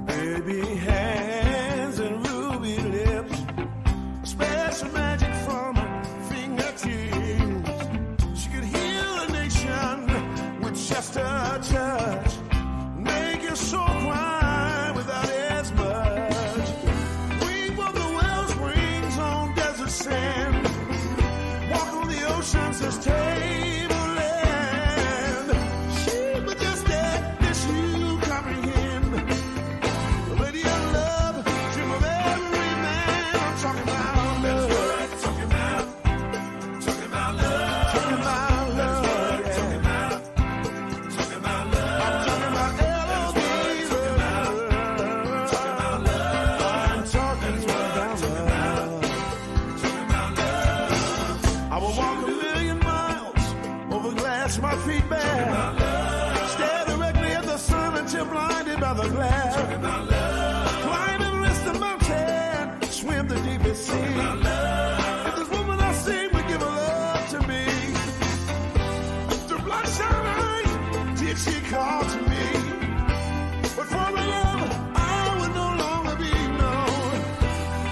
Baby hands and ruby lips, special magic from her fingertips. She could heal a nation with just a touch, make your soul cry without as much. Weep on the wellsprings on desert sand, walk on the oceans as tableland. She's majestic, this you comprehend. The lady of love, dream of every man. I'm talking about love. Talking about love. Talking about love. Talking about love. I'm talking about L-O-V-E. Talking about love. I'm talking about love. I will walk a million miles over glass my feet bare. Stare directly at the sun until blinded by the glare. Climb Everest the mountain, swim the deepest sea. If this woman I see would give her love to me, through bloodshot eyes did she call to me. But for her love I would no longer be known.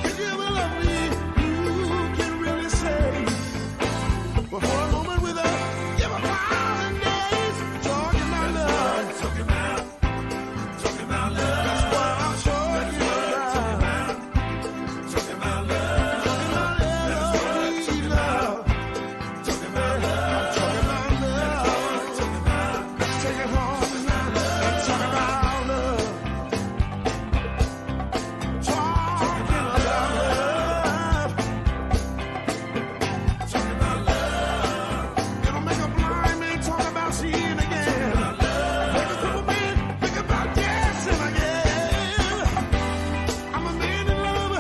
If you will love me, you can really say. But for a moment with her, give a 1,000 days. Talking about love. Talking about love. That's what I'm talking about. Talking about love. Talking about love. Talking about love. Talking about love. Let's take it home now. Let's talk about love. Talking about love. Talking about love. It'll make a blind man talk about seeing again. Make a crippled man think about dancing again. I'm a man in love,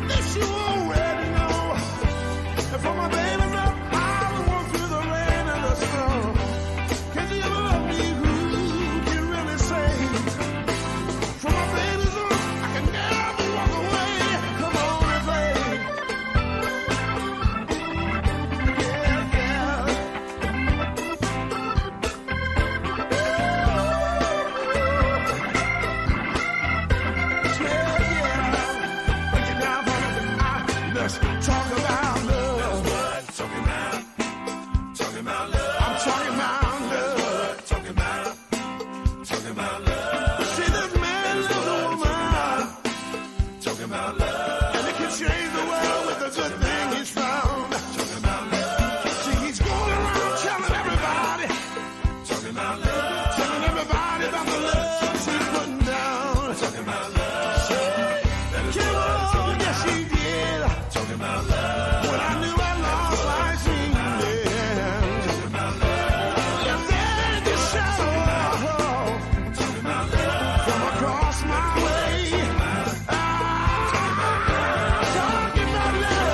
this you already know. And for my baby love, I will walk through the rain and the snow. Can you ever love me? Who can really say? For my baby's love, I can never walk away. Come on and play. Yeah, yeah. Let's talk about love. Talking about love. I'm talking about love. Talking about love. See, this man loves a woman. Talking about love. And it can change the world with a good thing he's found. Talking about love. See, he's going around telling everybody. Talking about love. Telling everybody about the love she's putting down. Talking about love. Yes, he did. Talking about love. When I knew I lost my dream. Talking about love. And then the shadow. Talking about love. From across my way. Talking about love.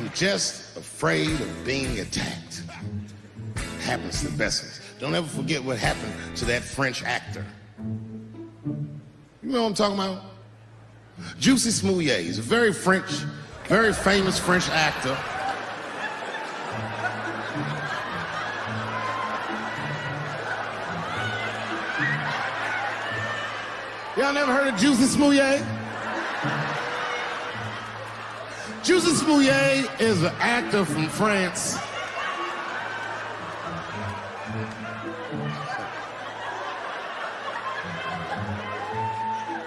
you're just afraid of being attacked. It happens to the best of us. Don't ever forget what happened to that French actor. You know what I'm talking about? Juicy Smouillet. He's a very famous French actor. Y'all never heard of Juicy Smouillet? Juicy Smouillet is an actor from France.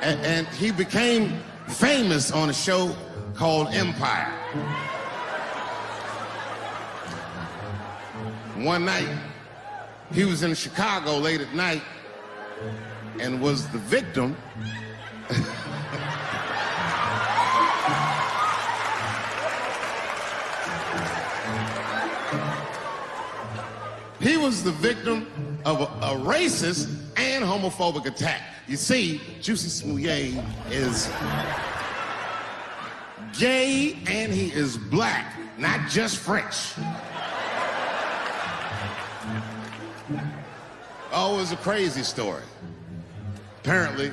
And he became famous on a show called Empire. One night, he was in Chicago late at night and was the victim he was the victim of a racist and homophobic attack. You see, Juicy Smouillet is gay and he is black, not just French. Oh, it was a crazy story. Apparently,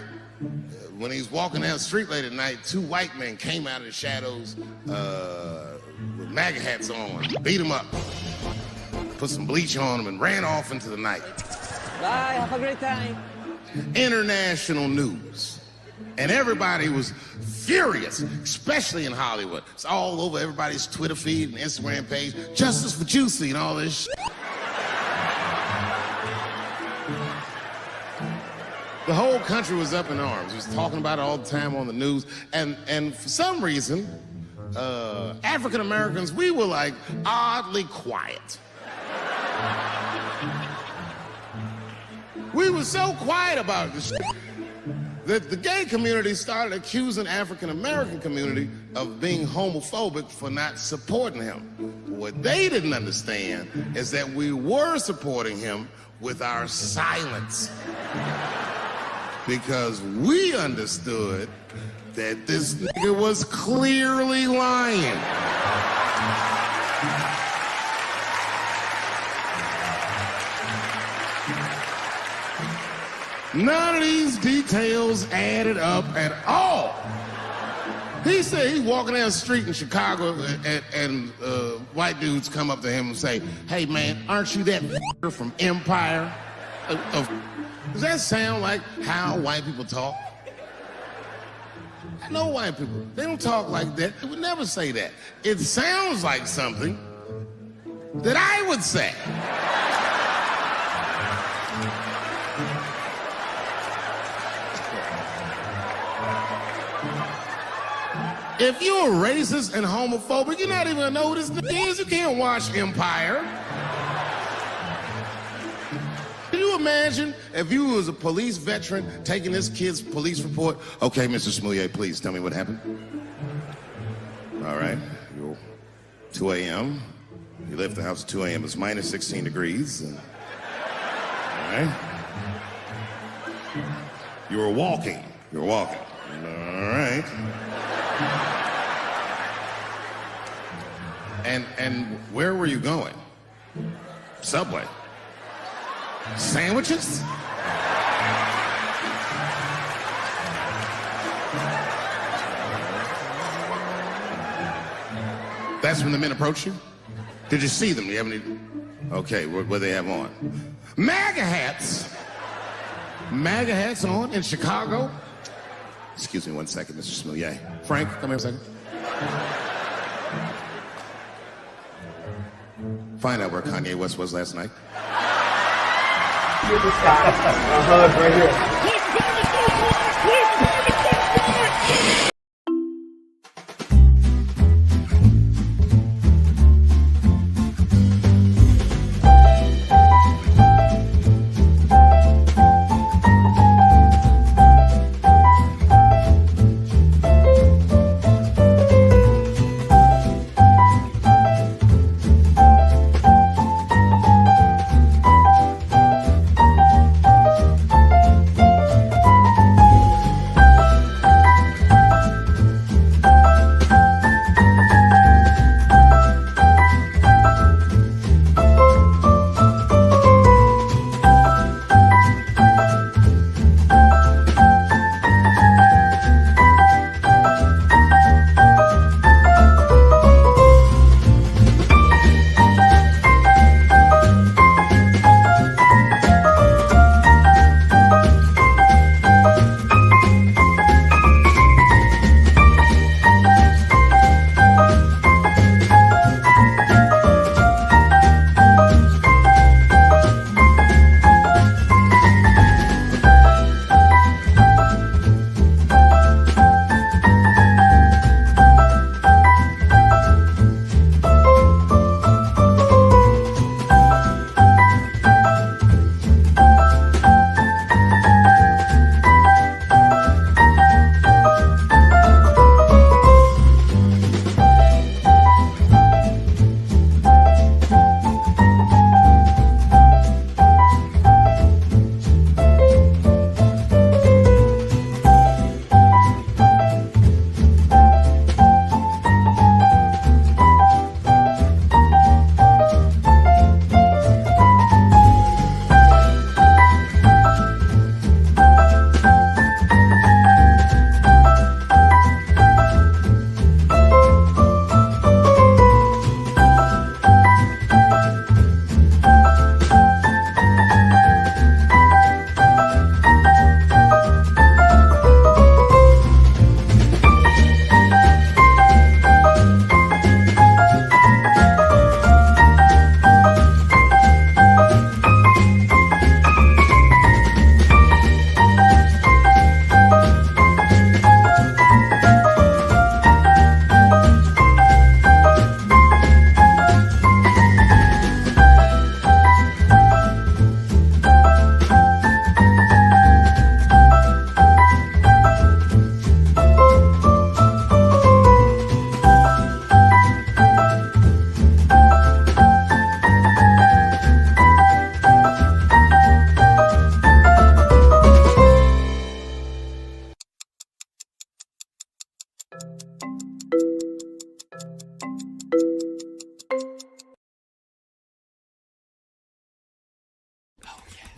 when he was walking down the street late at night, two white men came out of the shadows with MAGA hats on, beat him up, put some bleach on him, and ran off into the night. Bye, have a great time. International news. And everybody was furious, especially in Hollywood. It's all over everybody's Twitter feed and Instagram page. Justice for Juicy and all this shit. The whole country was up in arms. It was talking about it all the time on the news. And for some reason, African Americans, we were like oddly quiet. We were so quiet about this shit that the gay community started accusing African American community of being homophobic for not supporting him. What they didn't understand is that we were supporting him with our silence. Because we understood that this nigga was clearly lying. None of these details added up at all. He said he's walking down the street in Chicago and white dudes come up to him and say, "Hey man, aren't you that from Empire?" Does that sound like how white people talk? I know white people, they don't talk like that. They would never say that. It sounds like something that I would say. If you're racist and homophobic, you're not even gonna know who this nigga is. You can't watch Empire. Can you imagine if you was a police veteran taking this kid's police report? Okay, Mr. Smouillet, please tell me what happened. All right, 2 a.m. You left the house at 2 a.m. It's minus 16 degrees. All right. You were walking. All right. And where were you going? Subway. Sandwiches? That's when the men approached you? Did you see them? Do you have any? Okay, what do they have on? MAGA hats! MAGA hats on in Chicago? Excuse me one second, Mr. Smouillet. Frank, come here a second. Find out where Kanye West was last night. Right here.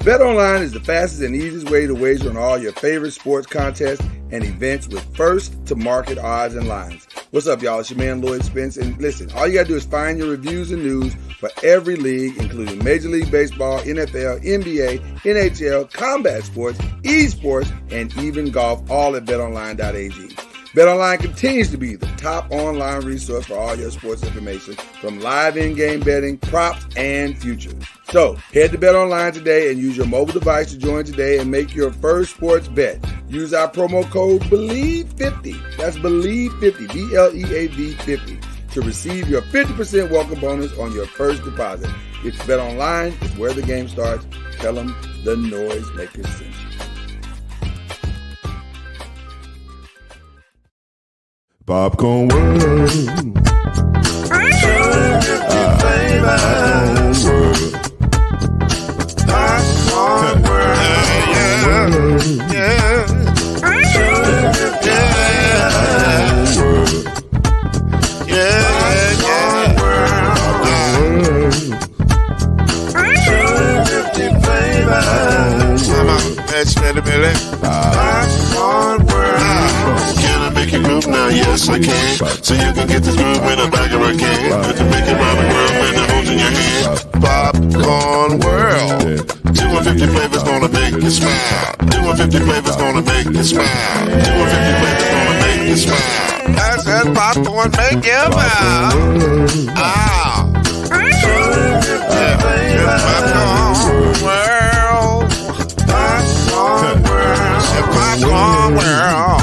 BetOnline is the fastest and easiest way to wager on all your favorite sports contests and events with first-to-market odds and lines. What's up, y'all? It's your man, Lloyd Spence. And listen, all you got to do is find your reviews and news for every league, including Major League Baseball, NFL, NBA, NHL, combat sports, esports, and even golf, all at betonline.ag. BetOnline continues to be the top online resource for all your sports information, from live in-game betting, props, and futures. So, head to BetOnline today and use your mobile device to join today and make your first sports bet. Use our promo code BELIEVE50, that's BELIEVE50, BLEAV50, to receive your 50% welcome bonus on your first deposit. It's BetOnline, it's where the game starts. Tell them the Noisemakers sent you. Popcorn World. Popcorn World. Yeah. Popcorn World. Can I make you groove now? Yes, I can. So you can get this groove in a bag of a can. I can make it round the world when it holds in your hand. Popcorn World. 250 flavors gonna make you smile. 250 flavors gonna make you smile. 250 flavors gonna make you smile. I said popcorn make you smile. Ah. 250 flavors. Popcorn World. Popcorn World. Popcorn World.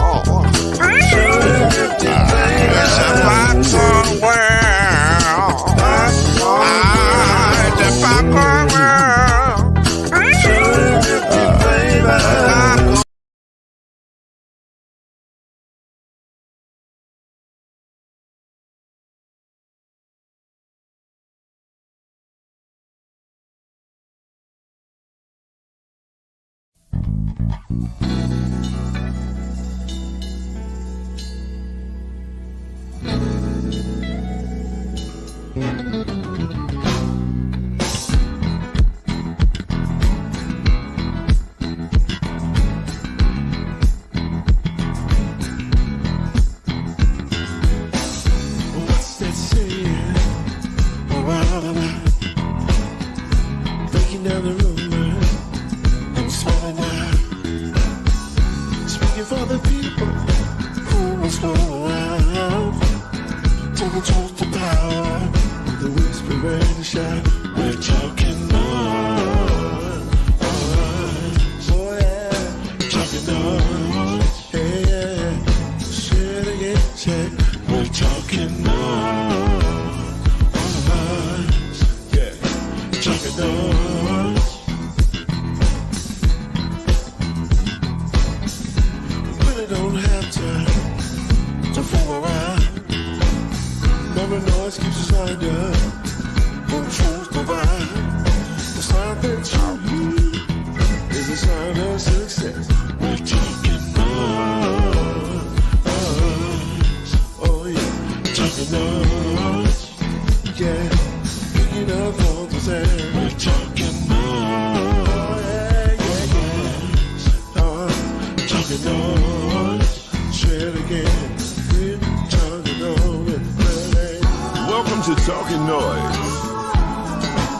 Welcome to Talkin NOIZ,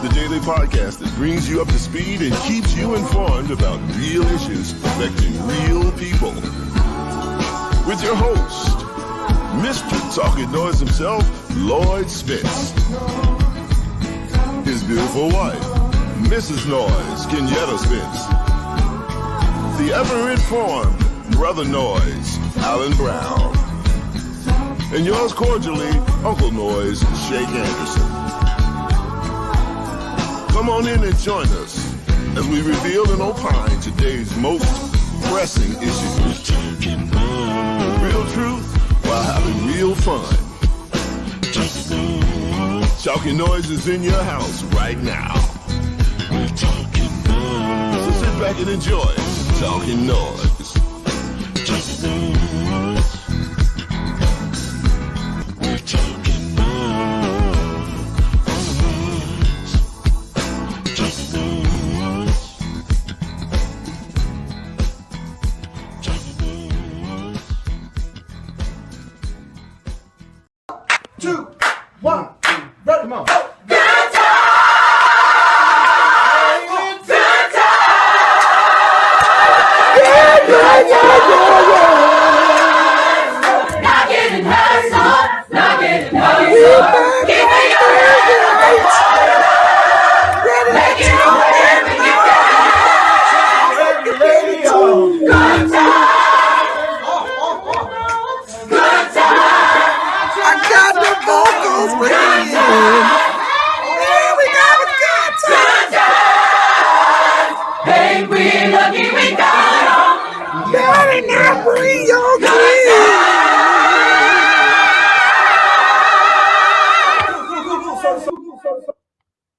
the daily podcast that brings you up to speed and keeps you informed about real issues affecting real people. With your host, Mr. Talkin NOIZ himself, Lloyd Spence. His beautiful wife, Mrs. Noise, Kenyatta Spence. The ever-informed Brother Noise, Alan Brown. And yours cordially, Uncle Noise, Shake Anderson. Come on in and join us as we reveal and opine today's most pressing issues. Real truth while having real fun. Talkin NOIZ is in your house right now. So sit back and enjoy Talkin NOIZ. Come on.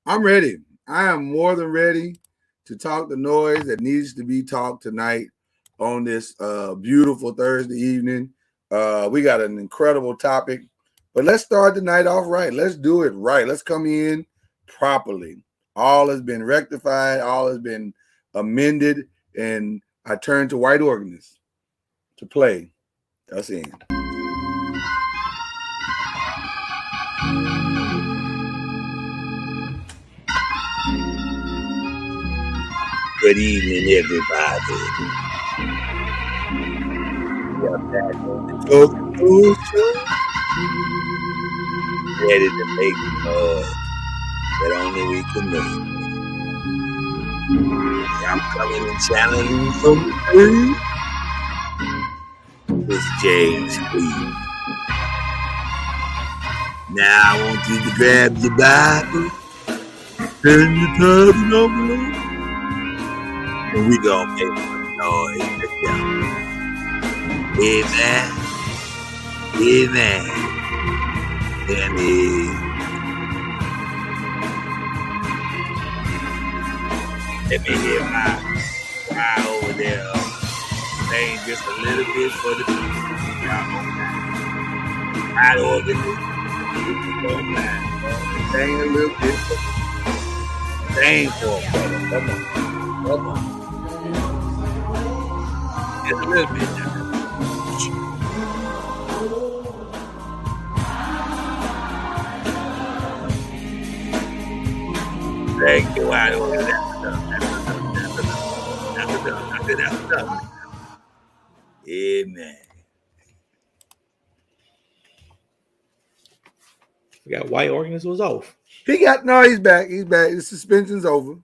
I'm ready. I am more than ready to talk the noise that needs to be talked tonight on this beautiful Thursday evening. We got an incredible topic, but let's start the night off right. Let's do it right. Let's come in properly. All has been rectified. All has been amended, and I turn to white organists to play us in. Good evening, everybody. We are back on the Talkin NOIZ show, ready to make noise that only we can make. I'm coming and challenging from the third. It's James Cleveland. Now I want you to grab your Bible, turn your tablet over, and we gonna make some noise together. Amen. Amen. Amen. Let me hear my cry over there. Sing just a little bit for the people. Y'all organize. Sing a little bit. Sing for a brother. Come on. Come on. Just a little bit now. Thank you. I don't do that stuff. Amen. We got white organist was off. He's back. He's back. The suspension's over.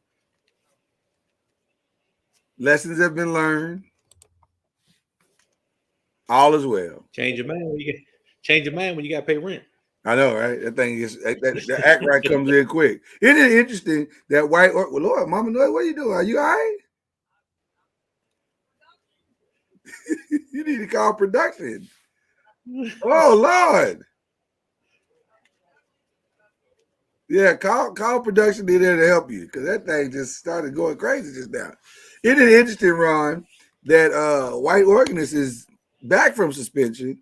Lessons have been learned. All is well. Change your mind when you got to pay rent. I know, right? That thing is the act right comes in quick. Isn't it interesting that white well, Lord, Mama Noy, what are you doing? Are you all right? You need to call production. Oh Lord. Yeah, call production in there to help you because that thing just started going crazy just now. Isn't it interesting, Ron, that white organist is back from suspension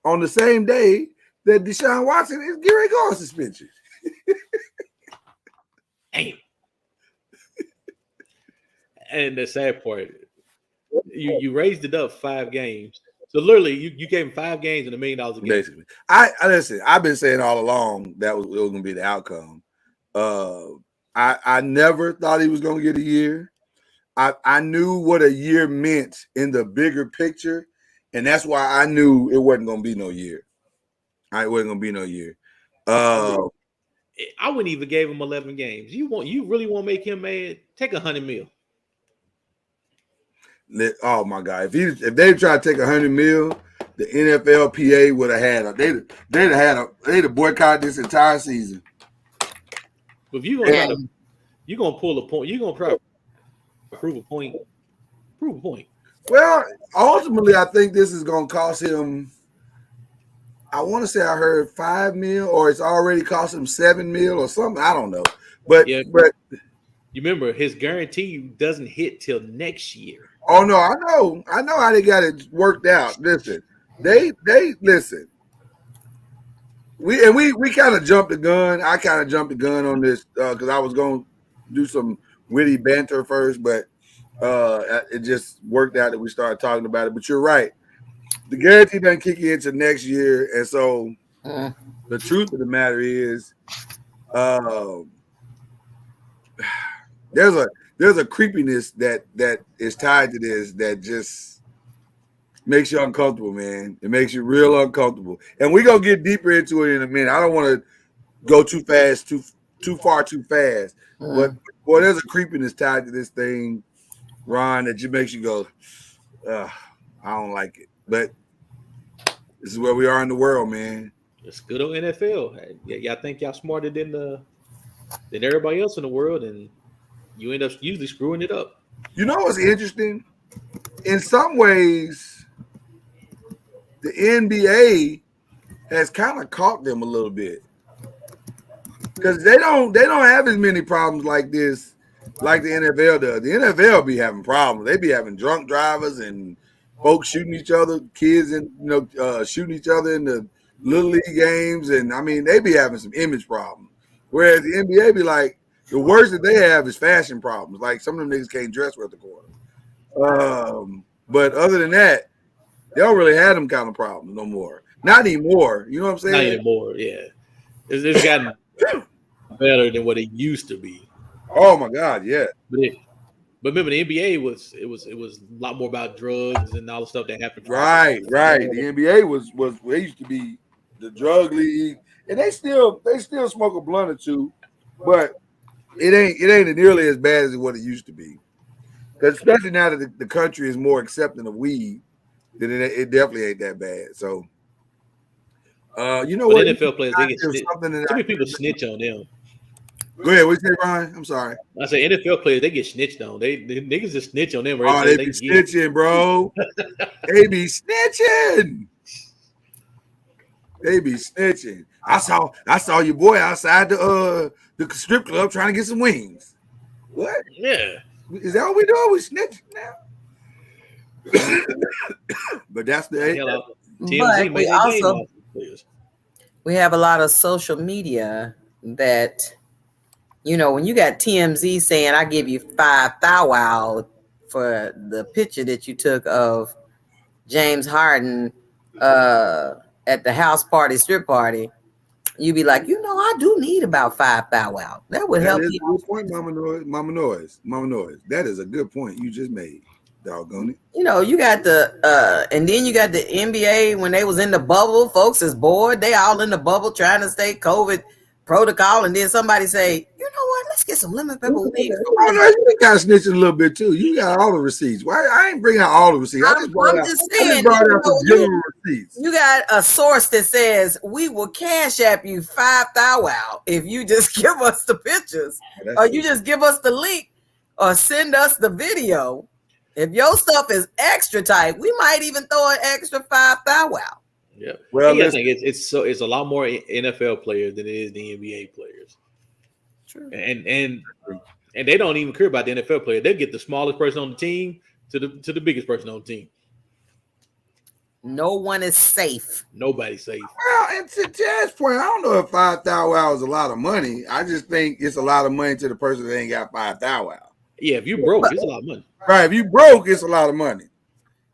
on the same day that Deshaun Watson is getting ready to go on suspension. Damn. And the sad part, you raised it up 5 games. So literally, you gave him 5 games and $1 million a game. Basically, I listen. I've been saying all along that it was going to be the outcome. I never thought he was going to get a year. I knew what a year meant in the bigger picture, and that's why I knew it wasn't going to be no year. It wasn't going to be no year. I wouldn't even give him 11 games. You really want to make him mad? Take $100 million. Oh my God! If they tried to take $100 million, the NFLPA would have had they'd have boycotted this entire season. If you're gonna pull a point, you're gonna probably prove a point. Prove a point. Well, ultimately, I think this is gonna cost him. I want to say I heard $5 million, or it's already cost him $7 million or something. I don't know, but you remember his guarantee doesn't hit till next year. Oh no, I know how they got it worked out. Listen, they listen. We kind of jumped the gun. I kind of jumped the gun on this because I was going to do some witty banter first, but it just worked out that we started talking about it. But you're right, the guarantee doesn't kick in until next year, and so the truth of the matter is, there's a creepiness that is tied to this that just makes you uncomfortable, man. It makes you real uncomfortable. And we're gonna get deeper into it in a minute. I don't want to go too fast, too far, too fast. But boy, there's a creepiness tied to this thing, Ron, that just makes you go, I don't like it. But this is where we are in the world, man. It's good on NFL. Y'all think y'all smarter than everybody else in the world, and you end up usually screwing it up. You know what's interesting? In some ways, the NBA has kind of caught them a little bit because they don't have as many problems like this like the NFL does. The NFL be having problems. They be having drunk drivers and folks shooting each other, kids and shooting each other in the little league games, and I mean they be having some image problems. Whereas the NBA be like, the worst that they have is fashion problems. Like some of them niggas can't dress worth a quarter. But other than that, they don't really have them kind of problems no more. Not anymore. You know what I'm saying? Not anymore. Yeah, it's gotten better than what it used to be. Oh my God, yeah. But remember, the NBA was a lot more about drugs and all the stuff that happened. Right. The NBA was they used to be the drug league, and they still smoke a blunt or two, but it ain't nearly as bad as what it used to be. Because especially now that the country is more accepting of weed, then it definitely ain't that bad. So, you know what? NFL players, they get too many people snitch on them. Go ahead. What you say, Ryan? I'm sorry. I say NFL players, they get snitched on. The niggas just snitch on them. Oh, they be snitching, bro. They be snitching. They be snitching. I saw your boy outside the strip club trying to get some wings. What? Yeah. Is that what we doing? We snitching now? But that's the but we also have a lot of social media that, you know, when you got TMZ saying I give you 5 thou wow for the picture that you took of James Harden at the house party, strip party, you be like, you know, I do need about 5 thou wow. That would help you. That is a good point, Mama Noise. That is a good point you just made. Doggone it. You know, you got the and then you got the NBA when they was in the bubble. Folks is bored. They all in the bubble trying to stay COVID protocol, and then somebody say, you know what? Let's get some lemon pepper wings. Oh no, you got snitching a little bit too. You got all the receipts. Why I ain't bringing out all the receipts? I'm just saying, you got a source that says we will cash app you 5 thou wow if you just give us the pictures, or you just give us the link, or send us the video. If your stuff is extra tight, we might even throw an extra 5 thou wow. Yeah. Well, I think it's a lot more NFL players than it is the NBA players. True. And they don't even care about the NFL player. They get the smallest person on the team to the biggest person on the team. No one is safe. Nobody's safe. Well, and to Tad's point, I don't know if 5 thou wow is a lot of money. I just think it's a lot of money to the person that ain't got 5 thou wow. Yeah, if you broke, it's a lot of money. Right, if you broke, it's a lot of money.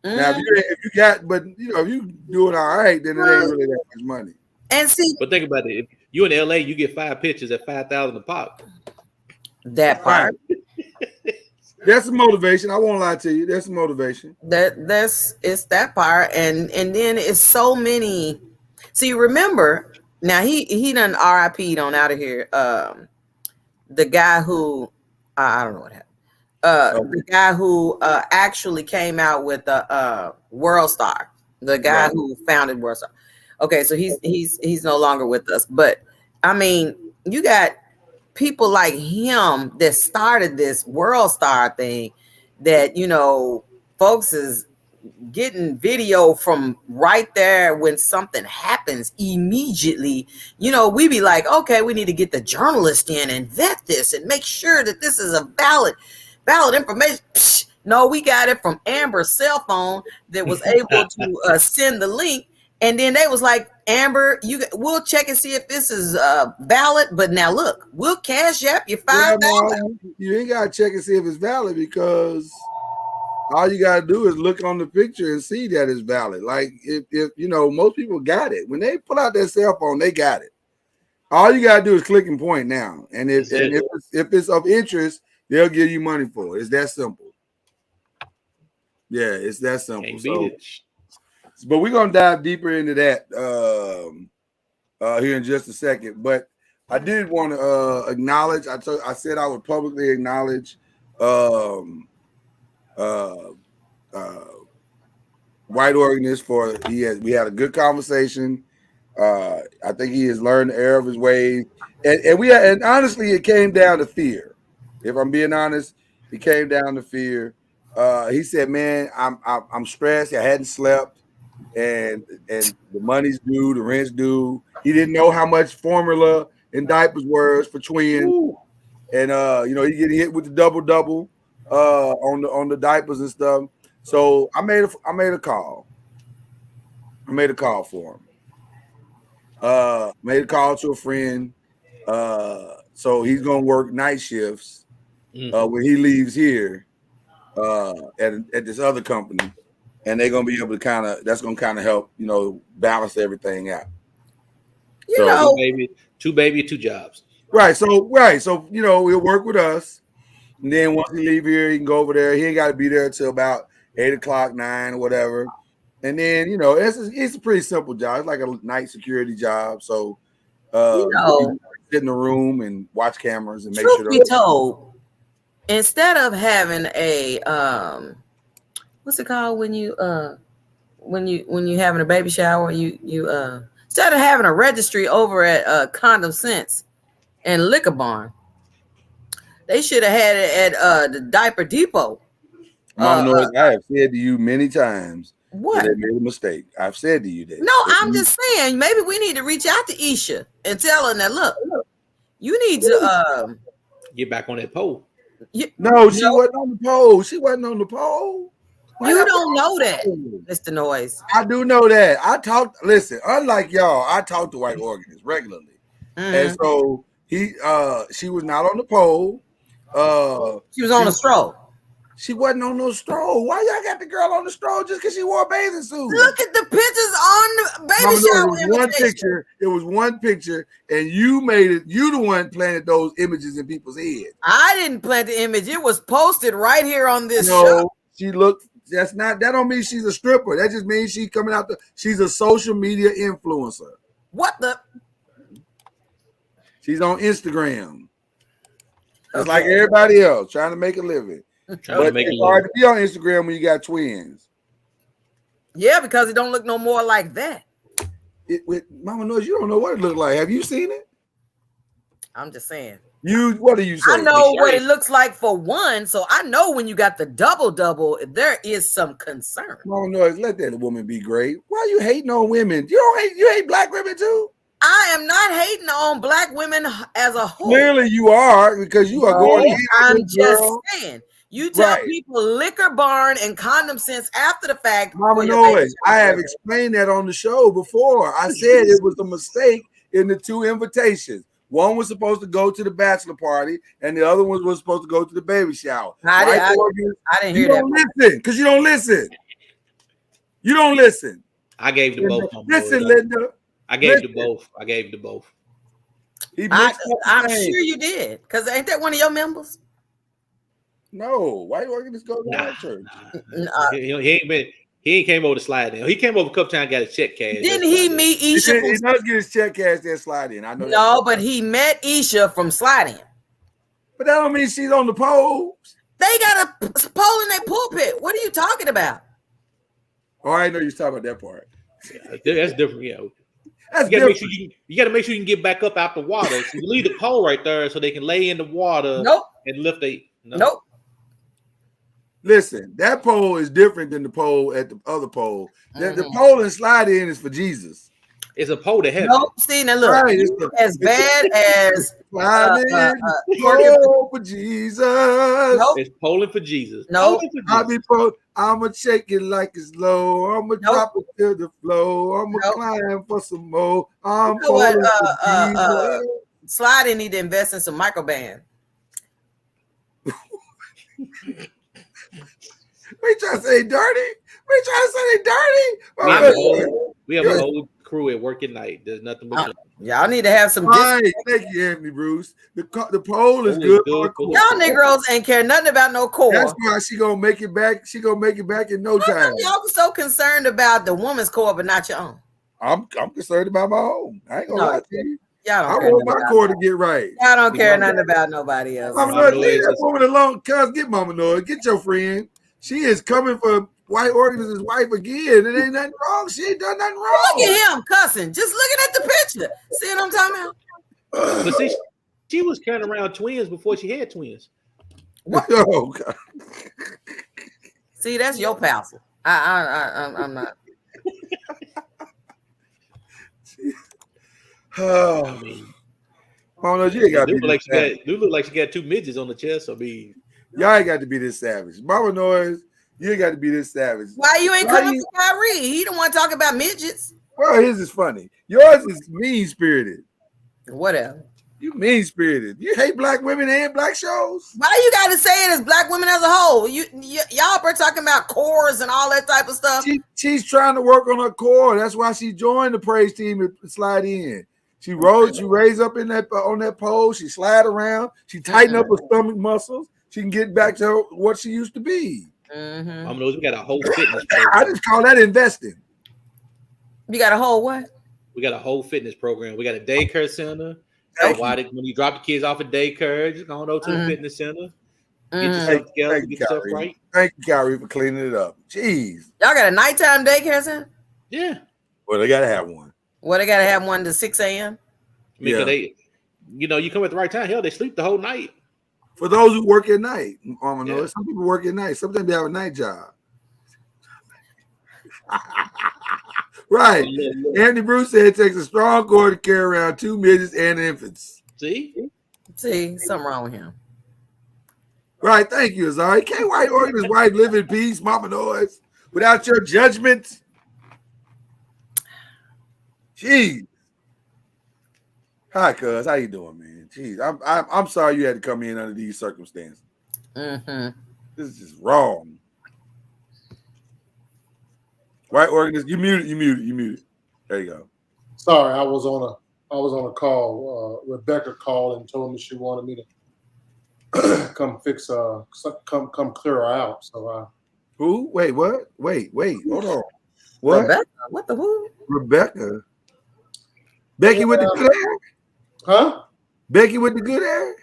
Now, if you got, but you know, if you doing all right, then it ain't really that much money. And see, but think about it. If you in LA, you get 5 pictures at $5,000 a pop. That part. That's the motivation. I won't lie to you. That's the motivation. It's that part, and then it's so many. See, remember now he done RIP'd on out of here. The guy who I don't know what happened. The guy who actually came out with the World Star, the guy who founded World Star. Okay, so he's no longer with us. But I mean, you got people like him that started this World Star thing that, you know, folks is getting video from right there when something happens immediately. You know, we be like, okay, we need to get the journalist in and vet this and make sure that this is a valid information. Psh, no, we got it from Amber's cell phone that was able to send the link, and then they was like, Amber, we'll check and see if this is valid. But now look, we'll cash app you $5,000. You ain't gotta check and see if it's valid, because all you gotta do is look on the picture and see that it's valid. Like if you know, most people got it when they pull out their cell phone, they got it. All you gotta do is click and point now, and if it's of interest, they'll give you money for it. It's that simple. Yeah, it's that simple. Can't beat it. But we're gonna dive deeper into that here in just a second. But I did want to acknowledge. I said I would publicly acknowledge White Organist for we had a good conversation. I think he has learned the error of his ways, and honestly, it came down to fear. If I'm being honest, it came down to fear. He said, "Man, I'm stressed. I hadn't slept, and the money's due, the rent's due. He didn't know how much formula and diapers were for twins, and he getting hit with the double on the diapers and stuff. So I made a call. I made a call for him. Made a call to a friend. So he's gonna work night shifts when he leaves here at this other company, and they're gonna be able to that's gonna help balance everything out. Two baby, two jobs. Right. So he'll work with us, and then once he leave here, he can go over there. He ain't got to be there until about 8 o'clock, 9 or whatever. And then it's a pretty simple job. It's like a night security job. So sit in the room and watch cameras and make sure. Truth be told, instead of having a what's it called when you having a baby shower, you instead of having a registry over at Condom Sense and Liquor Barn, they should have had it at the Diaper Depot. Mama knows I have said to you many times what that they made a mistake. I've said to you that. No, I'm just saying maybe we need to reach out to Isha and tell her that look, you need to get back on that pole. No, she wasn't on the pole. She wasn't on the pole. You don't know that, Mr. Noise. I do know that. Listen, unlike y'all, I talk to White Organists regularly. And so she was not on the pole. She was on a stroll. She wasn't on no stroll. Why y'all got the girl on the stroll just because she wore a bathing suit? Look at the pictures on the baby shower. It was one picture, and you made it. You the one planted those images in people's heads. I didn't plant the image. It was posted right here on this show. No, she looked. That don't mean she's a stripper. That just means she's coming out. She's a social media influencer. What the? She's on Instagram. It's like everybody else trying to make a living. But it's hard to be on Instagram when you got twins. Yeah, because it don't look no more like that. Mama knows you don't know what it looked like. Have you seen it? I'm just saying. What are you saying? I know what it looks like for one, so I know when you got the double, there is some concern. Mama knows, let that woman be great. Why are you hating on women? You hate black women too? I am not hating on black women as a whole. Clearly you are, because you are going. I'm just saying. You tell people Liquor Barn and Condom Sense after the fact. Mama knows. I have explained that on the show before. I said it was a mistake in the two invitations. One was supposed to go to the bachelor party, and the other one was supposed to go to the baby shower. I didn't hear that. You don't listen, because you don't listen. You don't listen. I gave the both. Listen, Linda. I gave the both. I gave the both. I'm sure you did, because ain't that one of your members? No, why you want to go to that church? He ain't came over to slide in. He came over a couple times, got his check cash. Didn't he meet Isha? He does get his check cash there, slide in. I know. No, but he met Isha from slide in. But that don't mean she's on the pole. They got a pole in their pulpit. What are you talking about? Oh, I know you're talking about that part. Yeah, that's different. Yeah. That's you gotta make sure you can get back up out the water. So you leave the pole right there so they can lay in the water. And lift a nope. Listen, that pole is different than the pole at the other pole. The pole and slide in is for Jesus. It's a pole to heaven. Nope. See, now look, right, as bad as pole for Jesus. Nope. It's polling for Jesus. No, I'ma shake it like it's low. I'ma drop it to the floor. I'ma climb for some more. I'm polling for Jesus. Slide in need to invest in some microband. We trying to say dirty? We have an old crew at work at night. There's nothing but y'all need to have some. Thank you, Anthony Bruce. The poll is good. Y'all Negroes ain't care nothing about no core. That's why she gonna make it back. She gonna make it back in no time. Y'all so concerned about the woman's core, but not your own. I'm concerned about my own. I ain't gonna lie to you. Y'all don't I want my core to get right. Y'all don't care nothing about nobody else. Mama Noise, leave that woman alone. Cuz get Mama Noise. Get your friend. She is coming for white organism's wife again. It ain't nothing wrong. She ain't done nothing wrong. Look at him cussing. Just looking at the picture. See what I'm talking about? But see, she was carrying around twins before she had twins. What? Oh, God. See, that's your powerful. I'm not. Oh, I mean, Mama Noise, you ain't got to be like look like she got two midgets on the chest. I mean, y'all ain't got to be this savage. Mama Noise, you ain't got to be this savage. Why you ain't coming for Kyrie? He don't want to talk about midgets. Well, his is funny. Yours is mean-spirited. Whatever. You mean-spirited. You hate black women and black shows. Why you got to say it as black women as a whole? Y'all are talking about cores and all that type of stuff. She's trying to work on her core. That's why she joined the praise team and slide in. She raised up in that on that pole. She slide around. She tightened up her stomach muscles. She can get back to what she used to be. Mama Noise, we got a whole fitness program. I just call that investing. You got a whole what? We got a whole fitness program. We got a daycare center. When you drop the kids off at daycare, just go to the fitness center. Get yourself together, get yourself right. Thank you, Kyrie, for cleaning it up. Jeez. Y'all got a nighttime daycare center? Yeah. Well, they gotta have one. Well, they gotta have one to 6 a.m. Because they, you come at the right time. Hell, they sleep the whole night. For those who work at night, Mama Noise, some people work at night. Sometimes they have a night job. Right. Andy Bruce said it takes a strong core to carry around two midgets and infants. See, something wrong with him. Right. Thank you, Azari. Can't white organism's wife live in peace, Mama Noise, without your judgment? Jeez. Hi, cuz. How you doing, man? Jeez. I'm sorry you had to come in under these circumstances. This is just wrong. White organism, you muted. There you go. Sorry, I was on a call. Rebecca called and told me she wanted me to come come clear her out. So who? Wait, what? Wait, hold on. What? Rebecca? What the who? Rebecca. Becky with the good hair? Huh? Becky with the good hair?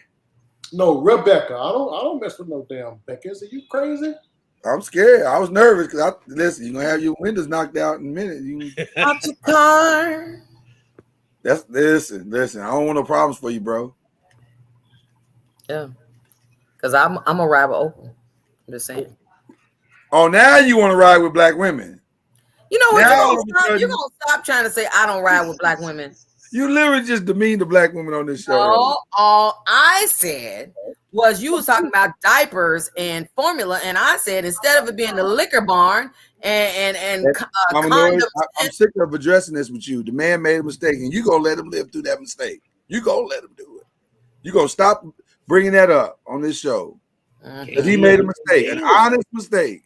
No, Rebecca. I don't mess with no damn Beckers. Are you crazy? I'm scared. I was nervous because listen, you're gonna have your windows knocked out in a minute. Out your car. Listen. I don't want no problems for you, bro. Yeah. Because I'm a ride with Opal. I'm just saying. Oh, now you want to ride with black women. You know what? You're gonna stop trying to say I don't ride with black women. You literally just demeaned the black women on this show. All I said was you was talking about diapers and formula, and I said instead of it being the liquor barn and condoms. I'm sick of addressing this with you. The man made a mistake, and you gonna let him live through that mistake. You gonna let him do it. You gonna stop bringing that up on this show because he made a mistake, an honest mistake.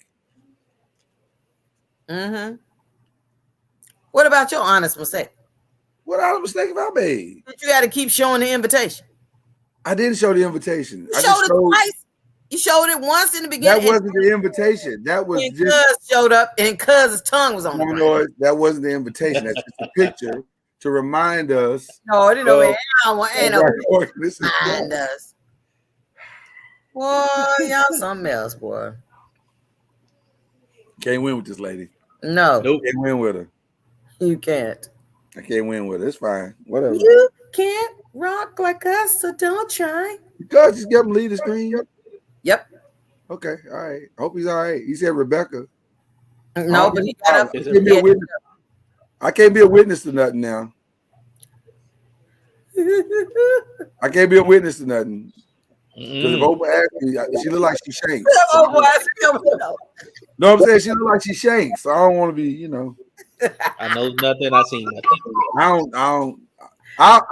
What about your honest mistake? What honest mistake have I made? You got to keep showing the invitation. I didn't show the invitation. You showed it twice. You showed it once in the beginning. That wasn't the invitation. That was just Cuz showed up and Cuz's tongue was on the ground. That wasn't the invitation. That's just a picture to remind us. No, I didn't know it. Remind us. Boy, y'all something else, boy. Can't win with this lady. No. Can't win with her. You can't. I can't win with it. It's fine. Whatever. You can't rock like us, so don't try. God, just get him lead the screen. Yep. Okay. All right. Hope he's all right. He said Rebecca. No, but he got up. I can't be a witness to nothing now. I can't be a witness to nothing. Because if Oprah asked me, she look like she shanks. No, I'm saying she look like she shanks. So I don't want to be, I know nothing. I seen nothing. I'll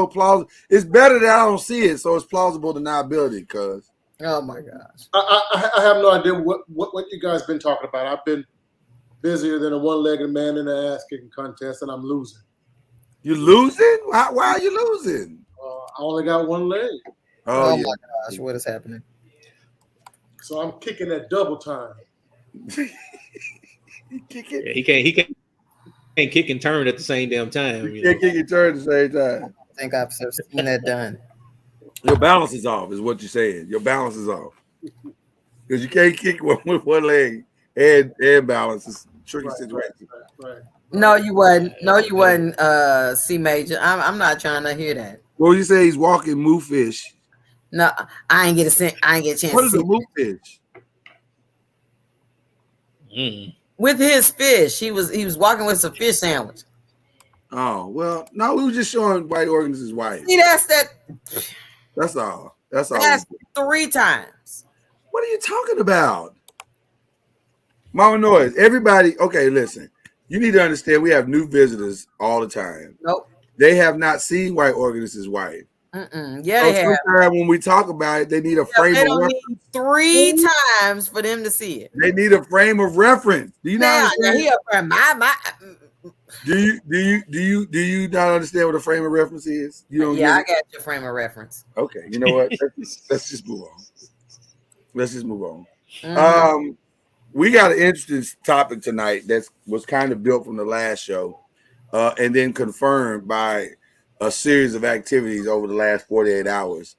plausible. It's better that I don't see it, so it's plausible deniability. Cause oh my gosh, I have no idea what you guys been talking about. busier than a one-legged man in an ass-kicking contest, and I'm losing. You losing? Why are you losing? I only got one leg. Oh my gosh, what is happening? So I'm kicking at double time. Yeah, he can't kick and turn at the same damn time. You can't kick and turn at the same time. I think I've seen that done. Your balance is off, is what you're saying. Your balance is off. Because you can't kick one with one leg and balance. It's a tricky situation. Right. No, you wasn't. No, you wasn't. C Major. I'm not trying to hear that. Well, you say he's walking moo fish. No, I ain't get a chance. What is a moo fish? With his fish, he was walking with some fish sandwich. Oh well, no, we were just showing white organisms white. See, That's all. That's all. That's 3 times. What are you talking about? Mama Noise, everybody, okay, listen. You need to understand we have new visitors all the time. Nope. They have not seen white organisms white. Yeah, they have. When we talk about it, they need a frame of reference. Need 3 times for them to see it. They need a frame of reference. Do you not understand? Do you not understand what a frame of reference is? You don't. Yeah, I got your frame of reference. Okay, you know what? let's just move on. Let's just move on. We got an interesting topic tonight that was kind of built from the last show, and then confirmed by a series of activities over the last 48 hours.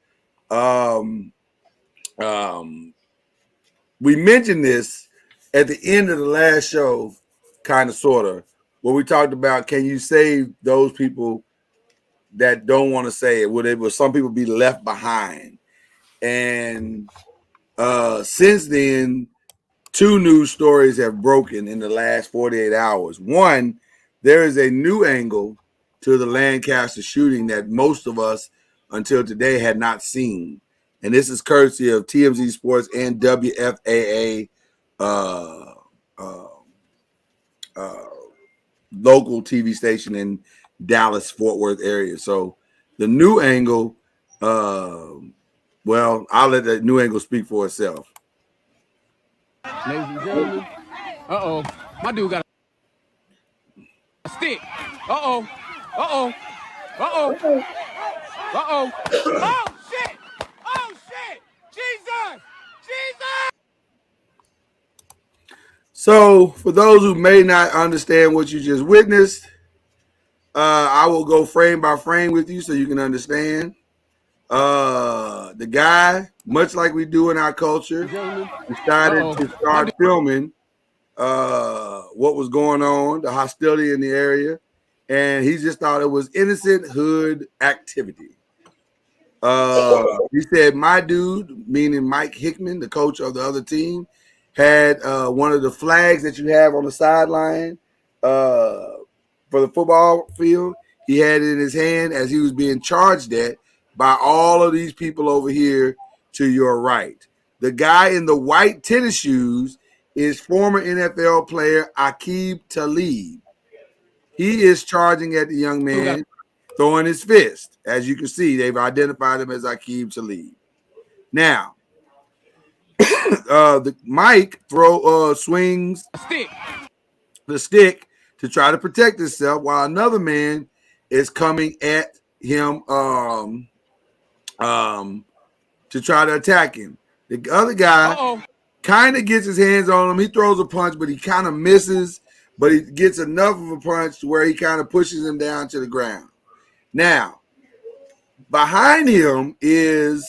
We mentioned this at the end of the last show, kind of, sort of, where we talked about, can you save those people that don't want to say it? Will some people be left behind? And since then, 2 news stories have broken in the last 48 hours. One, there is a new angle to the Lancaster shooting that most of us until today had not seen. And this is courtesy of TMZ Sports and WFAA local TV station in Dallas, Fort Worth area. So the new angle, well, I'll let the new angle speak for itself. Ladies and gentlemen, my dude got a stick. Oh shit! Jesus! So for those who may not understand what you just witnessed, I will go frame by frame with you so you can understand. The guy, much like we do in our culture, decided to start filming what was going on, the hostility in the area, and he just thought it was innocent hood activity. He said, my dude, meaning Mike Hickman, the coach of the other team, had one of the flags that you have on the sideline for the football field. He had it in his hand as he was being charged at by all of these people over here to your right. The guy in the white tennis shoes is former NFL player Aqib Talib. He is charging at the young man, throwing his fist. As you can see, they've identified him as Aqib Talib. Now, the Mike swings the stick to try to protect himself, while another man is coming at him to try to attack him. The other guy kind of gets his hands on him. He throws a punch, but he kind of misses, but he gets enough of a punch to where he kind of pushes him down to the ground. Now, behind him is,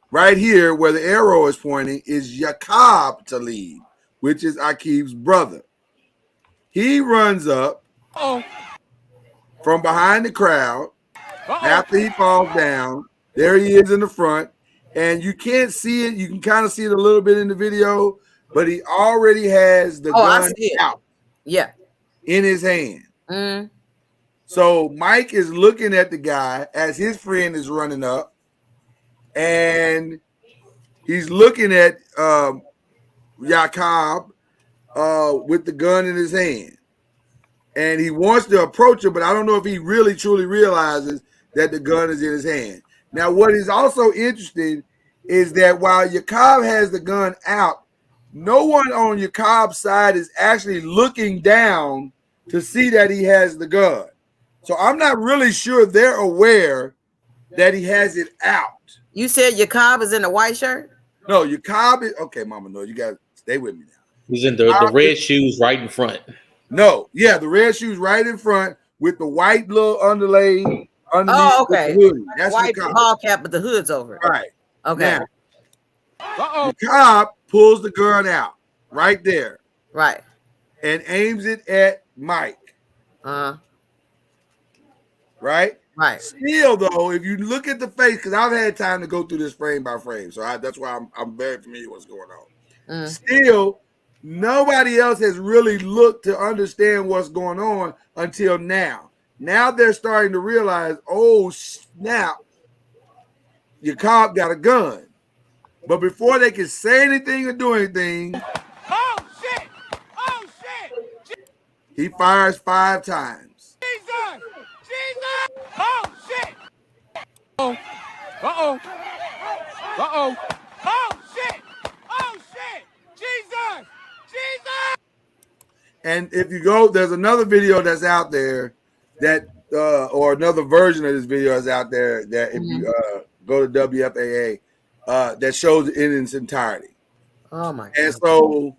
right here where the arrow is pointing, is Yaqub Talib, which is Aqib's brother. He runs up from behind the crowd after he falls down. There he is in the front, and you can't see it. You can kind of see it a little bit in the video, but he already has the gun out in his hand. So Mike is looking at the guy as his friend is running up, and he's looking at Yaqub with the gun in his hand. And he wants to approach him, but I don't know if he really truly realizes that the gun is in his hand. Now, what is also interesting is that while Yaqub has the gun out, no one on Yakob's side is actually looking down to see that he has the gun. So I'm not really sure they're aware that he has it out. You said Yacob is in the white shirt? No, Yacob is okay, Mama. No, you got to stay with me now. He's in the red shoes right in front. No, yeah, the red shoes right in front with the white little underlay underneath. Oh, okay. The hoodie. That's white Yacob. ball cap, but the hood's over. Right. Okay. Now, Yacob pulls the gun out right there. Right. And aims it at Mike. Right? Right. Still, though, if you look at the face, because I've had time to go through this frame by frame, so that's why I'm very familiar with what's going on. Still, nobody else has really looked to understand what's going on until now. Now they're starting to realize, oh, snap, Yacob got a gun. But before they can say anything or do anything, Oh, shit! Oh, shit! he fires 5 times. Jesus! Jesus! Oh, shit! Oh. Uh-oh. Uh-oh. Oh, shit! Oh, shit! Jesus! Jesus! And if you go, there's another video that's out there that, or another version of this video is out there that if you go to WFAA, that shows it in its entirety. Oh my God. And so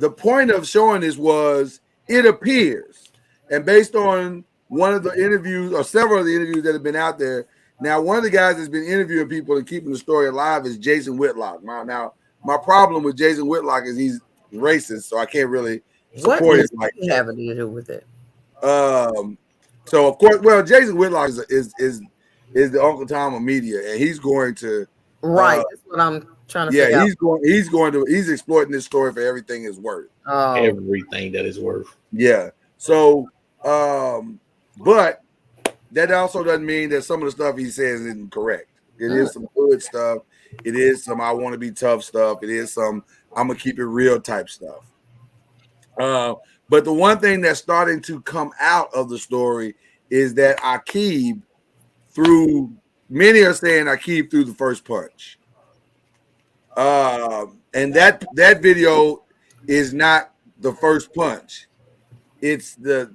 the point of showing this was it appears, and based on one of the interviews or several of the interviews that have been out there, now one of the guys that's been interviewing people and keeping the story alive is Jason Whitlock. Now my problem with Jason Whitlock is he's racist, so I can't really support it like that. Having to do with it. So of course, well, Jason Whitlock is the Uncle Tom of media, and he's going to that's what I'm trying to figure out. He's exploiting this story for everything it's worth. Everything that is worth. Yeah. So but that also doesn't mean that some of the stuff he says isn't correct. It is some good stuff. It is some I want to be tough stuff. It is some I'm gonna keep it real type stuff. But the one thing that's starting to come out of the story is that Aqib many are saying Aqib threw the first punch. And that video is not the first punch. It's the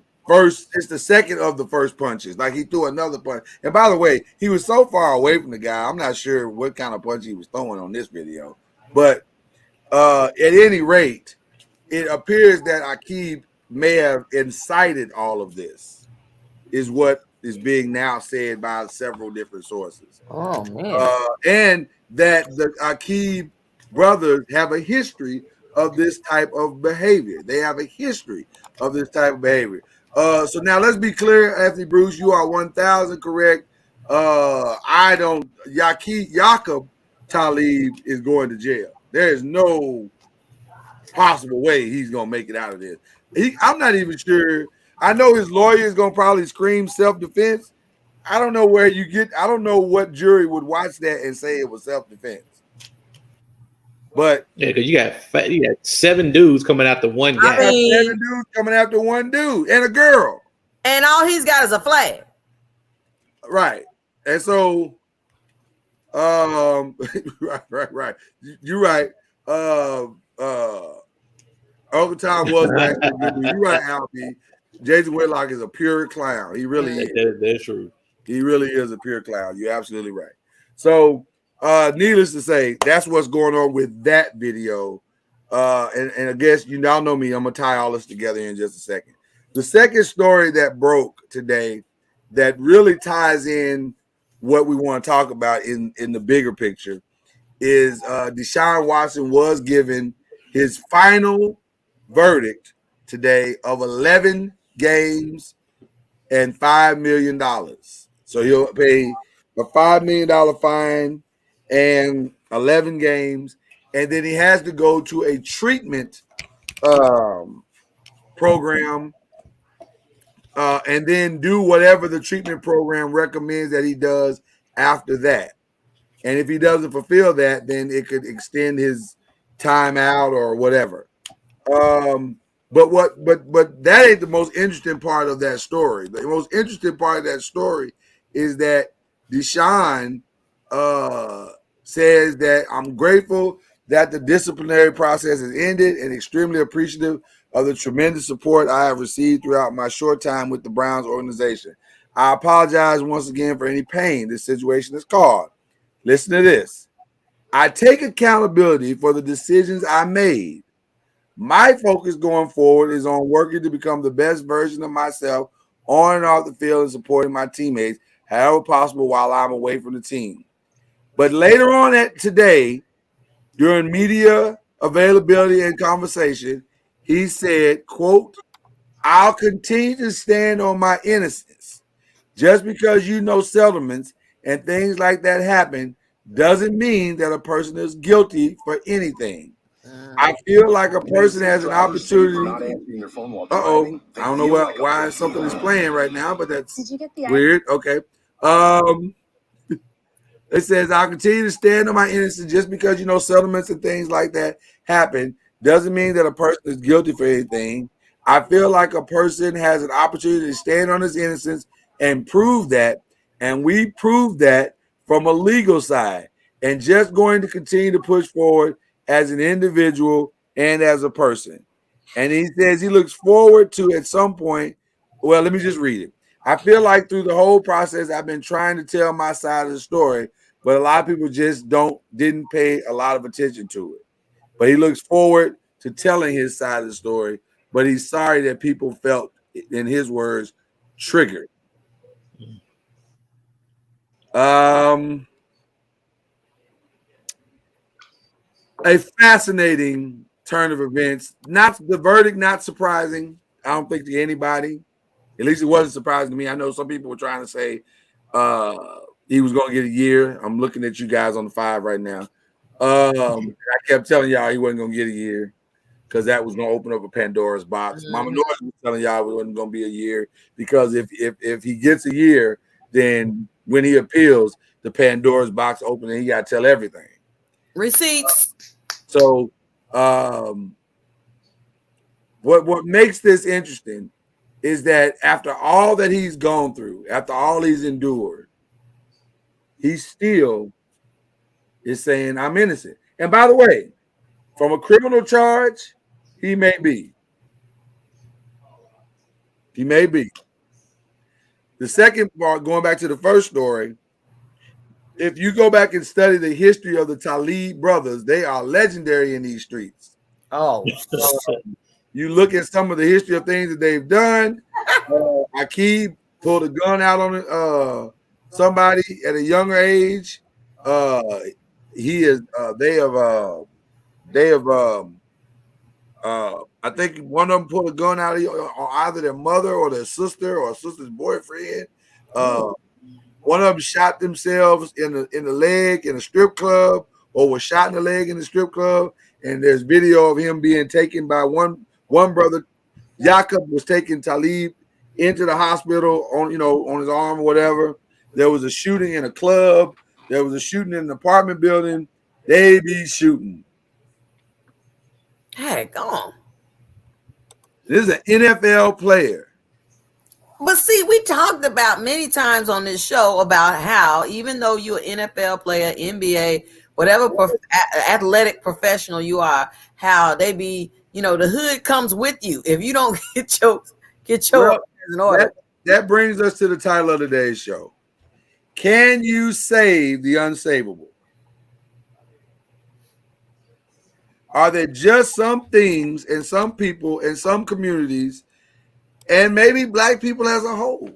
second of the first punches. Like he threw another punch. And by the way, he was so far away from the guy, I'm not sure what kind of punch he was throwing on this video. But at any rate, it appears that Aqib may have incited all of this, is what is being now said by several different sources. Oh man! And that the Aqib brothers have a history of this type of behavior. They have a history of this type of behavior. So now let's be clear, Anthony Bruce, you are 1,000 correct. Yaqub Talib is going to jail. There is no possible way he's gonna make it out of this. I'm not even sure. I know his lawyer is gonna probably scream self-defense. I don't know I don't know what jury would watch that and say it was self-defense. But yeah, because you got 7 dudes coming after one guy. 7 dudes coming after one dude and a girl. And all he's got is a flag. Right. And so right. You're right. Uncle Tom was actually you're right, Albie. Jason Whitlock is a pure clown. He really is. That's true. He really is a pure clown. You're absolutely right. So needless to say, that's what's going on with that video. And I guess you all know me. I'm gonna tie all this together in just a second. The second story that broke today that really ties in what we want to talk about in the bigger picture is Deshaun Watson was given his final verdict today of 11 games and $5 million. So he'll pay a $5 million fine and 11 games, and then he has to go to a treatment program and then do whatever the treatment program recommends that he does after that. And if he doesn't fulfill that, then it could extend his time out or whatever. But that ain't the most interesting part of that story. The most interesting part of that story is that Deshaun says that I'm grateful that the disciplinary process has ended and extremely appreciative of the tremendous support I have received throughout my short time with the Browns organization. I apologize once again for any pain this situation has caused. Listen to this. I take accountability for the decisions I made. My focus going forward is on working to become the best version of myself on and off the field and supporting my teammates however possible while I'm away from the team. But later on today, during media availability and conversation, he said, quote, I'll continue to stand on my innocence. Just because you know settlements and things like that happen doesn't mean that a person is guilty for anything. I feel like a person has an opportunity. I don't know why something is playing right now, but that's weird. Okay. It says, I'll continue to stand on my innocence. Just because you know settlements and things like that happen doesn't mean that a person is guilty for anything. I feel like a person has an opportunity to stand on his innocence and prove that. And we prove that from a legal side, and just going to continue to push forward as an individual and as a person. And he says he looks forward to at some point. Well, let me just read it. I feel like through the whole process, I've been trying to tell my side of the story, but a lot of people just didn't pay a lot of attention to it. But he looks forward to telling his side of the story, but he's sorry that people felt, in his words, triggered. A fascinating turn of events. Not the verdict, not surprising. I don't think to anybody. At least it wasn't surprising to me. I know some people were trying to say he was going to get a year. I'm looking at you guys on the 5 right now. I kept telling y'all he wasn't going to get a year because that was going to open up a Pandora's box. Mama Noise was telling y'all it wasn't going to be a year because if he gets a year, then when he appeals, the Pandora's box open and he got to tell everything. Receipts. So what makes this interesting is that after all that he's gone through, after all he's endured, he still is saying, I'm innocent. And by the way, from a criminal charge, he may be. He may be. The second part, going back to the first story, if you go back and study the history of the Talib brothers, they are legendary in these streets. Oh, you look at some of the history of things that they've done. Akib pulled a gun out on somebody at a younger age. They have I think one of them pulled a gun out on either their mother or their sister or a sister's boyfriend. One of them shot themselves in the leg in a strip club, or was shot in the leg in the strip club. And there's video of him being taken by one brother. Jacob was taking Talib into the hospital on his arm or whatever. There was a shooting in a club. There was a shooting in an apartment building. They be shooting. Hey, go on. This is an NFL player. But see, we talked about many times on this show about how even though you're an NFL player, NBA, whatever athletic professional you are, how they be, the hood comes with you if you don't get your affairs in order. That brings us to the title of today's show. Can you save the unsavable? Are there just some things and some people and some communities, and maybe black people as a whole,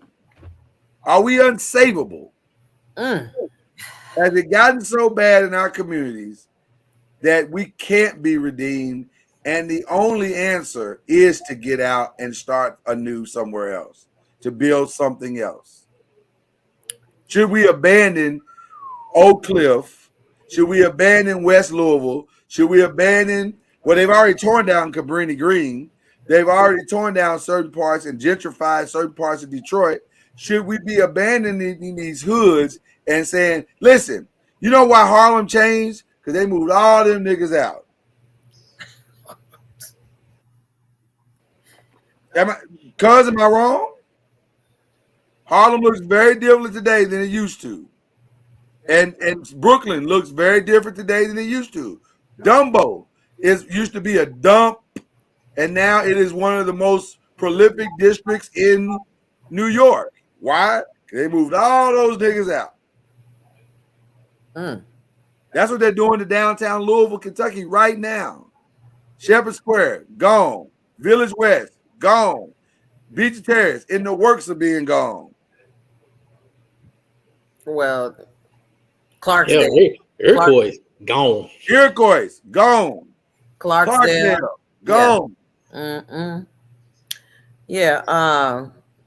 are we unsavable? Has it gotten so bad in our communities that we can't be redeemed, and the only answer is to get out and start anew somewhere else, to build something else? Should we abandon Oak Cliff? Should we abandon West Louisville? Should we abandon, they've already torn down Cabrini Green. They've already torn down certain parts and gentrified certain parts of Detroit. Should we be abandoning these hoods and saying, listen, you know why Harlem changed? Because they moved all them niggas out. Am I wrong? Harlem looks very different today than it used to. And Brooklyn looks very different today than it used to. Dumbo used to be a dump, and now it is one of the most prolific districts in New York. Why? They moved all those niggas out. That's what they're doing to downtown Louisville, Kentucky right now. Shepherd Square, gone. Village West, gone. Beach Terrace, in the works of being gone. Well, Clarksdale. Iroquois, gone. Iroquois, gone. Clarksdale, gone. Yeah. Yeah.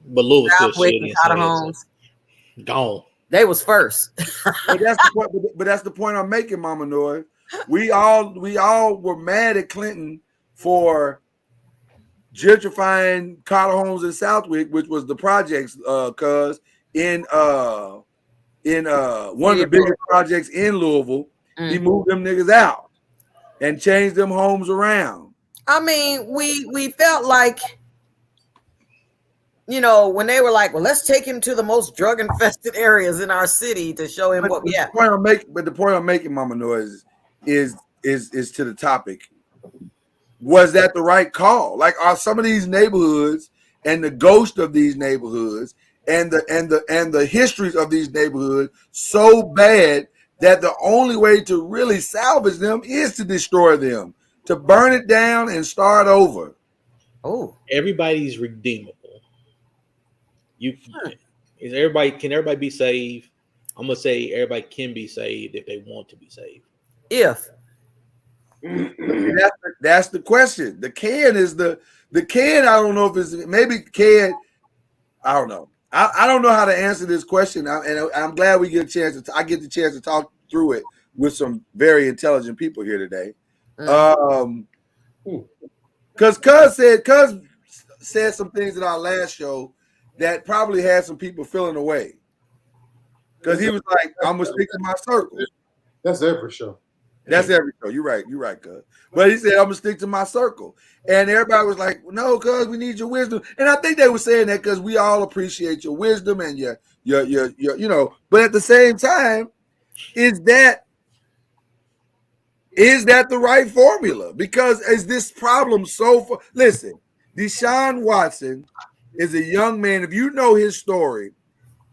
But Louisville still Southwick shitty and in Cotter some areas. Homes. Gone. They was first. But that's the point. But that's the point I'm making, Mama Noy. We all were mad at Clinton for gentrifying Cotter Homes in Southwick, which was the projects, cuz in one of the biggest projects in Louisville, he moved them niggas out and changed them homes around. I mean, we felt like, you know, when they were like, well, let's take him to the most drug infested areas in our city to show him what we have. The point I'm making, Mama Noise, is to the topic. Was that the right call? Like, are some of these neighborhoods and the ghost of these neighborhoods and the histories of these neighborhoods so bad that the only way to really salvage them is to destroy them, to burn it down and start over? Oh, everybody's redeemable. Can everybody be saved? I'm gonna say everybody can be saved if they want to be saved. If that's the question. The can. I don't know if it's maybe can. I don't know. I don't know how to answer this question. And I'm glad we get a chance I get the chance to talk through it with some very intelligent people here today. Because Cuz said some things in our last show that probably had some people feeling away. Because he was like, I'm gonna stick to my circle. That's every show. That's every show. You're right, Cuz. But he said, I'm gonna stick to my circle. And everybody was like, no, Cuz, we need your wisdom. And I think they were saying that because we all appreciate your wisdom and your you know, but at the same time, is that the right formula? Because is this problem listen, Deshaun Watson is a young man. If you know his story,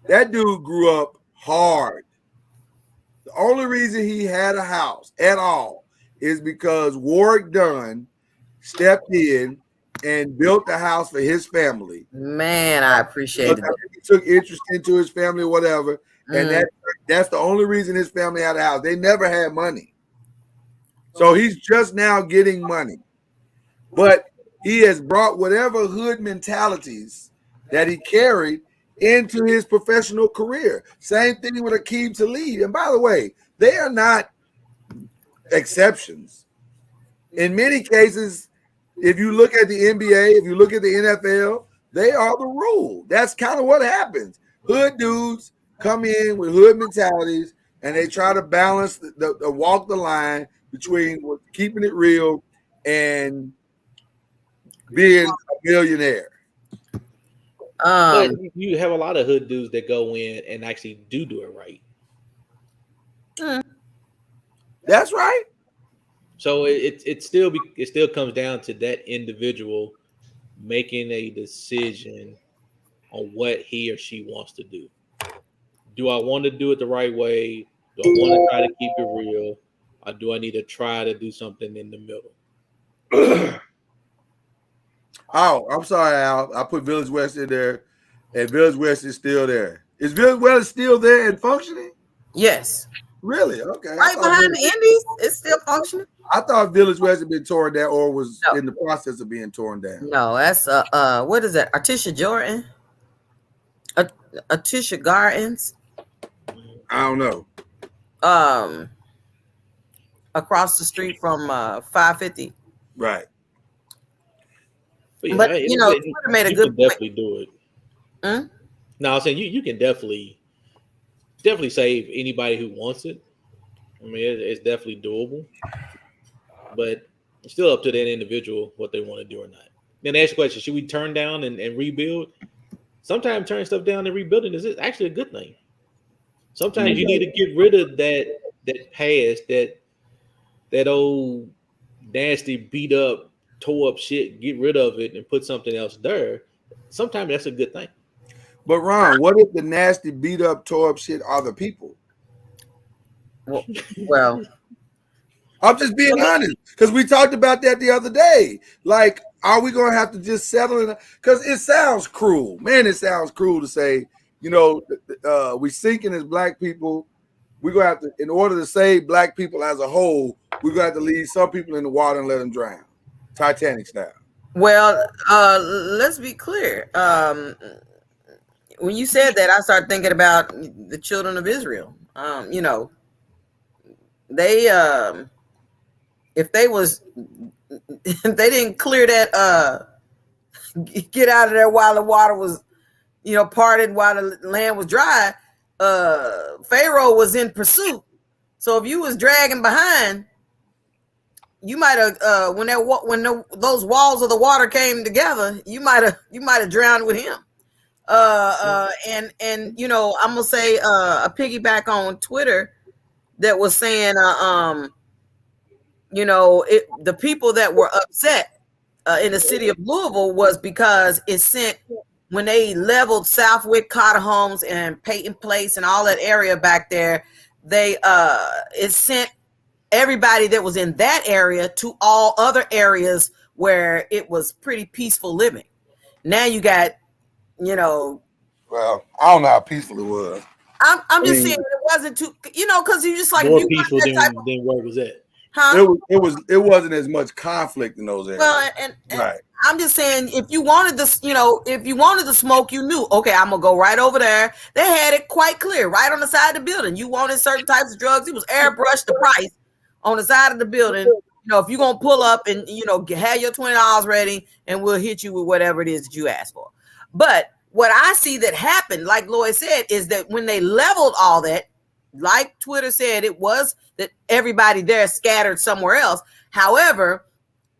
that dude grew up hard. The only reason he had a house at all is because Warwick Dunn stepped in and built the house for his family. Man, I appreciate it. He took interest into his family or whatever. And that's the only reason his family had a house. They never had money. So he's just now getting money. But he has brought whatever hood mentalities that he carried into his professional career. Same thing with Akeem Talib. And by the way, they are not exceptions. In many cases, if you look at the NBA, if you look at the NFL, they are the rule. That's kind of what happens. Hood dudes come in with hood mentalities, and they try to balance the walk the line between keeping it real and being a millionaire. But you have a lot of hood dudes that go in and actually do it right. That's right. So it still comes down to that individual making a decision on what he or she wants to do. Do I want to do it the right way? Do I want to try to keep it real? Or do I need to try to do something in the middle? Oh, I'm sorry, Al. I put Village West in there, and Village West is still there. Is Village West still there and functioning? Yes. Really? Okay. Right behind the Indies, it's still functioning. I thought Village West had been torn down or was in the process of being torn down. No, that's what is that? Artisha Jordan? Artisha Gardens? I don't know. Across the street from 550. Right. Yeah, but you know, Twitter made a good point. Definitely do it. No, I'm saying you can definitely save anybody who wants it. I mean, it's definitely doable, but it's still up to that individual what they want to do or not. Then ask the question: should we turn down and rebuild? Sometimes turning stuff down and rebuilding is actually a good thing. Sometimes you need to get rid of that past, that old nasty, beat up, tore up shit. Get rid of it and put something else there. Sometimes that's a good thing. But Ron, what if the nasty, beat up, tore up shit are the people? Well, I'm just being honest because we talked about that the other day. Like, are we going to have to just settle in? Because it sounds cruel, man. It sounds cruel to say, we sinking as black people. We're going to have to, in order to save black people as a whole, we're going to have to leave some people in the water and let them drown, Titanic style. Well, let's be clear. When you said that, I started thinking about the children of Israel. They if they didn't clear that get out of there while the water was parted, while the land was dry, Pharaoh was in pursuit. So if you was dragging behind, you might have when those walls of the water came together, you might have drowned with him. And I'm gonna say a piggyback on Twitter that was saying the people that were upset in the city of Louisville was because it sent, when they leveled Southwick, Cotter Homes, and Peyton Place and all that area back there, it sent everybody that was in that area to all other areas where it was pretty peaceful living. Now you got, well, I don't know how peaceful it was. I'm just saying it wasn't too, because you just like more peaceful than where it was at. Huh? It wasn't as much conflict in those areas. Well, and right. I'm just saying, if you wanted this, if you wanted to smoke, you knew, okay, I'm gonna go right over there. They had it quite clear, right on the side of the building. You wanted certain types of drugs, it was airbrushed the price on the side of the building. If you're gonna pull up and have your $20 ready, and we'll hit you with whatever it is that you asked for. But what I see that happened, like Lloyd said, is that when they leveled all that, like Twitter said, it was that everybody there scattered somewhere else. However,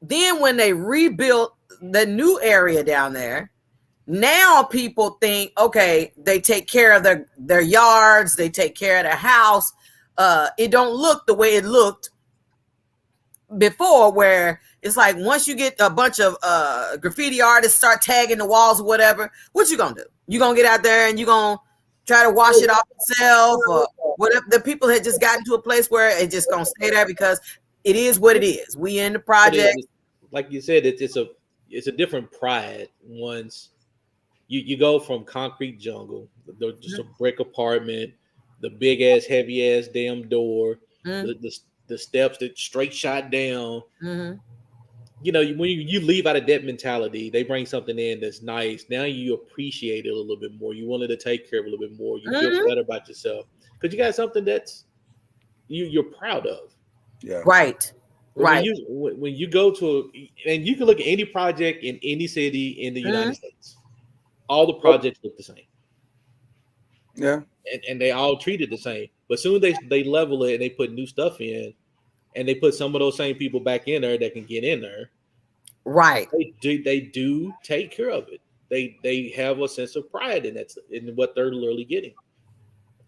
then when they rebuilt the new area down there, now people think, okay, they take care of their yards, they take care of their house. It don't look the way it looked before, where it's like once you get a bunch of graffiti artists start tagging the walls or whatever, what you gonna do? You gonna get out there and you gonna try to wash it off yourself, or whatever? The people had just gotten to a place where it just gonna stay there because it is what it is. We in the project. Like you said, it's a different pride once you go from concrete jungle, just a brick apartment, the big ass, heavy ass damn door, the steps that straight shot down. Mm-hmm. When you leave out of that mentality, they bring something in that's nice. Now you appreciate it a little bit more. You wanted to take care of it a little bit more. You feel better about yourself because you got something that's you're proud of. Yeah. Right. Right. When you go to and you can look at any project in any city in the United States, all the projects look the same. Yeah. And they all treated the same. But soon they level it and they put new stuff in, and they put some of those same people back in there that can get in there. Right. They do take care of it. They have a sense of pride in that, in what they're literally getting.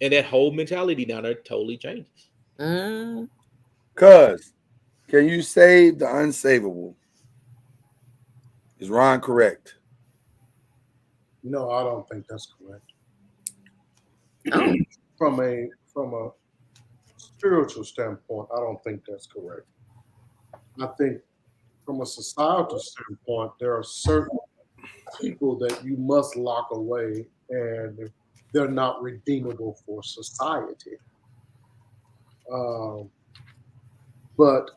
And that whole mentality down there totally changes. Cuz, can you save the unsavable? Is Ron correct? No, I don't think that's correct. From a spiritual standpoint, I don't think that's correct. I think from a societal standpoint, there are certain people that you must lock away, and they're not redeemable for society. But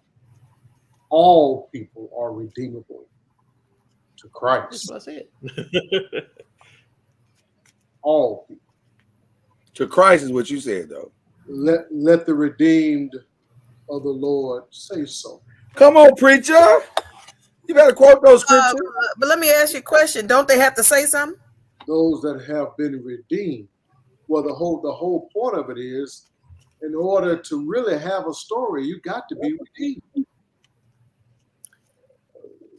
all people are redeemable to Christ. That's what I said. All people. To Christ is what you said, though. Let the redeemed of the Lord say so. Come on, preacher. You better quote those scriptures. But let me ask you a question. Don't they have to say something? Those that have been redeemed. Well, the whole point of it is, in order to really have a story, you got to be redeemed.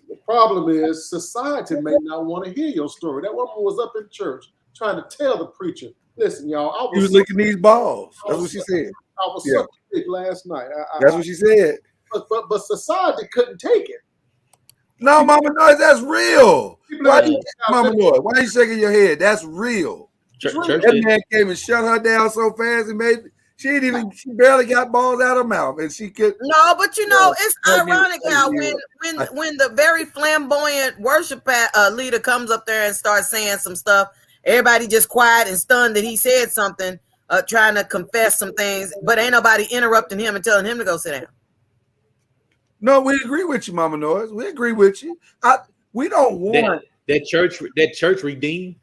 The problem is society may not want to hear your story. That woman was up in church trying to tell the preacher Listen, y'all. She was licking these balls. That's what she said. I was such a pig last night. That's what she said. But society couldn't take it. No, Mama Noise, that's real. Mama Noise, why are you shaking your head? That's real. That man came and shut her down so fast and made she barely got balls out of her mouth, and she could. No, but it's ironic how when the very flamboyant worship leader comes up there and starts saying some stuff, everybody just quiet and stunned that he said something, trying to confess some things, but ain't nobody interrupting him and telling him to go sit down. No, we agree with you, Mama Noise. We agree with you. We don't want that church redeem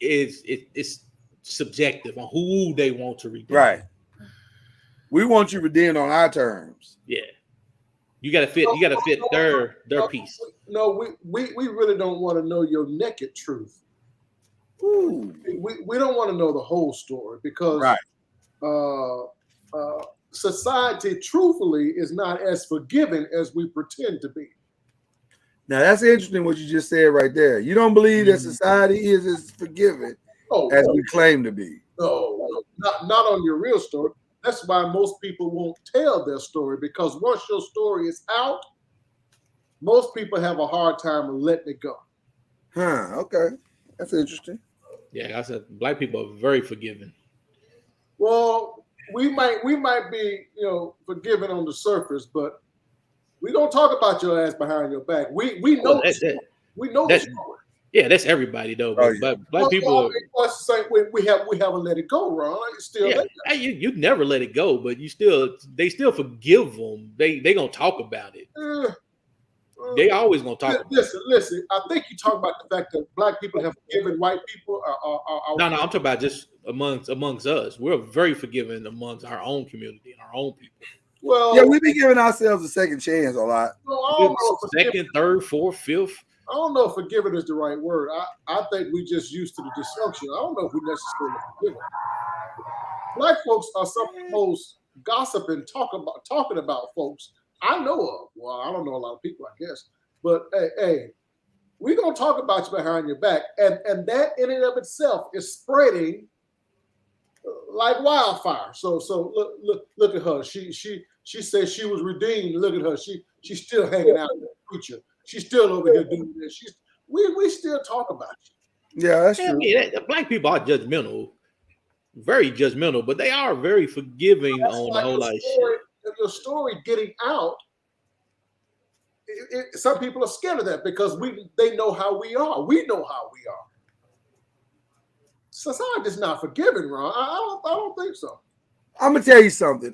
it's subjective on who they want to redeem. Right. We want you redeemed on our terms. Yeah. You gotta fit their piece. No, we really don't want to know your naked truth. Ooh. We don't want to know the whole story because society, truthfully, is not as forgiving as we pretend to be. Now that's interesting what you just said right there. You don't believe that society is as forgiving as we claim to be. No, not on your real story. That's why most people won't tell their story, because once your story is out, most people have a hard time letting it go. Huh, okay. That's interesting. Yeah, I said black people are very forgiving. Well, we might be, forgiving on the surface, but we don't talk about your ass behind your back. We know we know the story. Yeah, that's everybody though. But black people we haven't let it go, Ron. It's still there. You never let it go, but they still forgive them. They gonna talk about it. They always gonna talk about it. Listen. I think you talk about the fact that black people have forgiven white people. No, I'm talking about just amongst us. We're very forgiving amongst our own community and our own people. Well, yeah, we've been giving ourselves a second chance a lot. Second, third, fourth, fifth. I don't know if forgiving is the right word. I think we just used to the dysfunction. I don't know if we necessarily forgive. Black folks are some of the most gossiping, talking about folks I know of. Well, I don't know a lot of people, I guess. But hey, we're gonna talk about you behind your back, and that in and of itself is spreading like wildfire. So look at her. She said she was redeemed. Look at her. She's still hanging out with the preacher. She's still over here doing this. We still talk about you. Yeah, that's true. I mean, black people are judgmental, very judgmental, but they are very forgiving on a whole lot of shit. Your story getting out, some people are scared of that because they know how we are. We know how we are. Society's not forgiving, Ron. I don't think so. I'm gonna tell you something.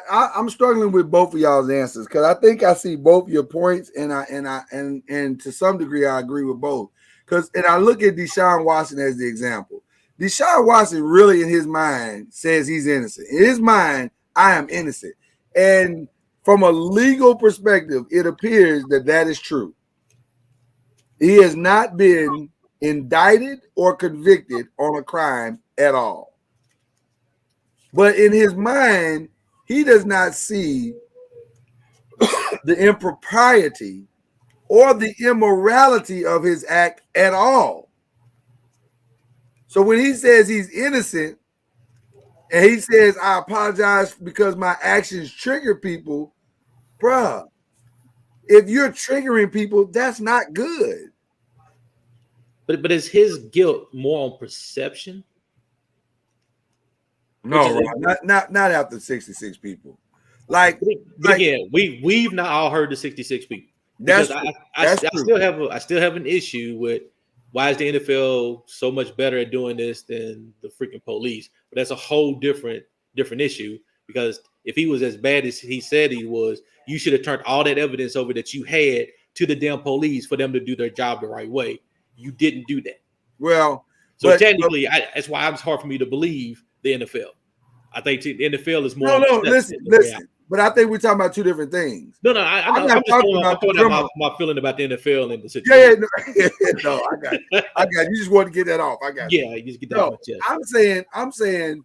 I'm struggling with both of y'all's answers because I think I see both your points, and to some degree I agree with both. And I look at Deshaun Watson as the example. Deshaun Watson really, in his mind, says he's innocent. In his mind, I am innocent, and from a legal perspective, it appears that is true. He has not been indicted or convicted on a crime at all. But in his mind, he does not see the impropriety or the immorality of his act at all. So when he says he's innocent and he says, I apologize because my actions trigger people, bruh, if you're triggering people, that's not good. But is his guilt more on perception? No, not after 66 people. Like again, we've not all heard the 66 people. I still have an issue with why is the NFL so much better at doing this than the freaking police? But that's a whole different issue, because if he was as bad as he said he was, you should have turned all that evidence over that you had to the damn police for them to do their job the right way. You didn't do that. Well, technically, that's why it's hard for me to believe the NFL. I think the NFL is more. No, listen. But I think we're talking about two different things. No, I'm just throwing out my feeling about the NFL and the situation. No, I got you. Just want to get that off. I got you. Yeah, you just get that off my chest. I'm saying,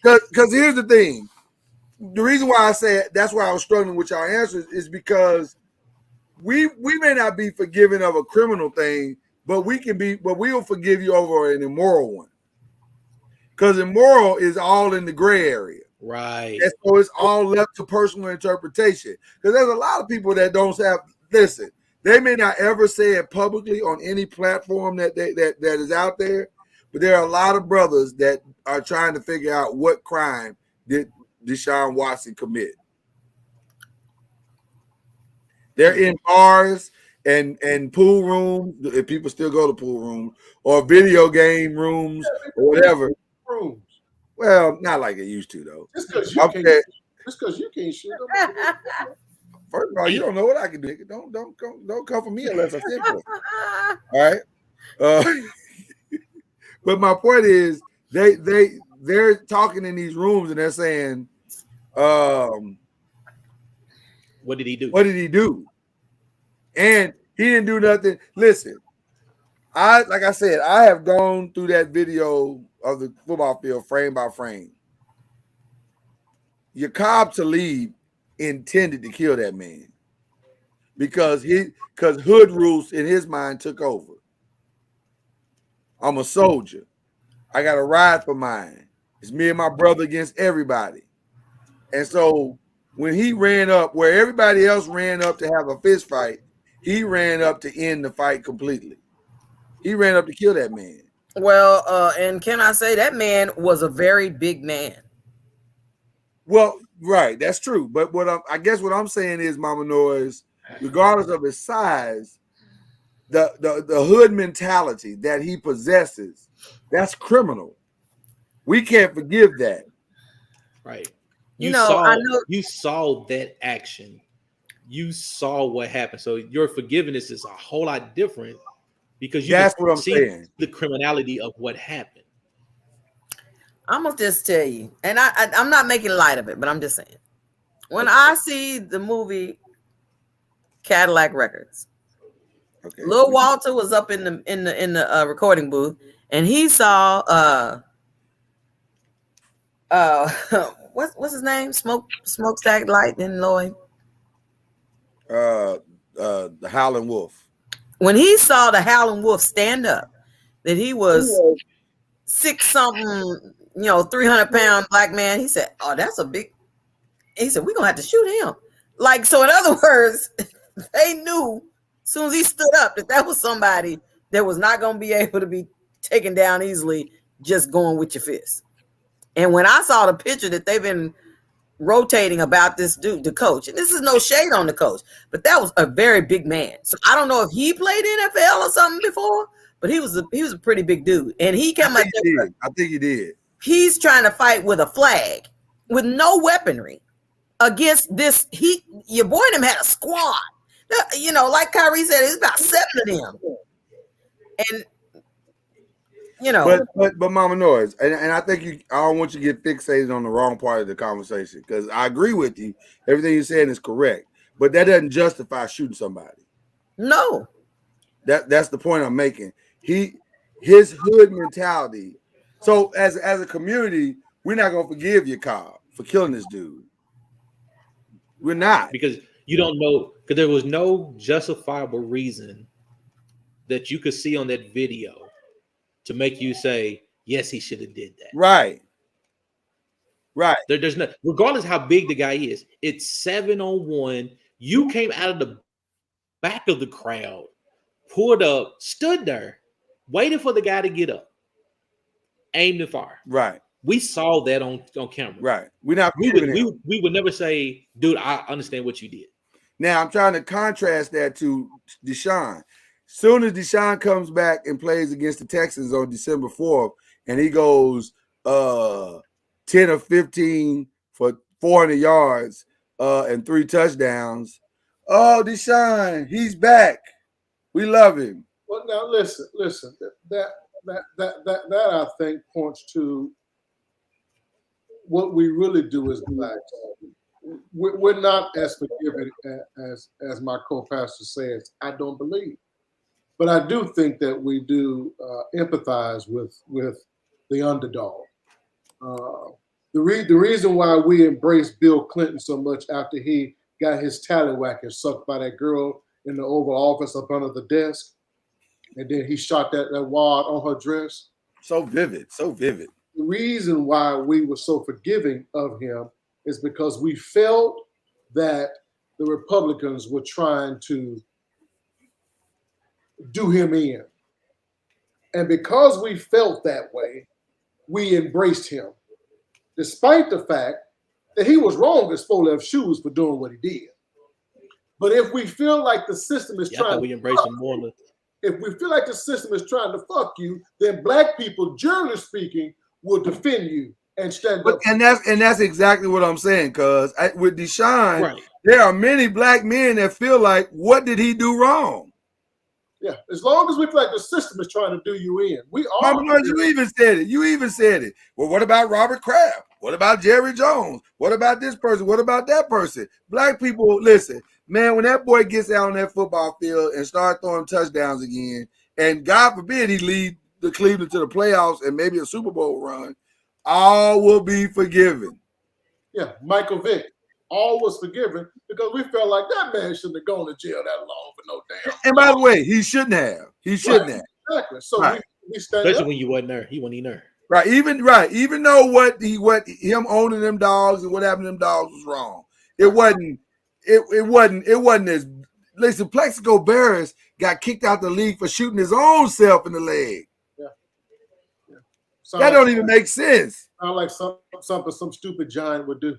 because here's the thing. The reason why I say that's why I was struggling with y'all answers is because we may not be forgiving of a criminal thing, but we'll forgive you over an immoral one. because immoral is all in the gray area. Right. And so it's all left to personal interpretation. Because there's a lot of people that don't have, listen, they may not ever say it publicly on any platform that is out there, but there are a lot of brothers that are trying to figure out what crime did Deshaun Watson commit. They're in bars and pool rooms, if people still go to pool rooms, or video game rooms, or whatever. Rooms. Well, not like it used to, though. Just because you can't shoot them. First of all, you don't know what I can do. Don't come for me unless I send for it. All right. But my point is, they're talking in these rooms and they're saying, what did he do? What did he do? And he didn't do nothing. Listen, like I said, I have gone through that video of the football field frame by frame. Yaqub Talib intended to kill that man because hood rules in his mind took over. I'm a soldier. I got to ride for mine. It's me and my brother against everybody. And so when he ran up where everybody else ran up to have a fist fight, he ran up to end the fight completely. He ran up to kill that man. Well, and can I say that man was a very big man? Well, right, that's true. But I guess what I'm saying is, Mama Noise, regardless of his size, the hood mentality that he possesses, that's criminal. We can't forgive that. Right. I know You saw that action. You saw what happened. So your forgiveness is a whole lot different because you that's what I'm saying. The criminality of what happened. I'm gonna just tell you, and I'm not making light of it, but I'm just saying, when I see the movie Cadillac Records, Lil Walter was up in the recording booth, and he saw what's his name? Smokestack Lightning Lloyd. The Howlin' Wolf. When he saw the Howlin' Wolf stand up, that he was 6-something, 300-pound black man, he said, "Oh, that's a big." He said, "We're gonna have to shoot him." Like, so in other words, they knew as soon as he stood up that was somebody that was not gonna be able to be taken down easily just going with your fist. And when I saw the picture that they've been rotating about this dude, the coach, and this is no shade on the coach, but that was a very big man. So I don't know if he played NFL or something before, but he was a pretty big dude, and he came like that. I think he did. He's trying to fight with a flag, with no weaponry, against this. Your boy and him had a squad. Like Kyrie said, it's about 7 of them, and. But Mama Noise, and I think I don't want you to get fixated on the wrong part of the conversation because I agree with you. Everything you're saying is correct, but that doesn't justify shooting somebody. No, that's the point I'm making. His hood mentality. So as a community, we're not gonna forgive Yaqub for killing this dude. We're not, because you don't know, because there was no justifiable reason that you could see on that video to make you say, yes, he should have did that. Right. There's no, regardless how big the guy is, it's 7-on-1. You came out of the back of the crowd, pulled up, stood there, waited for the guy to get up, aimed and fired. Right. We saw that on camera. Right. We would never say, dude, I understand what you did. Now I'm trying to contrast that to Deshaun. Soon as Deshaun comes back and plays against the Texans on December 4th, and he goes 10 or 15 for 400 yards and 3 touchdowns. Oh, Deshaun, he's back. We love him. Well, now listen. That I think points to what we really do as blacks. We're not as forgiving as my co-pastor says. I don't believe. But I do think that we do empathize with the underdog. The reason why we embraced Bill Clinton so much after he got his tallywhacker sucked by that girl in the Oval Office up under the desk, and then he shot that wad on her dress. So vivid. The reason why we were so forgiving of him is because we felt that the Republicans were trying to do him in. And because we felt that way, we embraced him, despite the fact that he was wrong as 4 left shoes for doing what he did. But if we feel like the system is trying we embrace him more. If we feel like the system is trying to fuck you, then black people, generally speaking, will defend you and stand up. And that's exactly what I'm saying. Because with Deshaun, right, there are many black men that feel like, what did he do wrong? Yeah, as long as we feel like the system is trying to do you in, we are. Mama Noise, you even said it. Well, what about Robert Kraft? What about Jerry Jones? What about this person? What about that person? Black people, listen, man, when that boy gets out on that football field and start throwing touchdowns again, and God forbid he lead the Cleveland to the playoffs and maybe a Super Bowl run, all will be forgiven. Yeah, Michael Vick, all was forgiven because we felt like that man shouldn't have gone to jail that long for no damn. And by the way, he shouldn't have. He shouldn't have. Exactly. So we stand especially up. when you wasn't there. He wasn't even there. Right. Even though what him owning them dogs and what happened to them dogs was wrong. It wasn't as listen, Plexico Barris got kicked out the league for shooting his own self in the leg. Yeah. That don't even make sense. Sound like something some stupid giant would do.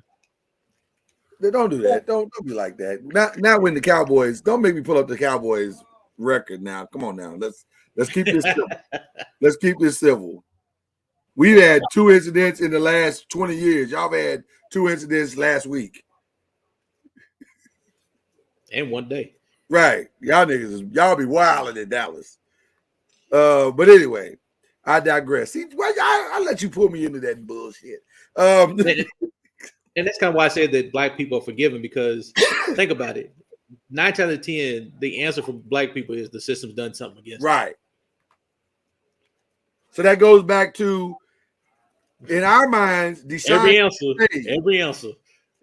They don't do that. Don't be like that. Not when the Cowboys. Don't make me pull up the Cowboys record now. Come on now. Let's keep this civil. Let's keep this civil. We've had 2 incidents in the last 20 years. Y'all have had 2 incidents last week. And one day. Right. Y'all be wilding in Dallas. But anyway, I digress. See, I let you pull me into that bullshit. And that's kind of why I said that black people are forgiven, because think about it. 9 times out of 10, the answer for black people is the system's done something against them. Right. So that goes back to, in our minds, every answer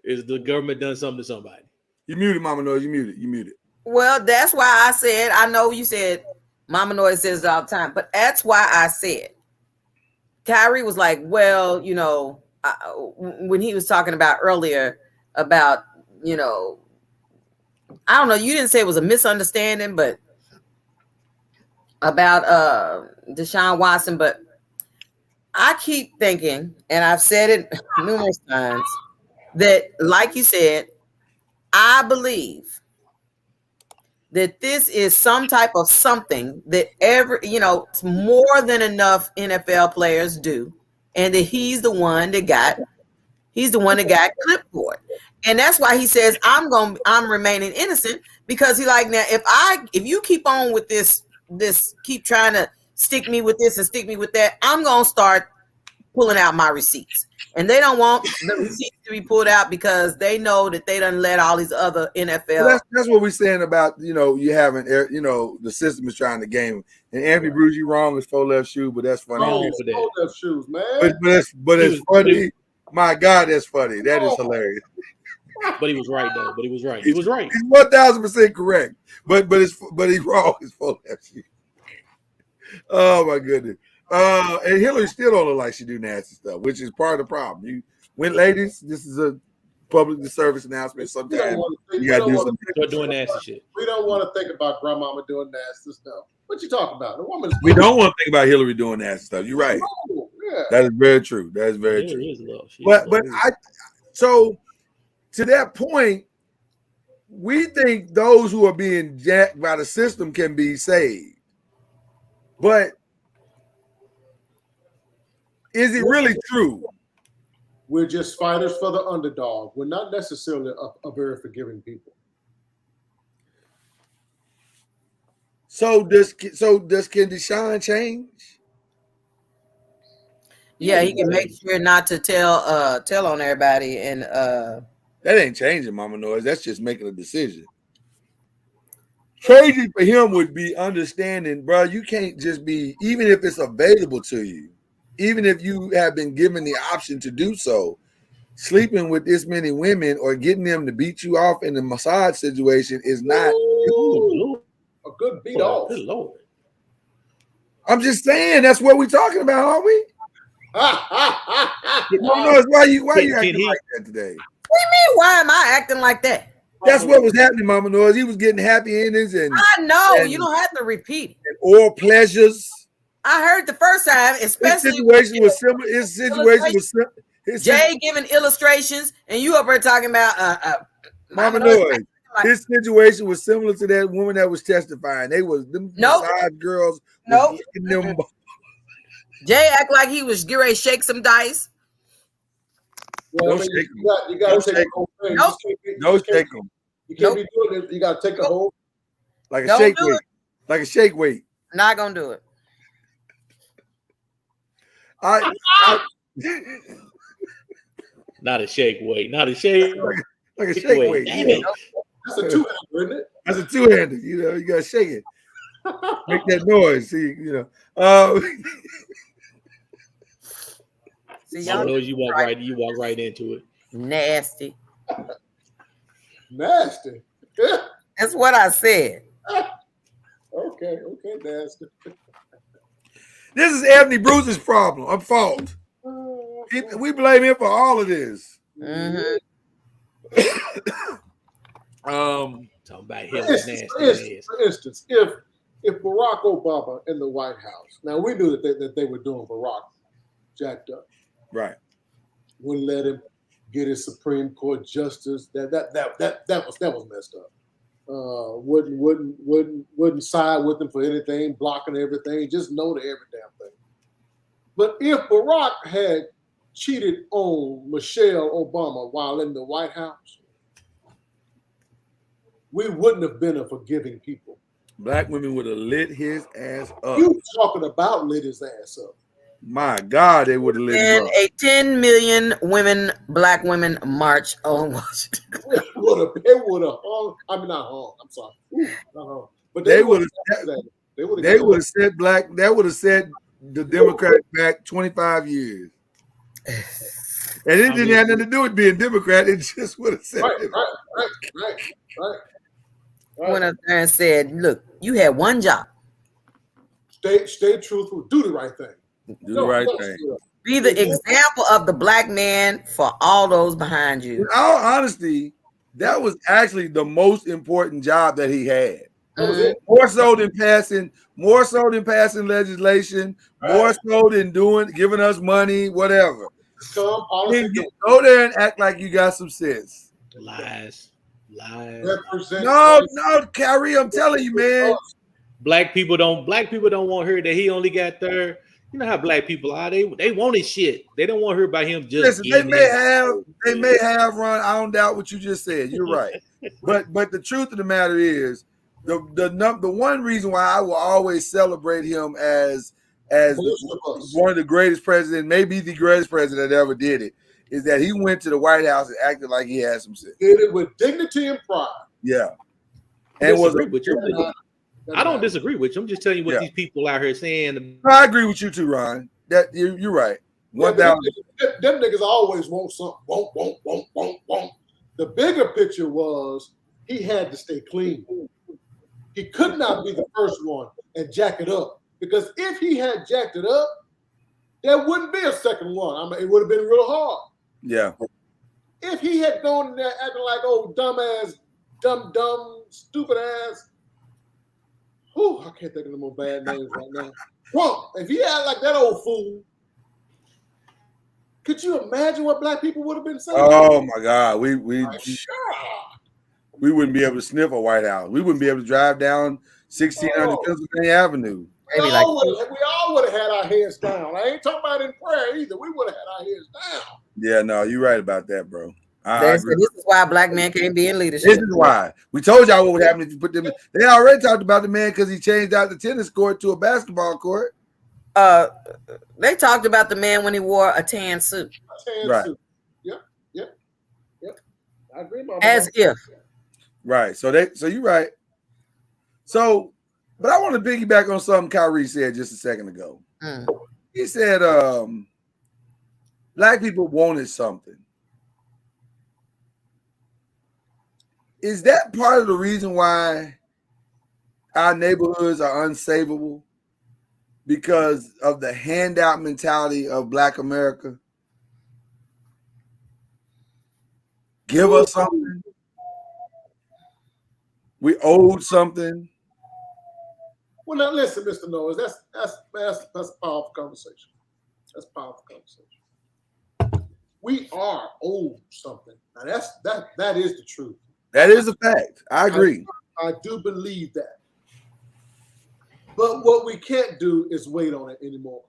is the government done something to somebody. You muted, Mama Noise. You muted. Well, that's why I said, I know you said Mama Noise says it all the time, but that's why I said, Kyrie was like, well, you know, when he was talking about earlier about, you know, I don't know, you didn't say it was a misunderstanding, but about Deshaun Watson, but I keep thinking, and I've said it numerous times, that like you said, I believe that this is some type of something that it's more than enough NFL players do, and that he's the one that got clipped for it. And that's why he says I'm remaining innocent, because he like, now if you keep on with this keep trying to stick me with this and stick me with that, I'm gonna start pulling out my receipts. And they don't want the receipts to be pulled out because they know that they done let all these other NFL. Well, that's what we're saying about, you having, the system is trying to game. And Anthony Bruce, you wrong as 4 left shoe, but that's funny. 4 left shoes, man. But it's funny. My God, that's funny. That is hilarious. But he was right though. He was right. He's 1,000% correct. But he's wrong as 4 left shoe. Oh my goodness. And Hillary still don't look like she do nasty stuff, which is part of the problem. Ladies, this is a public service announcement. Sometimes you gotta do something. Start doing nasty shit. We don't want to think about grandmama doing nasty stuff. What you talking about? The woman's. We don't want to think about Hillary doing nasty stuff. You're right. No, yeah. That is very true. That is very true. So to that point, we think those who are being jacked by the system can be saved, but is it really true? We're just fighters for the underdog. We're not necessarily a very forgiving people. So can Deshaun change? Yeah, he can make sure not to tell on everybody, and that ain't changing, Mama Noise. That's just making a decision. Changing for him would be understanding, bro. You can't just be, even if it's available to you, even if you have been given the option to do so, sleeping with this many women or getting them to beat you off in a massage situation is not a good beat off. Good Lord. I'm just saying, that's what we're talking about, aren't we? No, why you acting he- like that today? What do you mean? Why am I acting like that? That's what was happening, Mama Noise. He was getting happy endings and I know you don't have to repeat it. And oral pleasures. I heard the first time, especially his situation was similar. His situation was Jay giving illustrations, and you up there talking about Mama Noise. His situation was similar to that woman that was testifying. They was them massage girls. Nope. Them. Jay act like he was getting ready to shake some dice. Well, Don't shake you got to take the whole thing. Nope. Don't shake them. You can't be doing it. You got to take the whole. Like a shake weight. Like a shake weight. Not gonna do it. Not a shake weight. Not a shake. Like a shake weight. Damn it. That's a two-hander, isn't it? That's a two-hander. You know, you gotta shake it. Make that noise. See, you know. See, y'all know you walk right into it. Nasty. Nasty. That's what I said. Okay, nasty. This is Anthony Bruce's problem. Fault. We blame him for all of this. Mm-hmm. Talking about him. For instance, if Barack Obama in the White House, now we knew that they were doing Barack jacked up, right? Wouldn't let him get his Supreme Court justice. That was messed up. Wouldn't side with him for anything, blocking everything, just no to every damn thing. But if Barack had cheated on Michelle Obama while in the White House, we wouldn't have been a forgiving people. Black women would have lit his ass up. You talking about lit his ass up? My God, they would have lit him up. And a 10 million black women march on Washington. It would have hung. I mean, not hung. I'm sorry. Not hung. But They would have set black. That would have set the Democrats back 25 years. And it didn't have nothing to do with being Democrat. It just would have said right. Went up there and said, "Look, you had one job. Stay truthful. Do the right thing. Do the right thing. Be the example of the black man for all those behind you." In all honesty, that was actually the most important job that he had. More so than passing legislation, more so than giving us money, whatever. Go there and act like you got some sense. Lies. No, Kyrie, I'm telling you, man. Black people don't want her that he only got there. You know how black people are. They want his shit. They don't want to hear about him just. Listen, they may have Ron. I don't doubt what you just said. You're right. But the truth of the matter is, the one reason why I will always celebrate him as one of the greatest presidents, maybe the greatest president that ever did it, is that he went to the White House and acted like he had some sense. Did it with dignity and pride. Yeah. And I don't disagree with you. I'm just telling you what these people out here saying. I agree with you too, Ron. That you're right. 1,000. Them niggas always want something. Want. The bigger picture was he had to stay clean. He could not be the first one and jack it up, because if he had jacked it up, there wouldn't be a second one. I mean, it would have been real hard. Yeah. If he had gone in there acting like dumb, stupid ass. Whew, I can't think of no more bad names right now. Trump. If he had like that old fool, could you imagine what black people would have been saying? Oh my God, we wouldn't be able to sniff a White House. We wouldn't be able to drive down 1600 Pennsylvania Avenue. We all would have had our heads down. I ain't talking about in prayer either. We would have had our heads down. Yeah, no, you're right about that, bro. This is why black men can't be in leadership. This is why. We told y'all what would happen if you put them in. They already talked about the man because he changed out the tennis court to a basketball court. They talked about the man when he wore a tan suit. Suit. Yep. I agree about that. If. Right. So you're right. So, but I want to piggyback on something Kyrie said just a second ago. He said black people wanted something. Is that part of the reason why our neighborhoods are unsavable? Because of the handout mentality of Black America? give us something. We owed something. Well, now listen, Mr. Noise, that's a powerful conversation. That's a powerful conversation. We are owed something. Now that is the truth. That is a fact. I agree. I do believe that. But what we can't do is wait on it anymore.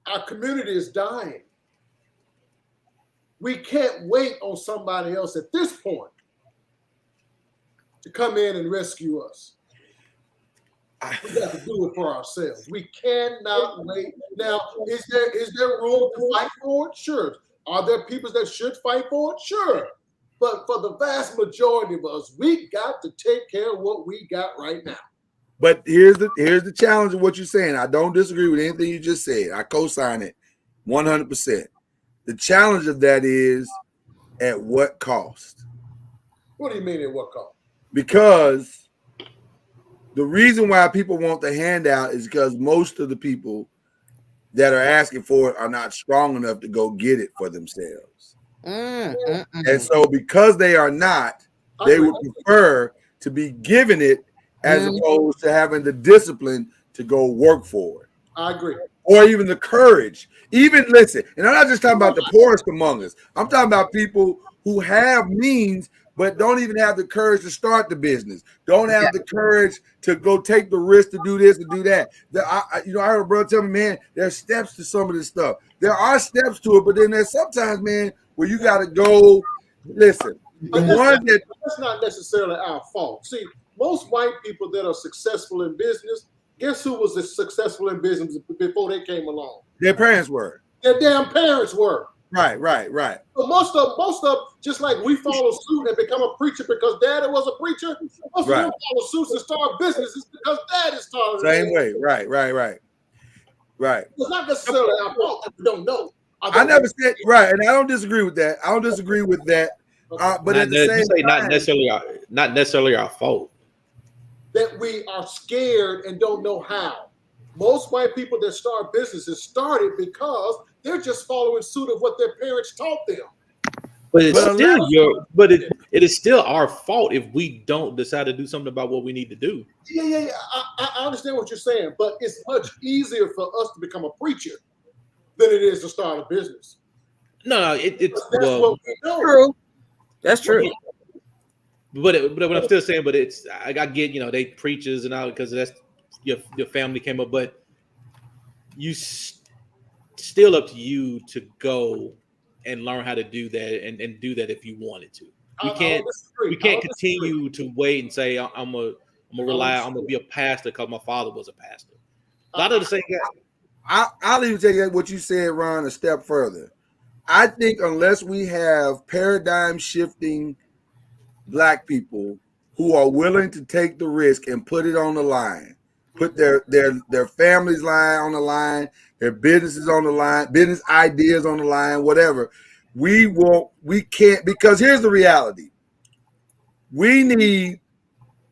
Our community is dying. We can't wait on somebody else at this point to come in and rescue us. We got to do it for ourselves. We cannot wait. Now, is there room to fight for it? Sure. Are there people that should fight for it? Sure. But for the vast majority of us, we got to take care of what we got right now. But here's the challenge of what you're saying. I don't disagree with anything you just said. I co-sign it 100%. The challenge of that is at what cost? What do you mean at what cost? Because the reason why people want the handout is because most of the people that are asking for it are not strong enough to go get it for themselves. And so because they are not, they would prefer to be given it as opposed to having the discipline to go work for it. I agree. Or even the courage. Even listen, and I'm not just talking about the poorest among us. I'm talking about people who have means but don't even have the courage to start the business. Don't have the courage to go take the risk to do this and do that. I heard a brother tell me, man, there's steps to some of this stuff. There are steps to it, but then there's sometimes, man, where you got to go. Listen, that's not necessarily our fault. See, most white people that are successful in business, guess who was successful in business before they came along? Their parents were. Their damn parents were. Right. So most of just like we follow suit and become a preacher because daddy was a preacher, most of them follow suits and start businesses because daddy started. Same way. Right. It's not necessarily our fault that we don't know. I never said right, and I don't disagree with that. But at the same time, not necessarily our fault. That we are scared and don't know how. Most white people that start businesses started because they're just following suit of what their parents taught them. But it is still our fault if we don't decide to do something about what we need to do. Yeah. I understand what you're saying, but it's much easier for us to become a preacher than it is to start a business. What we know. True. That's true. But what I'm still saying, but it's I get they preachers and all because that's your family came up, but you still up to you to go and learn how to do that and do that if you wanted to. We can't continue to wait and say I'm gonna be a pastor because my father was a pastor. A lot of the same guys. I'll even take what you said, Ron, a step further. I think unless we have paradigm shifting Black people who are willing to take the risk and put it on the line, put their family's line on the line, their businesses on the line, business ideas on the line, whatever, we can't, because here's the reality. We need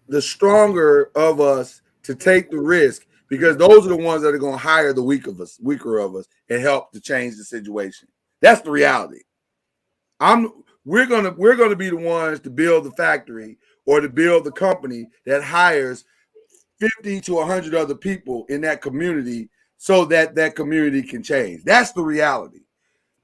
the stronger of us to take the risk because those are the ones that are going to hire the weaker of us and help to change the situation. That's the reality. We're gonna be the ones to build the factory or to build the company that hires 50 to 100 other people in that community so that that community can change. That's the reality.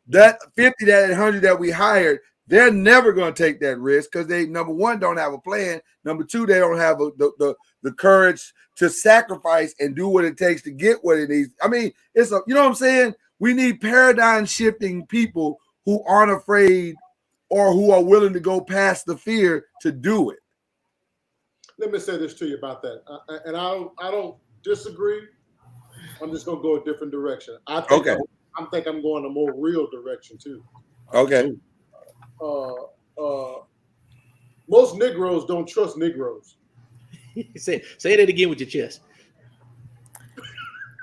That 50, that 100 that we hired, they're never going to take that risk because they, number one, don't have a plan. Number two, they don't have the courage to sacrifice and do what it takes to get what it needs. I mean, you know what I'm saying? We need paradigm shifting people who aren't afraid or who are willing to go past the fear to do it. Let me say this to you about that. And I don't disagree. I'm just going to go a different direction. I think I'm going a more real direction too. Okay. Most Negroes don't trust Negroes. Say that again with your chest.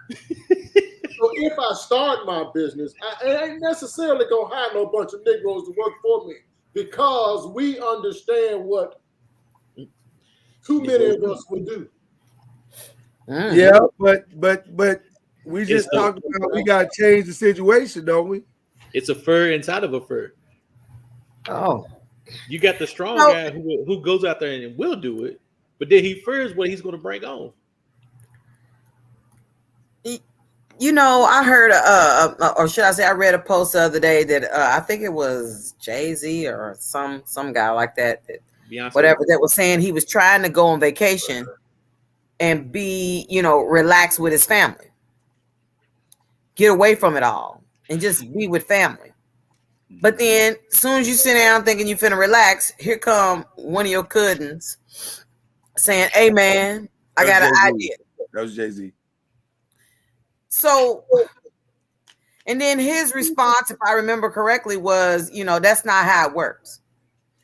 So if I start my business, I ain't necessarily gonna hire no bunch of Negroes to work for me because we understand what too many of us would do. Yeah, but we just talked about we gotta change the situation, don't we? It's a fur inside of a fur. Oh, You got the strong No. guy who goes out there and will do it, but then he fears what he's going to bring on. You know, I heard, or should I say, I read a post the other day that I think it was Jay-Z or some guy like that, Beyonce. whatever, that was saying he was trying to go on vacation and be, relax with his family, get away from it all, and just be with family. But then, as soon as you sit down thinking you finna relax, here come one of your cousins saying, "Hey, man, I got an idea." That was Jay-Z. So, and then his response, if I remember correctly, was, that's not how it works.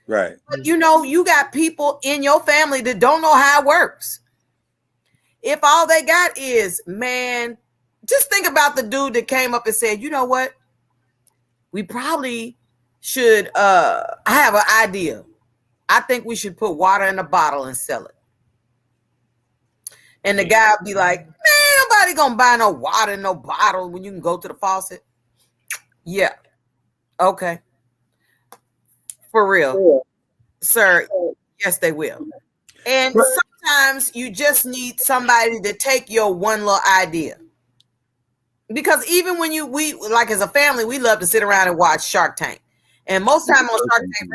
Right. But, you got people in your family that don't know how it works. If all they got is, man, just think about the dude that came up and said, "You know what? We probably should, I have an idea. I think we should put water in a bottle and sell it." And the guy would be like, "Man, nobody gonna buy no water in no bottle when you can go to the faucet." Yeah. Okay. For real. Sir, yes, they will. And sometimes you just need somebody to take your one little idea. Because even when we like as a family, we love to sit around and watch Shark Tank. And most time on Shark Tank,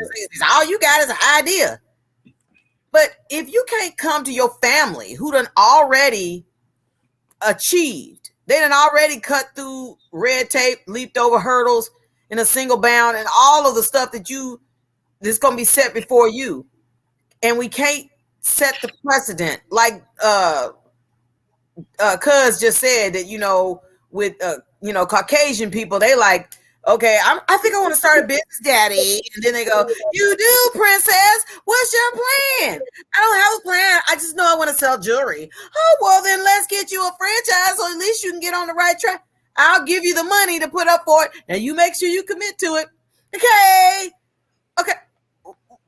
all you got is an idea. But if you can't come to your family who done already achieved, they done already cut through red tape, leaped over hurdles in a single bound, and all of the stuff that's going to be set before you. And we can't set the precedent. Like Cuz just said that, with, Caucasian people, they like, "Okay, I think I want to start a business, daddy." And then they go, "You do, princess. What's your plan?" "I don't have a plan. I just know I want to sell jewelry." "Oh, well, then let's get you a franchise so at least you can get on the right track. I'll give you the money to put up for it. Now you make sure you commit to it." Okay.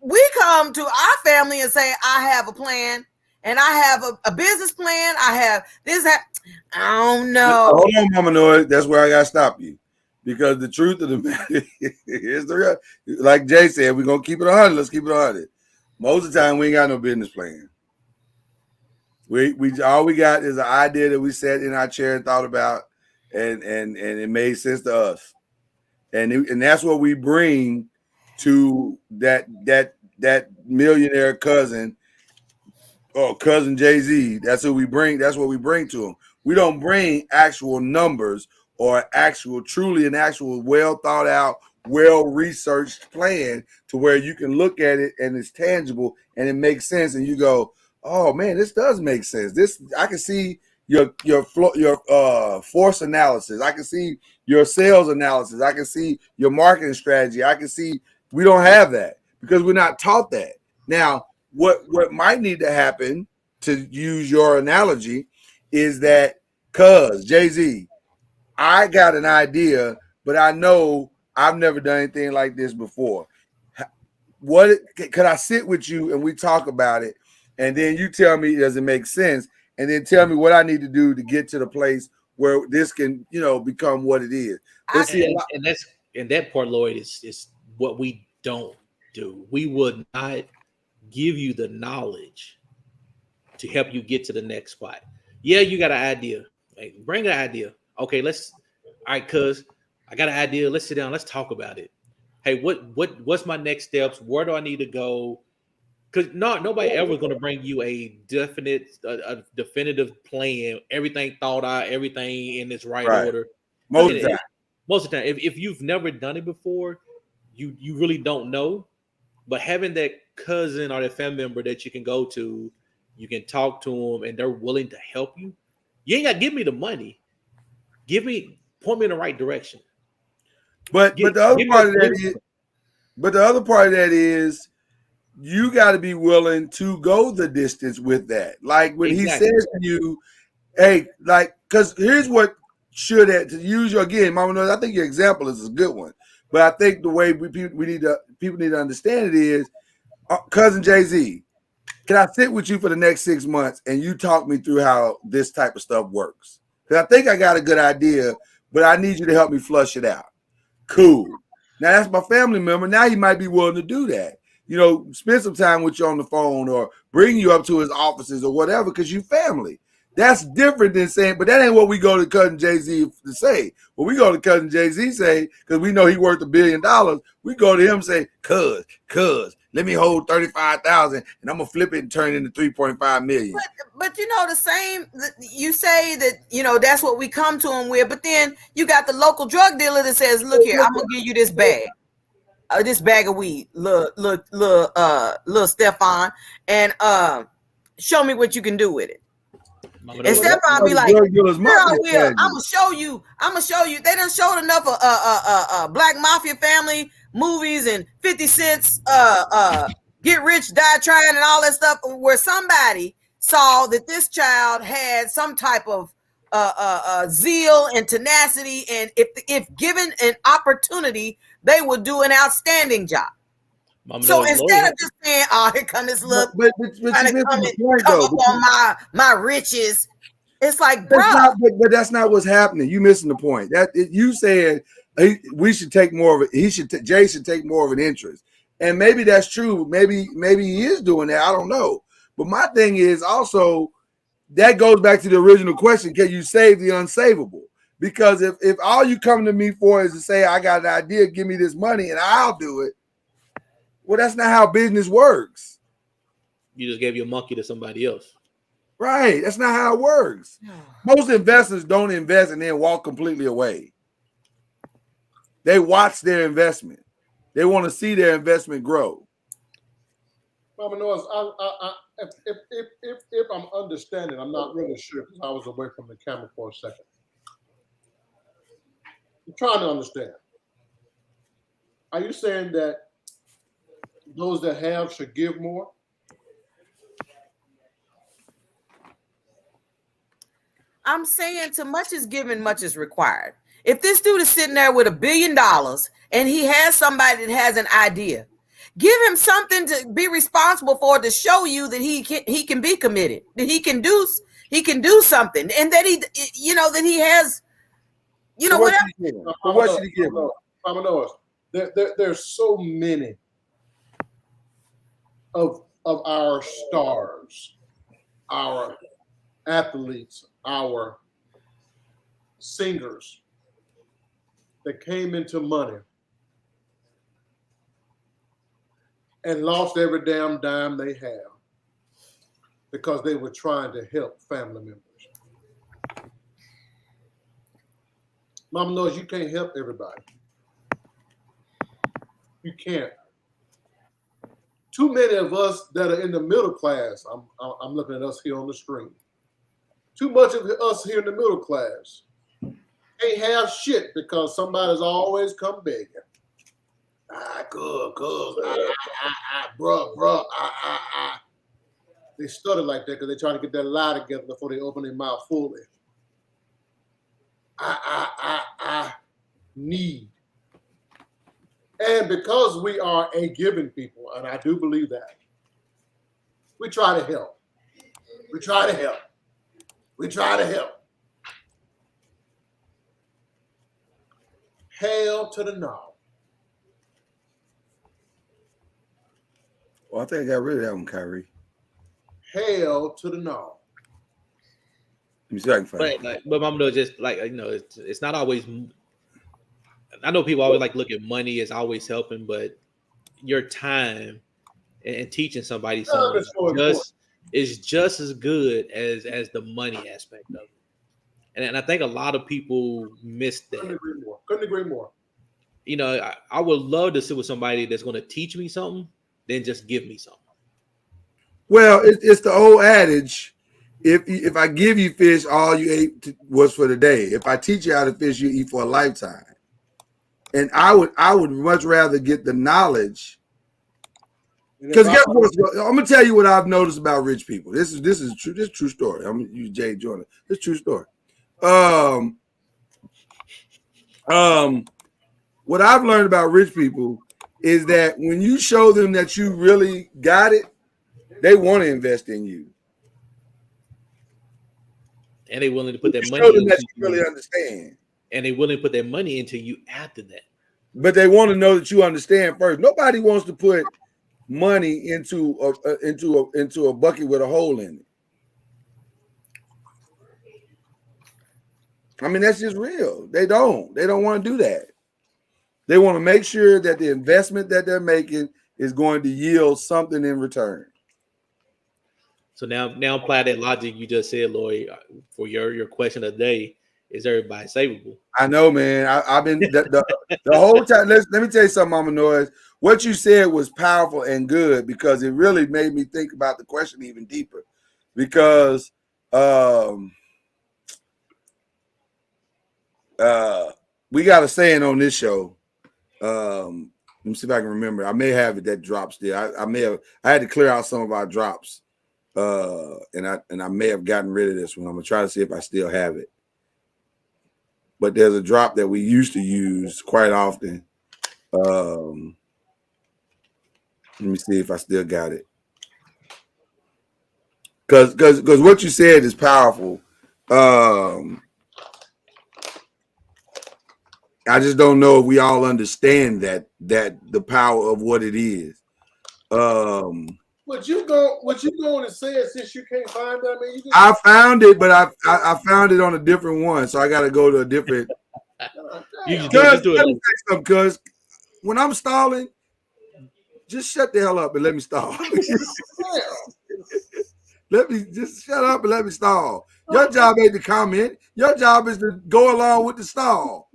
We come to our family and say, "I have a plan and I have a business plan. I have this. I don't know." Hold on, Mama Noise. That's where I got to stop you. Because the truth of the matter is, like Jay said, we're going to keep it 100. Let's keep it 100. Most of the time, we ain't got no business plan. We all we got is an idea that we sat in our chair and thought about, and it made sense to us. And that's what we bring to that millionaire cousin or cousin Jay-Z. That's what we bring. That's what we bring to him. We don't bring actual numbers or truly an actual well thought out, well researched plan to where you can look at it and it's tangible and it makes sense, and you go, "Oh man, this does make sense. This I can see your force analysis. I can see your sales analysis. I can see your marketing strategy. I can see." We don't have that because we're not taught that. Now, what might need to happen, to use your analogy, is that, "Cuz Jay-Z, I got an idea, but I know I've never done anything like this before. What could I sit with you and we talk about it, and then you tell me does it make sense, and then tell me what I need to do to get to the place where this can, become what it is." And that part, Lloyd, is what we don't do. We would not give you the knowledge to help you get to the next spot. Yeah, you got an idea. Hey, bring an idea. Okay, all right, cuz I got an idea. Let's sit down. Let's talk about it. Hey, what's my next steps? Where do I need to go? Because nobody ever is going to bring you a definitive plan, everything thought out, everything in its right order. Most of the time, if you've never done it before, you really don't know. But having that cousin or that family member that you can go to, you can talk to them, and they're willing to help you. You ain't got to give me the money. Point me in the right direction. But the other part of that is you got to be willing to go the distance with that. Like when he says to you, "Hey," like, because here's what should have, to use your, again, Mama knows, I think your example is a good one. But I think the way people need to understand it is, cousin Jay-Z, can I sit with you for the next 6 months and you talk me through how this type of stuff works? Because I think I got a good idea, but I need you to help me flush it out. Cool. Now that's my family member. Now he might be willing to do that. You know, spend some time with you on the phone or bring you up to his offices or whatever because you family. That's different than saying, but that ain't what we go to cousin Jay-Z to say. What we go to cousin Jay-Z say, because we know he worth $1 billion, we go to him and say, cuz, let me hold 35,000 and I'm gonna flip it and turn it into 3.5 million. But you know, the same, you say that, you know, that's what we come to him with, but then you got the local drug dealer that says, look here, I'm gonna give you this bag of weed, little Stefan, and show me what you can do with it. And Stefan be like, I'm gonna show you. They done showed enough of Black Mafia family movies and 50 Cent's Get Rich, Die Trying and all that stuff, where somebody saw that this child had some type of zeal and tenacity, and if given an opportunity, they would do an outstanding job. So instead of just saying, "Oh, here come this look," trying to come up on my riches, it's like, bro. But that's not what's happening. You missing the point. You said we should take more of it. Jay should take more of an interest, and maybe that's true. Maybe he is doing that. I don't know. But my thing is also that goes back to the original question: can you save the unsavable? Because if all you come to me for is to say, "I got an idea, give me this money, and I'll do it." Well, that's not how business works. You just gave your monkey to somebody else. Right. That's not how it works. Most investors don't invest and then walk completely away. They watch their investment. They want to see their investment grow. Mama Noise, if I'm understanding, I'm not really sure because I was away from the camera for a second. I'm trying to understand. Are you saying that those that have should give more? I'm saying too much is given, much is required. If this dude is sitting there with $1 billion and he has somebody that has an idea, give him something to be responsible for, to show you that he can be committed, that he can do something, and that that he has, whatever. What should he give him? Mama Noise, there's so many of our stars, our athletes, our singers that came into money and lost every damn dime they have because they were trying to help family members. Mama knows you can't help everybody. You can't. Too many of us that are in the middle class, I'm looking at us here on the screen. Too much of us here in the middle class ain't have shit because somebody's always come begging. Bruh. They stutter like that because they're trying to get their lie together before they open their mouth fully. I need. And because we are a giving people, and I do believe that, we try to help. We try to help. Hell to the no. Well, I think I got rid of that one, Kyrie. Hell to the no. Let me see if I can find it. But Mama, just like, it's not always. I know people always look at money as always helping, but your time and teaching somebody something is just as good as the money aspect of it. And I think a lot of people miss that. Couldn't agree more. I would love to sit with somebody that's going to teach me something than just give me something. Well, it's the old adage: if I give you fish, all you ate was for the day. If I teach you how to fish, you eat for a lifetime. And I would much rather get the knowledge. Because guess what? I'm gonna tell you what I've noticed about rich people. This is true. This is a true story. I'm gonna use Jay Jordan. This is a true story. What I've learned about rich people is that when you show them that you really got it, they want to invest in you. And they're willing to put their money into you. That you really understand. And they're willing to put their money into you after that. But they want to know that you understand first. Nobody wants to put money into a bucket with a hole in it. I mean, that's just real. They don't want to do that. They want to make sure that the investment that they're making is going to yield something in return. So now apply that logic you just said, Lloyd, for your question of the day. Is everybody savable? I know, man. I've been the whole time. Let me tell you something, Mama Noise. What you said was powerful and good because it really made me think about the question even deeper. Because we got a saying on this show. Let me see if I can remember. I may have it that drops there. I had to clear out some of our drops. And I may have gotten rid of this one. I'm gonna try to see if I still have it. But there's a drop that we used to use quite often. Let me see if I still got it. Because what you said is powerful. I just don't know if we all understand that the power of what it is. What you going to say since you can't find that? I mean, I found it, but I found it on a different one, so I got to go to a different. Because when I'm stalling, just shut the hell up and let me stall. Let me just shut up and let me stall. Your job ain't to comment. Your job is to go along with the stall.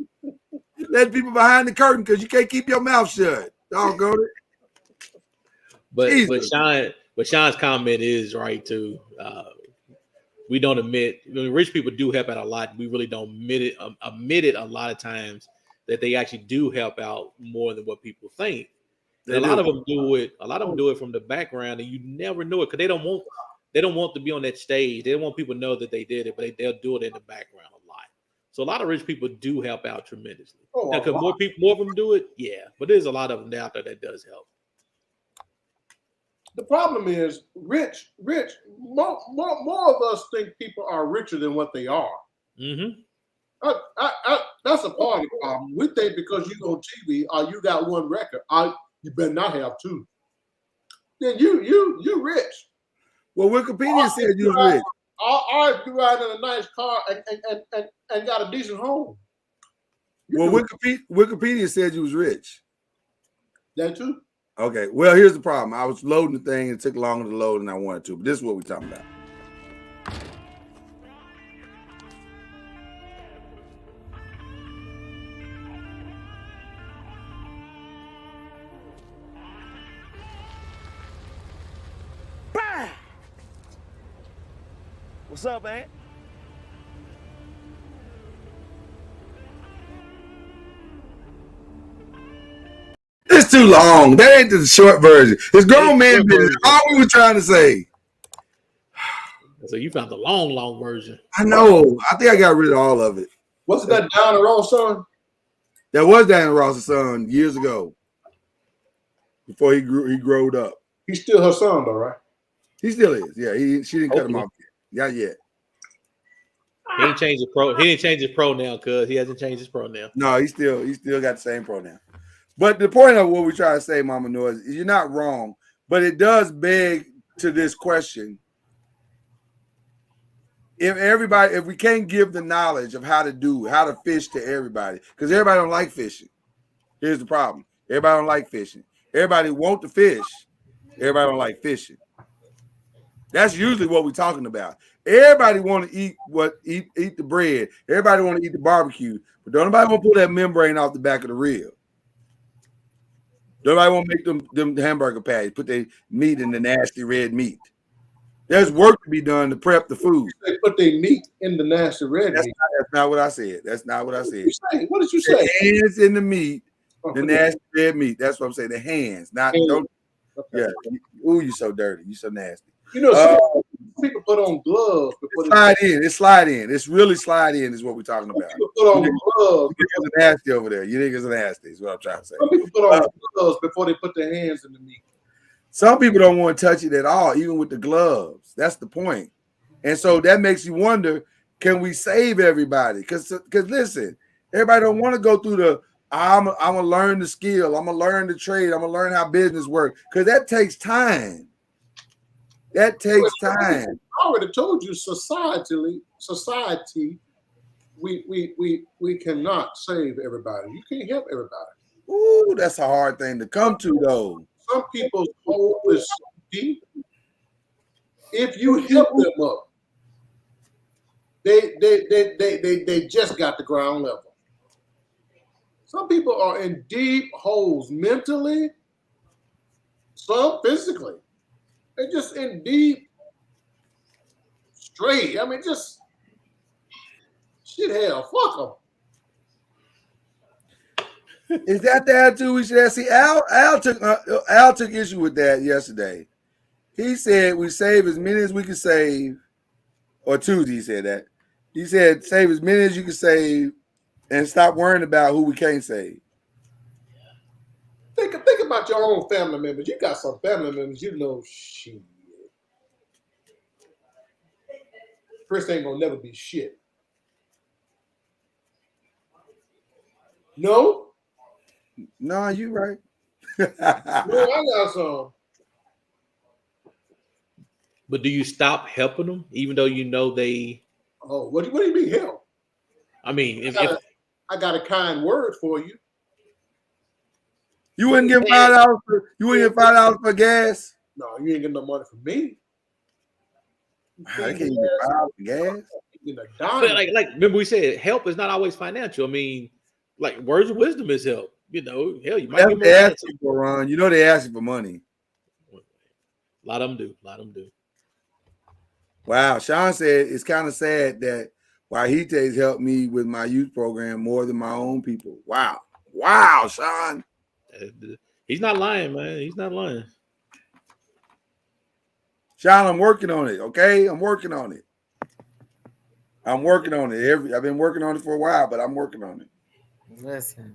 Let people behind the curtain because you can't keep your mouth shut. Doggone it. But Sean's comment is right too. We don't admit rich people do help out a lot. We really don't admit it a lot of times that they actually do help out more than what people think. And a lot of them do it. A lot of them do it from the background, and you never know it because they don't want to be on that stage. They don't want people to know that they did it, but they'll do it in the background a lot. So a lot of rich people do help out tremendously. Now, because more of them do it, yeah. But there's a lot of them out there that does help. The problem is rich. More of us think people are richer than what they are. Mm-hmm. That's a part of the problem. We think because you on TV or you got one record, you better not have two. Then you rich. Well, Wikipedia said you was rich. Or if you ride in a nice car and got a decent home. Well, Wikipedia said you was rich. That too. Okay, well, here's the problem. I was loading the thing and it took longer to load than I wanted to, but this is what we're talking about. Bang! What's up, man? It's too long. That ain't the short version. It's grown man business. All we were trying to say. So you found the long version. I know. I think I got rid of all of it. Wasn't that Diana Ross' son? That was Diana Ross' son years ago. Before he growed up. He's still her son, though, right? He still is. Yeah, she didn't cut him off yet. Not yet. He didn't change his pro. He didn't change his pronoun because he hasn't changed his pronoun. No, he still got the same pronoun. But the point of what we're trying to say, Mama Noise, is you're not wrong, but it does beg to this question. If we can't give the knowledge of how to fish to everybody, because everybody don't like fishing. Here's the problem. Everybody don't like fishing. Everybody want to fish. Everybody don't like fishing. That's usually what we're talking about. Everybody want to eat the bread. Everybody want to eat the barbecue, but don't nobody want to pull that membrane off the back of the rib. Nobody want to make them hamburger patties, put their meat in the nasty red meat. There's work to be done to prep the food. They put their meat in the nasty red meat. That's not what I said. That's not what I said. What did you say? The hands in the meat, the nasty red meat. That's what I'm saying. The hands, not don't. Okay. Yeah. Ooh, you so dirty. You so nasty. You know, people put on gloves before It slide in. It's really slide in is what we're talking about. People put on gloves. You niggas are nasty over there. You niggas are nasty is what I'm trying to say. Some people put on gloves before they put their hands in the meat. Some people don't want to touch it at all, even with the gloves. That's the point. And so that makes you wonder, can we save everybody? Because listen, everybody don't want to go through I'm gonna learn the skill. I'm gonna learn the trade. I'm gonna learn how business works because that takes time. That takes time. I already told you, society, we cannot save everybody. You can't help everybody. Ooh, that's a hard thing to come to, though. Some people's hope is so deep. If you help them up, they just got the ground level. Some people are in deep holes mentally, some physically. They're just in deep straight. I mean, just shit hell. Fuck them. Is that the attitude we should have? See, Al took issue with that yesterday. He said we save as many as we can save, or Tuesday he said that. He said save as many as you can save and stop worrying about who we can't save. Think about your own family members. You got some family members, you know, shit. Chris ain't gonna never be shit. No? No, you right. No, I got some. But do you stop helping them, even though you know they? Oh, what do you mean help? I mean, I got a kind word for you. You wouldn't give $5 for $5 for gas. No, you ain't getting no money from me. I can't get $5 for gas. But like remember we said help is not always financial. I mean, like words of wisdom is help. You know, hell, you might That's get what they more ask you for, Ron. You know they ask you for money. A lot of them do. A lot of them do. Wow. Sean said it's kind of sad that Wahites helped me with my youth program more than my own people. Wow. Wow, Sean. He's not lying, man. He's not lying. Sean, I'm working on it, okay? I'm working on it. I've been working on it for a while, but I'm working on it. Listen.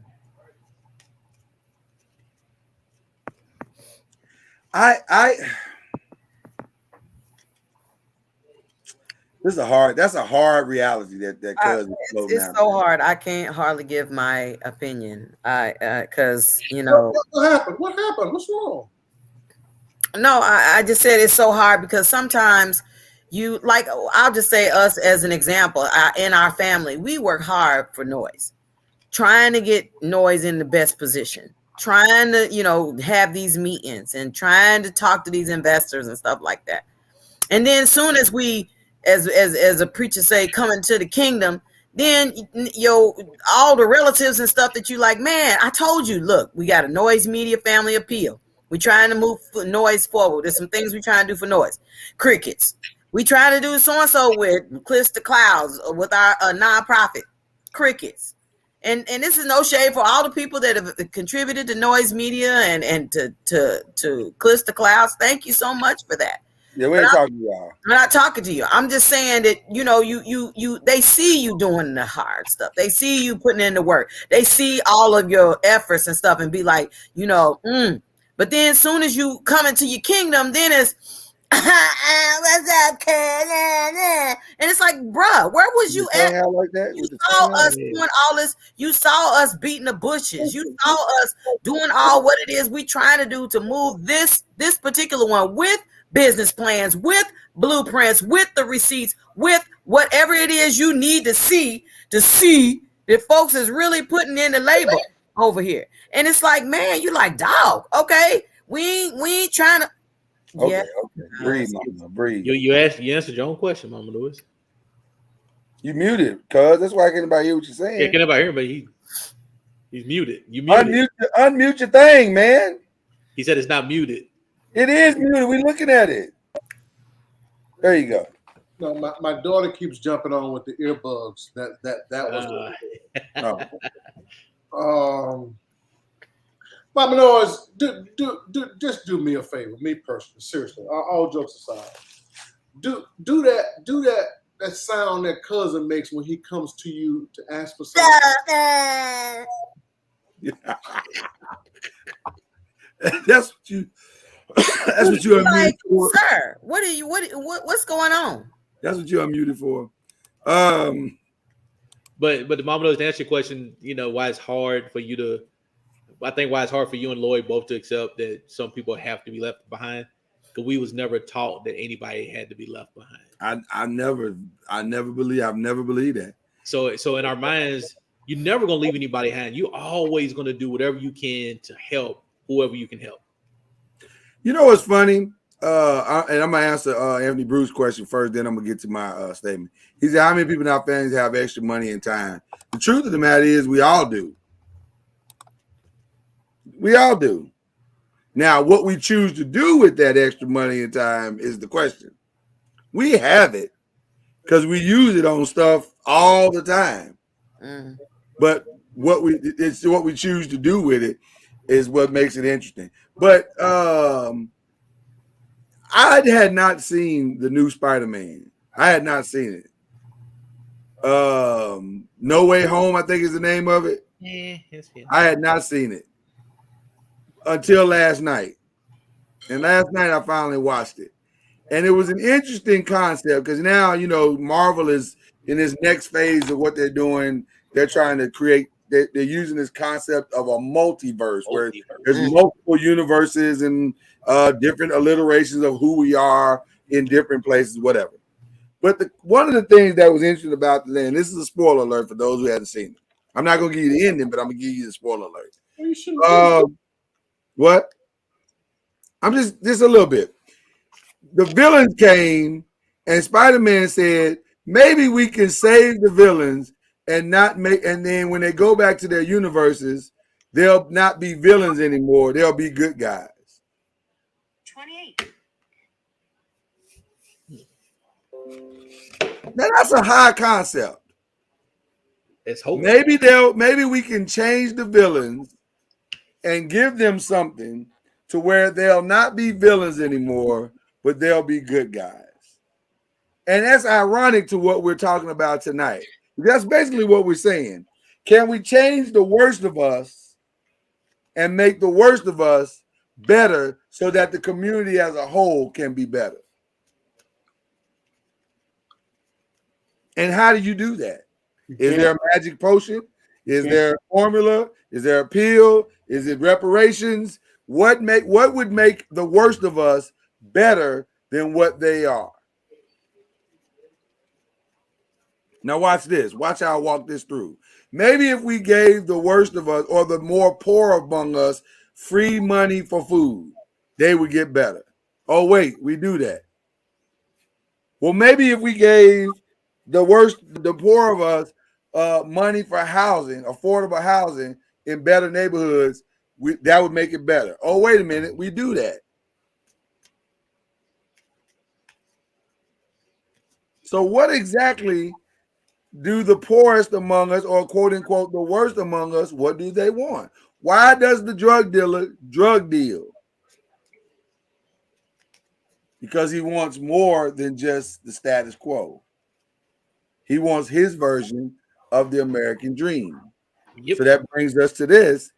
That's a hard reality that cousin it's so hard. I can't hardly give my opinion. Because you know what happened? What happened? What's wrong? No, I just said it's so hard because sometimes you like. I'll just say us as an example. In our family, we work hard for Noiz, trying to get Noiz in the best position, trying to have these meetings and trying to talk to these investors and stuff like that. And then soon as we as a preacher say, come into the kingdom, then all the relatives and stuff that you like, man, I told you, look, we got a Noiz Media family appeal. We trying to move Noiz forward. There's some things we trying to do for Noiz. Crickets. We trying to do so-and-so with Cliffs to Clouds with our nonprofit. Crickets. And this is no shade for all the people that have contributed to Noiz Media and to Cliffs to Clouds. Thank you so much for that. Yeah, we ain't talking to y'all. I'm not talking to you. I'm just saying that, you they see you doing the hard stuff. They see you putting in the work. They see all of your efforts and stuff and be like, But then as soon as you come into your kingdom, then it's, what's up, kid? And it's like, bruh, where was you at? Like that? You saw us doing all this. You saw us beating the bushes. You saw us doing all what it is we trying to do to move this particular one with business plans, with blueprints, with the receipts, with whatever it is you need to see that folks is really putting in the labor over here. And it's like, man, you like, dog, okay, we ain't trying to. Okay, yeah. Okay. Breathe, Mama, breathe. You answered your own question, Mama Louis. You muted, cuz that's why I can't nobody hear what you're saying. Yeah, can't nobody hear, but he's muted. You muted. Unmute your thing, man. He said it's not muted. It is muted. We're looking at it. There you go. No, my daughter keeps jumping on with the earbuds. That was Mama Noiz, just do me a favor, me personally, seriously, all jokes aside. Do that sound that cousin makes when he comes to you to ask for something. That's what you unmuted for. Sir, what's going on? That's what you unmuted for. But the Mama knows to answer your question, why it's hard for you to. I think why it's hard for you and Lloyd both to accept that some people have to be left behind, because we was never taught that anybody had to be left behind. I've never believed that. So in our minds, you're never gonna leave anybody behind. You're always gonna do whatever you can to help whoever you can help. You know what's funny? And I'm gonna answer Anthony Bruce's question first, then I'm gonna get to my statement. He said, "How many people in our families have extra money and time?" The truth of the matter is, we all do. We all do. Now, what we choose to do with that extra money and time is the question. We have it because we use it on stuff all the time. But what we choose to do with it is what makes it interesting. But I had not seen the new Spider-Man. I had not seen it. No Way Home, I think is the name of it. Yeah. I had not seen it until last night. And last night I finally watched it. And it was an interesting concept because now, Marvel is in this next phase of what they're doing. They're trying to create, they're using this concept of a multiverse where there's multiple universes and different alliterations of who we are in different places, whatever. But one of the things that was interesting about the land, this is a spoiler alert for those who haven't seen it. I'm not going to give you the ending, but I'm going to give you the spoiler alert. What? I'm just a little bit. The villains came and Spider-Man said, maybe we can save the villains and then when they go back to their universes, they'll not be villains anymore. They'll be good guys. 28. Now that's a high concept. It's hope. Maybe we can change the villains and give them something to where they'll not be villains anymore, but they'll be good guys. And that's ironic to what we're talking about tonight. That's basically what we're saying. Can we change the worst of us and make the worst of us better so that the community as a whole can be better? And how do you do that? Is there a magic potion? Is there a formula? Is there a pill? Is it reparations? What would make the worst of us better than what they are? Now watch this. Watch how I walk this through. Maybe if we gave the worst of us or the more poor among us free money for food, they would get better. Oh, wait, we do that. Well, maybe if we gave the poor of us money for housing, affordable housing in better neighborhoods, that would make it better. Oh, wait a minute, we do that. So what exactly do the poorest among us, or quote unquote the worst among us, what do they want? Why does the drug dealer drug deal? Because he wants more than just the status quo. He wants his version of the American dream. Yep. So that brings us to this.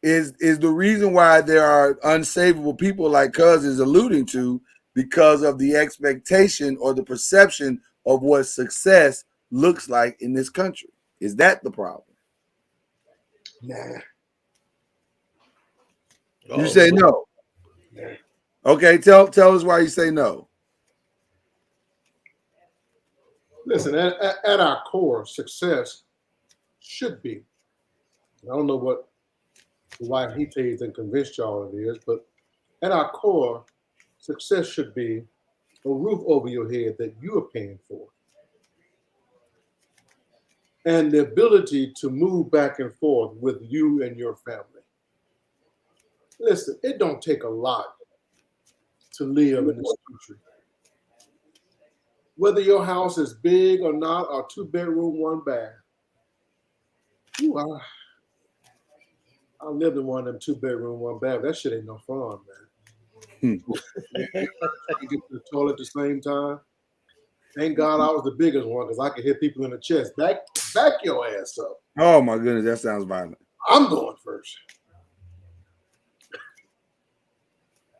Is the reason why there are unsavable people like Cuz is alluding to, because of the expectation or the perception of what success looks like in this country. Is that the problem? Nah. You say no. Nah. Okay, tell us why you say no. Listen, at our core, success should be, I don't know why he tells and convinced y'all it is, but at our core, success should be a roof over your head that you are paying for. And the ability to move back and forth with you and your family. Listen, it don't take a lot to live in this country. Whether your house is big or not, or 2-bedroom, 1 bath. Ooh, I lived in one of them 2-bedroom, 1 bath. That shit ain't no fun, man. Get to the toilet at the same time. Thank God I was the biggest one because I could hit people in the chest. Back your ass up. Oh my goodness, that sounds violent. I'm going first.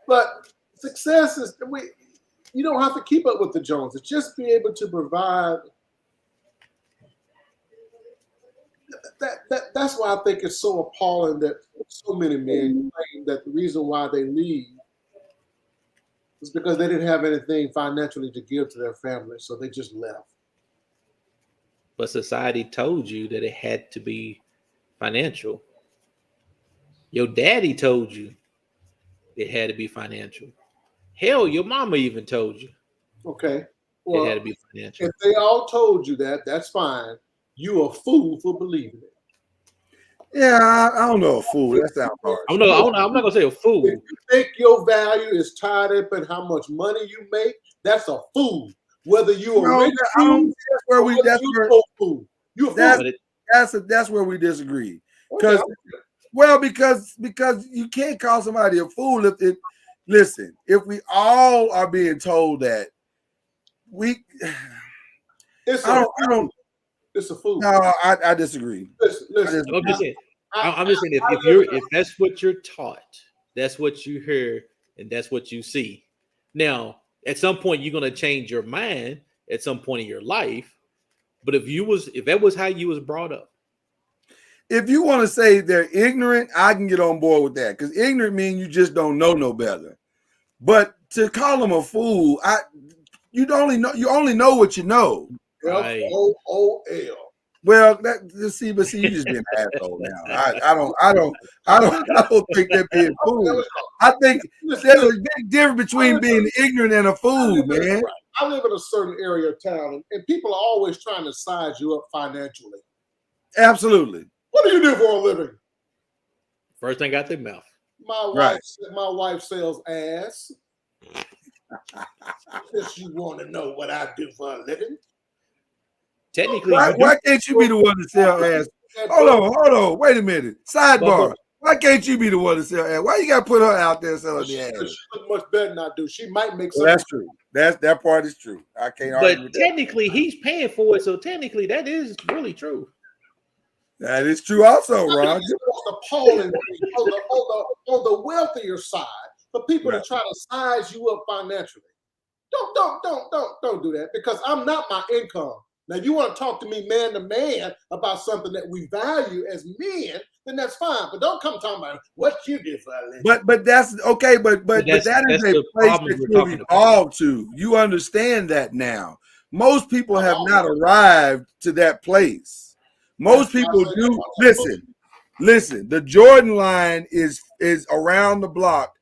But success is you don't have to keep up with the Joneses. Just be able to provide that's why I think it's so appalling that so many men claim that the reason why they leave is because they didn't have anything financially to give to their family, so they just left. But society told you that it had to be financial. Your daddy told you it had to be financial. Hell, your mama even told you. Okay. Well, it had to be financial. If they all told you that, that's fine. You a fool for believing it. Yeah, I don't know a fool. That sounds hard. I'm not gonna say a fool. If you think your value is tied up in how much money you make, that's a fool. Whether you're a rich fool, that's where we. That's where fool. You a fool. That's where we disagree. Because because you can't call somebody a fool if it. Listen, if we all are being told that we, it's I don't. It's a fool. No, I disagree. Listen. I'm just saying. I'm just saying if that's what you're taught, that's what you hear, and that's what you see. Now, at some point, you're gonna change your mind at some point in your life. But if that was how you was brought up, if you want to say they're ignorant, I can get on board with that because ignorant means you just don't know no better. But to call them a fool, you only know what you know. FOOL. Well, you just being an asshole now. I don't think they're being fool. I think there's a big difference between being ignorant and a fool, man. I live in a certain area of town, and people are always trying to size you up financially. Absolutely. What do you do for a living? First thing out their mouth. My wife sells ass. If you want to know what I do for a living. Technically, why can't you be the one to sell ass? Hold on. Wait a minute. Sidebar. Why can't you be the one to sell ass? Why you got to put her out there selling the ass? She look much better than I do. She might make some. That's true. That part is true. I can't argue with that. But technically, he's paying for it, so technically, that is really true. That is true also, Ron. Appalling on the wealthier side for people to try to size you up financially. Don't do that because I'm not my income. Now, if you want to talk to me man to man about something that we value as men, then that's fine. But don't come talking about what you did for a living. But that's okay. But that is a place that you've evolved to. You understand that now. Most people have not arrived to that place. Most people do. Listen. The Jordan line is around the block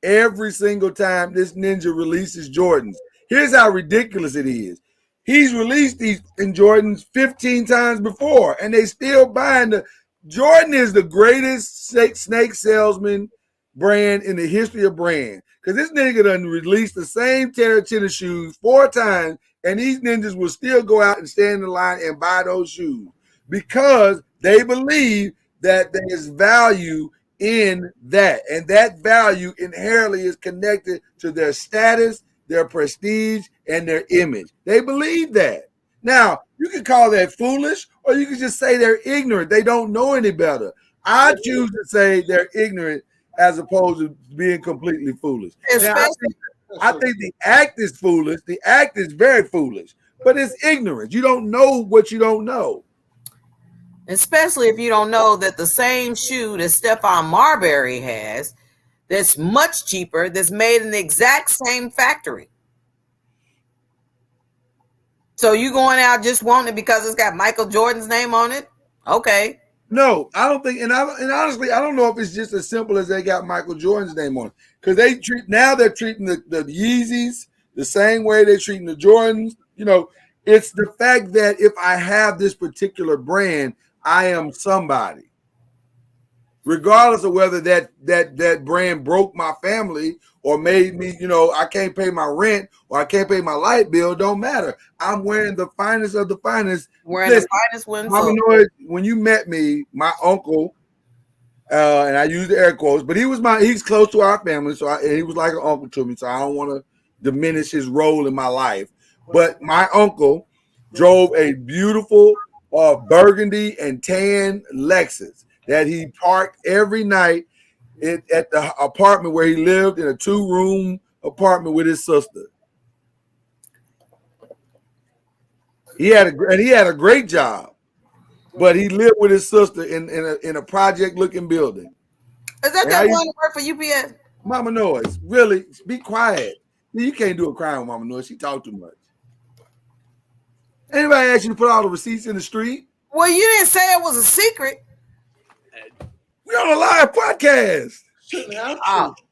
every single time this ninja releases Jordans. Here's how ridiculous it is. He's released these in Jordans 15 times before, and they still buying the Jordan is the greatest snake salesman brand in the history of brand. Because this nigga done released the same pair of tennis shoes 4 times, and these ninjas will still go out and stand in the line and buy those shoes because they believe that there is value in that, and that value inherently is connected to their status, their prestige, and their image. They believe that. Now, you can call that foolish, or you can just say they're ignorant. They don't know any better. I choose to say they're ignorant as opposed to being completely foolish. Now, I think the act is foolish. The act is very foolish, but it's ignorance. You don't know what you don't know. Especially if you don't know that the same shoe that Stephon Marbury has that's much cheaper, that's made in the exact same factory. So you going out just wanting it because it's got Michael Jordan's name on it? Okay. No, I don't think, and honestly, I don't know if it's just as simple as they got Michael Jordan's name on it. Because they're treating the Yeezys the same way they're treating the Jordans. You know, it's the fact that if I have this particular brand, I am somebody. Regardless of whether that brand broke my family or made me, I can't pay my rent or I can't pay my light bill, don't matter. I'm wearing the finest of the finest. The finest ones. When you met me, my uncle, and I use the air quotes, but he's close to our family, so he was like an uncle to me, so I don't want to diminish his role in my life. But my uncle drove a beautiful burgundy and tan Lexus that he parked every night at the apartment where he lived, in a 2-room apartment with his sister. He had a great job. but he lived with his sister in a project looking building. Is that that one that worked for UPS? Mama Noise, really, be quiet. You can't do a crime with Mama Noise. She talk too much. Anybody ask you to put all the receipts in the street? Well, you didn't say it was a secret. We on a live podcast. Shouldn't have to.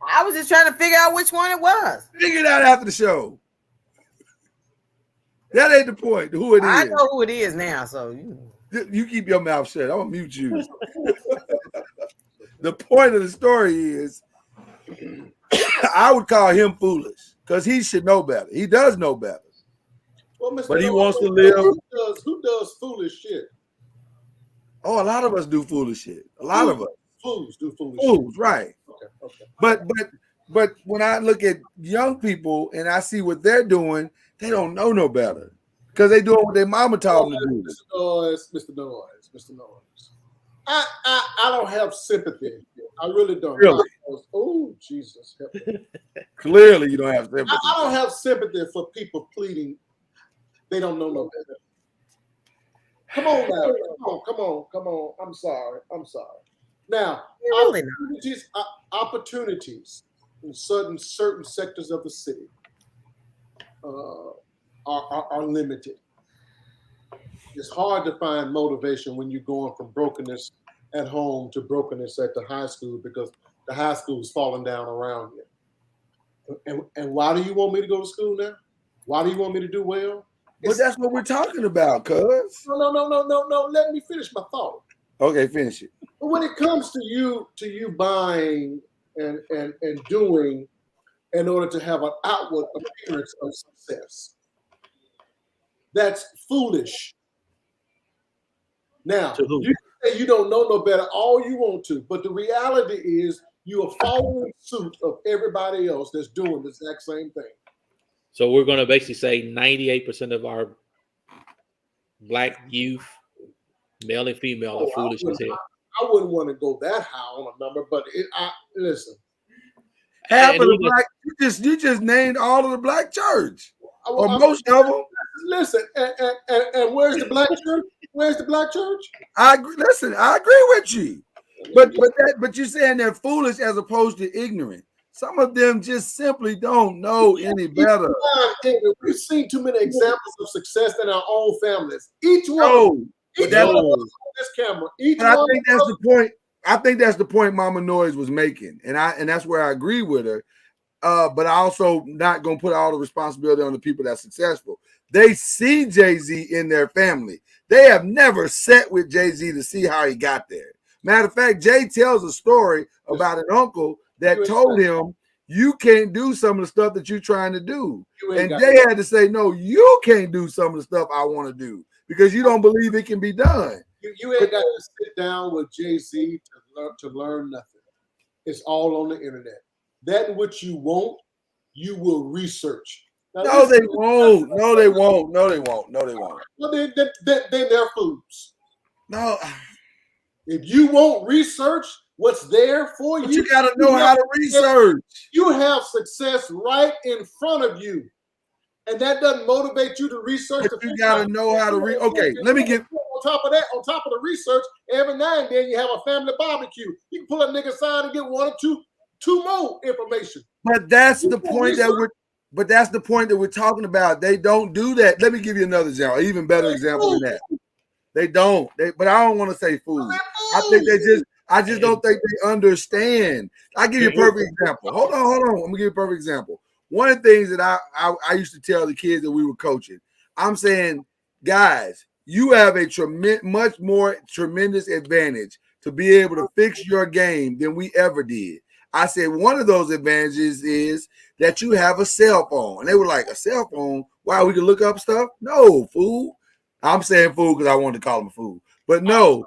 I was just trying to figure out which one it was. Figure it out after the show. That ain't the point. Who it is. I know who it is now, so you keep your mouth shut. I'm gonna mute you. The point of the story is I would call him foolish because he should know better. He does know better. Well, but he wants to live. Who does foolish shit? Oh, a lot of us do foolish shit. A lot of us. Fools do foolish Fools, shit. Right. Okay. But when I look at young people and I see what they're doing, they don't know no better because they doing what their mama taught them to do. Mr. Noise. I don't have sympathy. I really don't. Really? Oh, Jesus. Clearly, you don't have sympathy. I don't have sympathy for people pleading. They don't know no better. Come on now. Come on. I'm sorry. Now, opportunities in certain sectors of the city are limited. It's hard to find motivation when you're going from brokenness at home to brokenness at the high school because the high school is falling down around you. And why do you want me to go to school now? Why do you want me to do well? But that's what we're talking about, cuz. No. Let me finish my thought. Okay, finish it. But when it comes to you buying and doing in order to have an outward appearance of success, that's foolish. Now, you say you don't know no better all you want to, but the reality is you are following suit of everybody else that's doing the exact same thing. So we're going to basically say 98% of our black youth, male and female, are foolish as hell. I wouldn't want to go that high on a number, but listen. Half of the black, you just named all of the black church, or most of them. Listen, and where's the black church? Where's the black church? I agree. Listen, I agree with you, but you're saying they're foolish as opposed to ignorant. Some of them just simply don't know any better. We've seen too many examples of success in our own families. Each one on this camera. I think that's the point. I think that's the point Mama Noise was making, and that's where I agree with her. But I also not gonna put all the responsibility on the people that's successful. They see Jay-Z in their family. They have never sat with Jay-Z to see how he got there. Matter of fact, Jay tells a story about an uncle that told him, you can't do some of the stuff that you're trying to do. And Jay had to say, no, you can't do some of the stuff I want to do because you don't believe it can be done. You ain't got to sit down with Jay-Z to learn nothing. It's all on the internet. That which you want, you will research. Now, no, they won't. No, they won't. No, they won't. No, they won't. Well, then they're fools. No. If you won't research what's there for you, you got to know how to research. You have success right in front of you. And that doesn't motivate you to research. But you got to know how to read. Okay, let me get. On top of the research, every now and then you have a family barbecue. You can pull a nigga aside and get one or two more information. But that's the point that we're talking about. They don't do that. Let me give you another example, an even better example than that. They don't. But I don't want to say fools. I just don't think they understand. I'll give you a perfect example. Hold on. I'm gonna give you a perfect example. One of the things that I used to tell the kids that we were coaching, I'm saying, guys, you have a much more tremendous advantage to be able to fix your game than we ever did. I said one of those advantages is that you have a cell phone. And they were like, a cell phone? Wow, we can look up stuff? No, fool. I'm saying fool because I wanted to call him a fool. But no,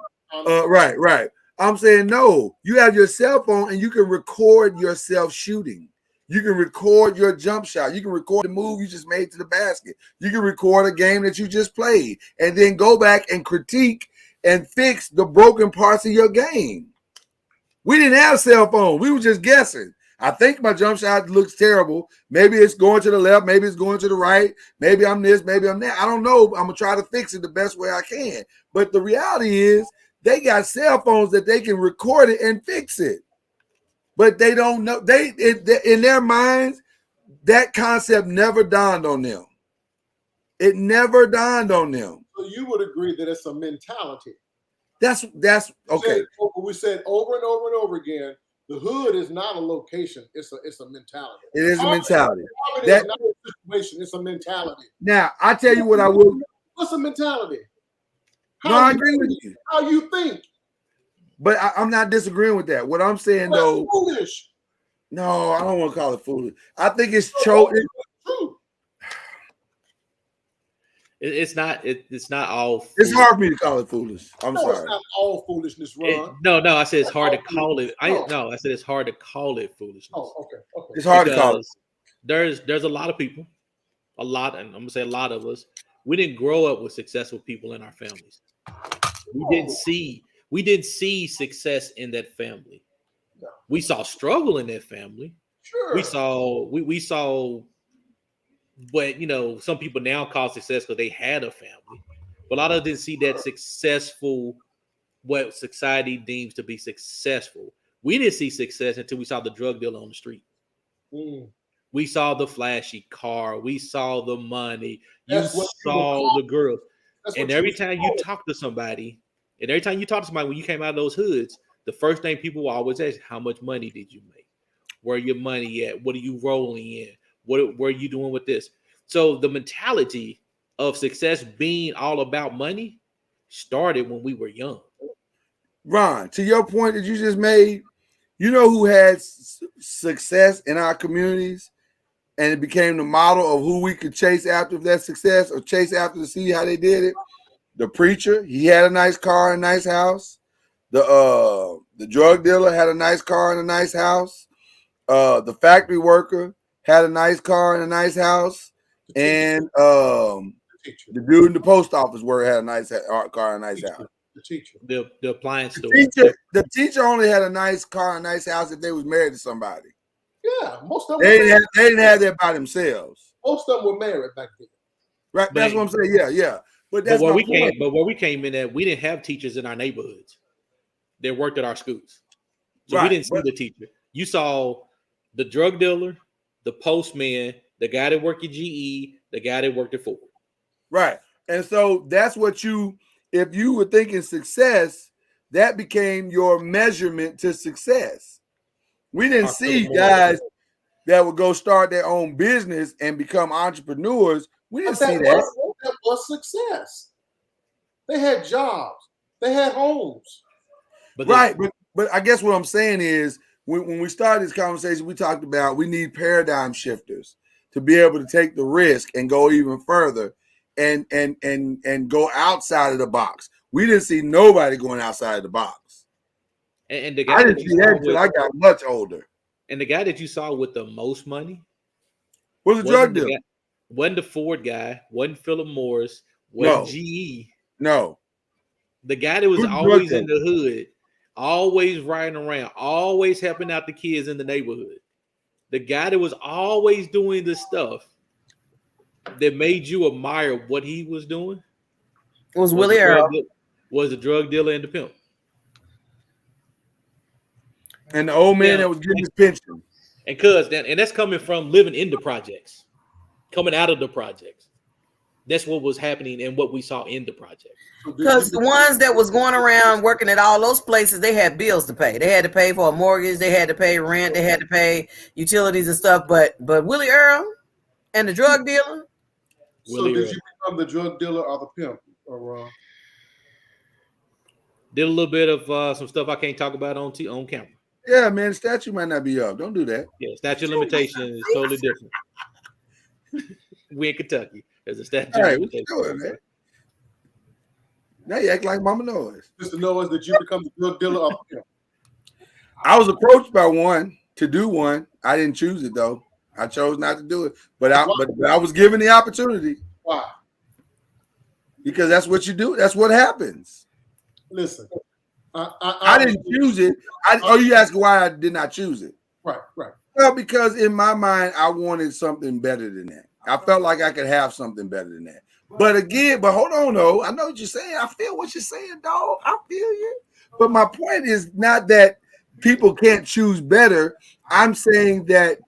right. I'm saying no. You have your cell phone and you can record yourself shooting. You can record your jump shot. You can record the move you just made to the basket. You can record a game that you just played and then go back and critique and fix the broken parts of your game. We didn't have cell phones. We were just guessing. I think my jump shot looks terrible. Maybe it's going to the left. Maybe it's going to the right. Maybe I'm this. Maybe I'm that. I don't know. I'm going to try to fix it the best way I can. But the reality is they got cell phones that they can record it and fix it. But they don't know. In their minds, that concept never dawned on them. It never dawned on them. So you would agree that it's a mentality. That's okay. We said over and over and over again, the hood is not a location. It's a mentality. It is a mentality. That is not a situation. It's a mentality. Now, I tell you what I will. What's a mentality? I agree with you. How you think. But I'm not disagreeing with that. What I'm saying, though. Foolish. No, I don't want to call it foolish. I think it's true. It's not all. Foolish. It's hard for me to call it foolish. I'm sorry. It's not all foolishness, Ron. No. I said it's hard to call it. I said it's hard to call it foolishness. Oh, okay. It's hard to call it. There's a lot of people, and I'm gonna say a lot of us. We didn't grow up with successful people in our families. We didn't see success in that family. No. We saw struggle in that family. Sure. We saw what some people now call success because they had a family. But a lot of them didn't see that successful, what society deems to be successful. We didn't see success until we saw the drug dealer on the street. We saw the flashy car. We saw the money. You saw the girls. And every time you talk to somebody, when you came out of those hoods, the first thing people will always ask, how much money did you make? Where your money at? What are you rolling in? What are you doing with this? So the mentality of success being all about money started when we were young. Ron, to your point that you just made, you know who had success in our communities and it became the model of who we could chase after that success or chase after to see how they did it? The preacher, he had a nice car and a nice house. The drug dealer had a nice car and a nice house. The factory worker had a nice car and a nice house, and the dude in the post office worker had a nice car and a nice house. The teacher, the appliance store. The teacher only had a nice car and a nice house if they was married to somebody. Yeah, most of them. They didn't have that by themselves. Most of them were married back then. Right, that's what I'm saying. Yeah. But where we came in at, we didn't have teachers in our neighborhoods. They worked at our schools, so we didn't see the teacher. You saw the drug dealer, the postman, the guy that worked at GE, the guy that worked at Ford. Right. And so that's what if you were thinking success, that became your measurement to success. We didn't see guys that would go start their own business and become entrepreneurs. We didn't see that. That was success. They had jobs. They had homes. But I guess what I'm saying is, when we started this conversation, we talked about we need paradigm shifters to be able to take the risk and go even further and go outside of the box. We didn't see nobody going outside of the box. And the guy I didn't see that until I got much older. And the guy that you saw with the most money was a drug dealer. Wasn't the Ford guy, wasn't Philip Morris, wasn't GE. No. The guy that was always in the hood, always riding around, always helping out the kids in the neighborhood. The guy that was always doing the stuff that made you admire what he was doing was Willie Earl. Was a drug dealer and the pimp. And the old man that was getting his pension. And that's coming from living in the projects, coming out of the projects. That's what was happening and what we saw in the project. Because the ones that was going around working at all those places, they had bills to pay. They had to pay for a mortgage. They had to pay rent. They had to pay utilities and stuff. But Willie Earl and the drug dealer. So did you become the drug dealer or the pimp? Or did a little bit of some stuff I can't talk about on camera. Yeah, man, the statute might not be up. Don't do that. Yeah, statute of limitation is totally different. We in Kentucky. There's a statute of limitation. Doing, man? Now you act like Mama Noise. Mr. Noise, did you become the drug dealer or the pimp? I was approached by one to do one. I didn't choose it though. I chose not to do it. But I was given the opportunity. Why? Because that's what you do. That's what happens. Listen, I didn't choose it. You ask why I did not choose it. Right. Well, because in my mind, I wanted something better than that. I felt like I could have something better than that. But again, hold on, though. I know what you're saying. I feel what you're saying, dog. I feel you. But my point is not that people can't choose better. I'm saying that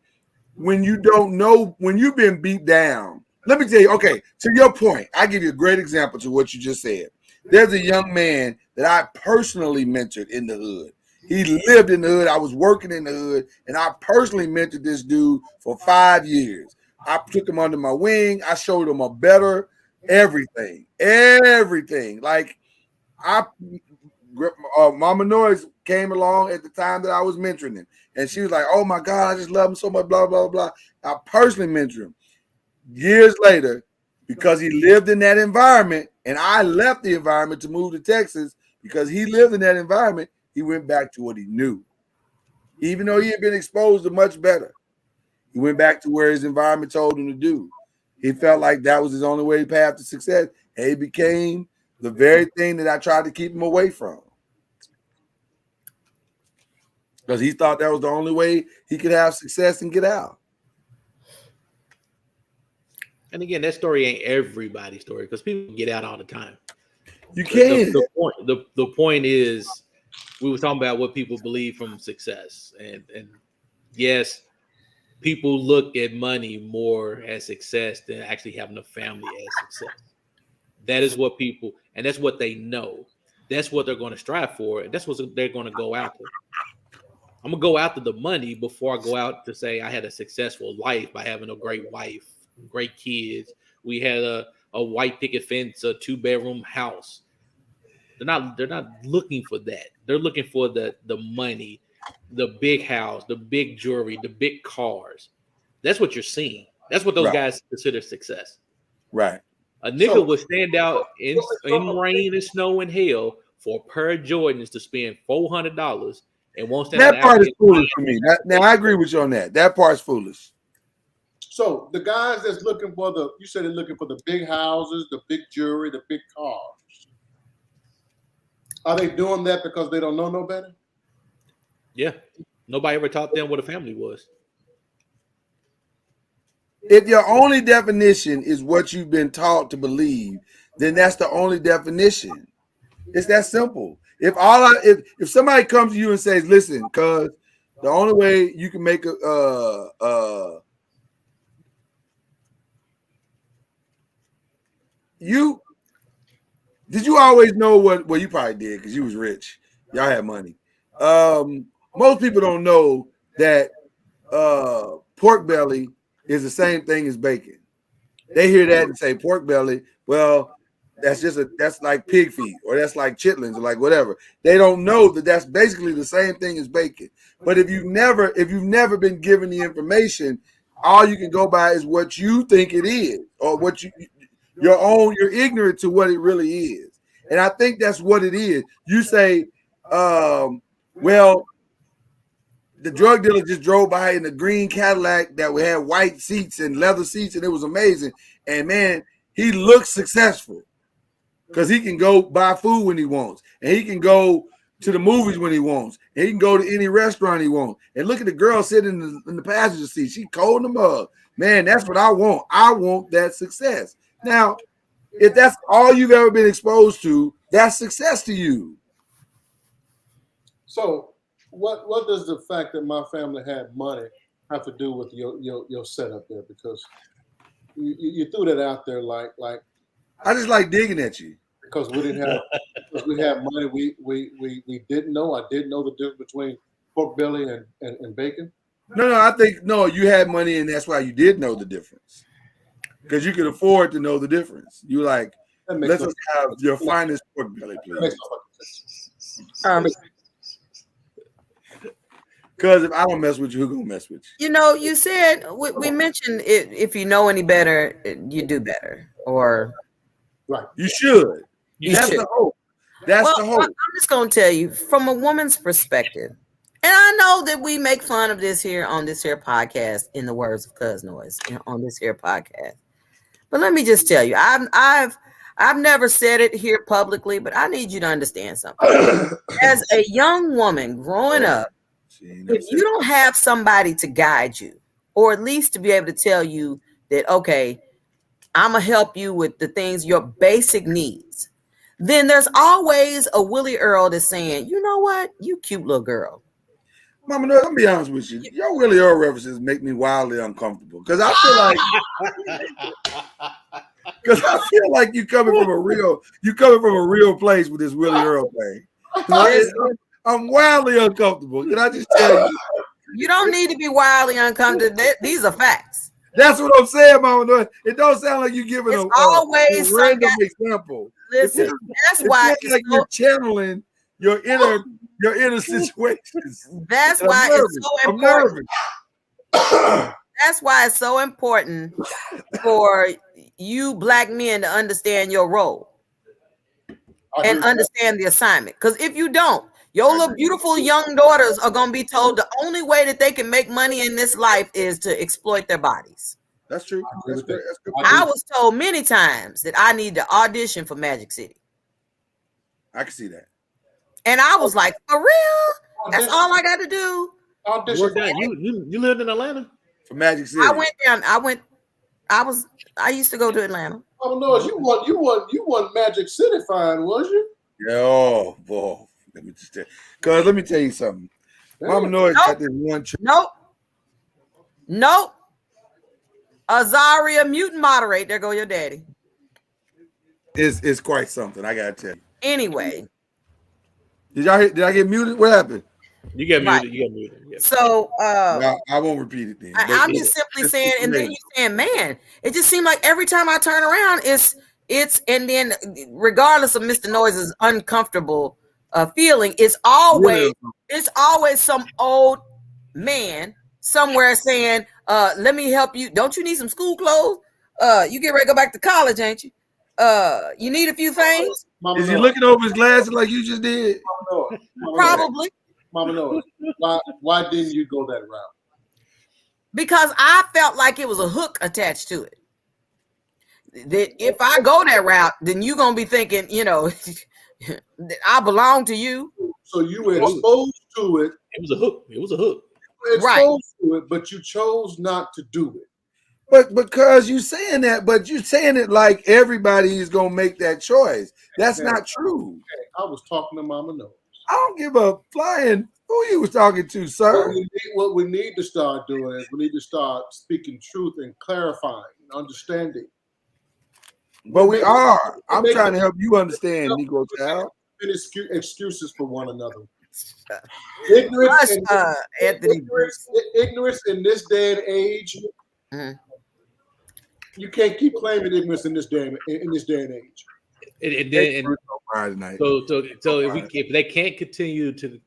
when you don't know, when you've been beat down, let me tell you, okay, to your point, I give you a great example to what you just said. There's a young man that I personally mentored in the hood. He lived in the hood. I was working in the hood, and I personally mentored this dude for 5 years. I took him under my wing. I showed him a better everything. Like Mama Noise came along at the time that I was mentoring him, and she was like, "Oh my God, I just love him so much." Blah blah blah. I personally mentored him. Years later, because he lived in that environment, and I left the environment to move to Texas because he lived in that environment. He went back to what he knew. Even though he had been exposed to much better, he went back to where his environment told him to do. He felt like that was his only way path to success. And he became the very thing that I tried to keep him away from. Because he thought that was the only way he could have success and get out. And again, that story ain't everybody's story because people get out all the time. You can. The point is, we were talking about what people believe from success. And yes, people look at money more as success than actually having a family as success. That is what people, and that's what they know. That's what they're going to strive for. And that's what they're going to go after. I'm going to go after the money before I go out to say I had a successful life by having a great wife, great kids. We had a white picket fence, a 2-bedroom house. They're not looking for that. They're looking for the money, the big house, the big jewelry, the big cars. That's what you're seeing. That's what those guys consider success. Right. A nigga would stand out in rain and snow and hail for a pair of Jordans to spend $400 and won't stand. That part is foolish for me. Now I agree with you on that. That part's foolish. So the guys that's looking for you said they're looking for the big houses, the big jewelry, the big cars. Are they doing that because they don't know no better? Yeah. Nobody ever taught them what a family was. If your only definition is what you've been taught to believe, then that's the only definition. It's that simple. If somebody comes to you and says, "Listen, cuz the only way you can make did you always know what? Well, you probably did because you was rich. Y'all had money. Most people don't know that pork belly is the same thing as bacon. They hear that and say pork belly. Well, that's like pig feet, or that's like chitlins, or like whatever. They don't know that that's basically the same thing as bacon. But if you've never been given the information, all you can go by is what you think it is, or what you're ignorant to what it really is. And I think that's what it is. You say, well, the drug dealer just drove by in a green Cadillac that would have white seats and leather seats, and it was amazing. And man, he looks successful because he can go buy food when he wants, and he can go to the movies when he wants, and he can go to any restaurant he wants. And look at the girl sitting in the passenger seat. She cold in the mug. Man, that's what I want. I want that success. Now, if that's all you've ever been exposed to, that's success to you. So what does the fact that my family had money have to do with your setup there? Because you threw that out there like I just like digging at you. Because we didn't have because we had money, we didn't know. I didn't know the difference between pork belly and bacon. No, I think you had money, and that's why you did know the difference. Because you could afford to know the difference. You like, let's just have your finest pork belly, please. Because if I don't mess with you, who gonna mess with you? You said we mentioned it, if you know any better, you do better, or right. You should. That's should. the hope. That's the hope. I'm just gonna tell you from a woman's perspective, and I know that we make fun of this here on this here podcast, in the words of Cuz Noise, on this here podcast. But let me just tell you, I've never said it here publicly, but I need you to understand something. As a young woman growing up, If you don't have somebody to guide you, or at least to be able to tell you that, okay, I'm going to help you with the things, your basic needs, then there's always a Willie Earl that's saying, you know what, you cute little girl. Mama, no, I'm be honest with you. Your Willie Earl references make me wildly uncomfortable because I feel like you coming from a real place with this Willie Earl thing. I'm wildly uncomfortable. Can I just tell you? You don't need to be wildly uncomfortable. These are facts. That's what I'm saying, Mama. It don't sound like you're giving a random example. Listen, that's why it's like you're channeling your inner situations. That's why it's so important. That's why it's so important for you black men to understand your role and understand the assignment. Because if you don't, your little beautiful young daughters are going to be told the only way that they can make money in this life is to exploit their bodies. That's true. I was told many times that I need to audition for Magic City. I can see that. And I was like, for real? That's all I got to do? You lived in Atlanta? For Magic City. I used to go to Atlanta. Oh no, you won Magic City fine, was you? Yeah, oh boy. Let me tell you something. Mama Noise got this one trick. Nope. Azaria, mutant moderate. There go your daddy. It's quite something, I gotta tell you. Anyway. Did I get muted? What happened? You get muted. You get muted. Yeah. So I won't repeat it then. I'm just simply saying, and then you're saying, man, it just seemed like every time I turn around, it's and then regardless of Mr. Noise's uncomfortable feeling, it's always some old man somewhere saying, let me help you. Don't you need some school clothes? You get ready to go back to college, ain't you? You need a few things. Is he looking over his glasses like you just did? Probably. Mama knows. Why didn't you go that route? Because I felt like it was a hook attached to it. That if I go that route, then you're gonna be thinking, I belong to you. So you were exposed to it. It was a hook. It was a hook. You were exposed to it, but you chose not to do it. But because you're saying that, but you're saying it like everybody is gonna make that choice. That's not true. Okay. I was talking to Mama Knows. I don't give a flying who you was talking to, sir. What we need to start doing is we need to start speaking truth and clarifying and understanding. But we are. I'm trying to help you understand, Negro child. Excuses for one another. Ignorance in this day and age. You can't keep claiming ignorance in this day and age. So if they can't continue to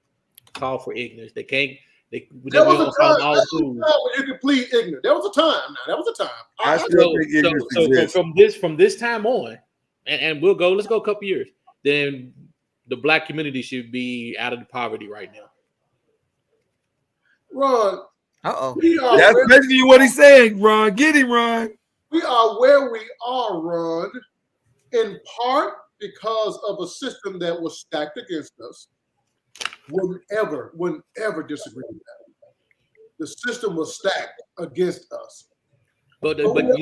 call for ignorance, they can't. There was a time when you could plead ignorant. There was a time. Now, there was a time. I still think ignorance exists. From this time on, and we'll go. Let's go a couple years. Then the black community should be out of the poverty right now. Ron. That's basically what he's saying, Ron. Get him, Ron. We are where we are, Ron, in part because of a system that was stacked against us. Wouldn't ever disagree with that. The system was stacked against us. But we're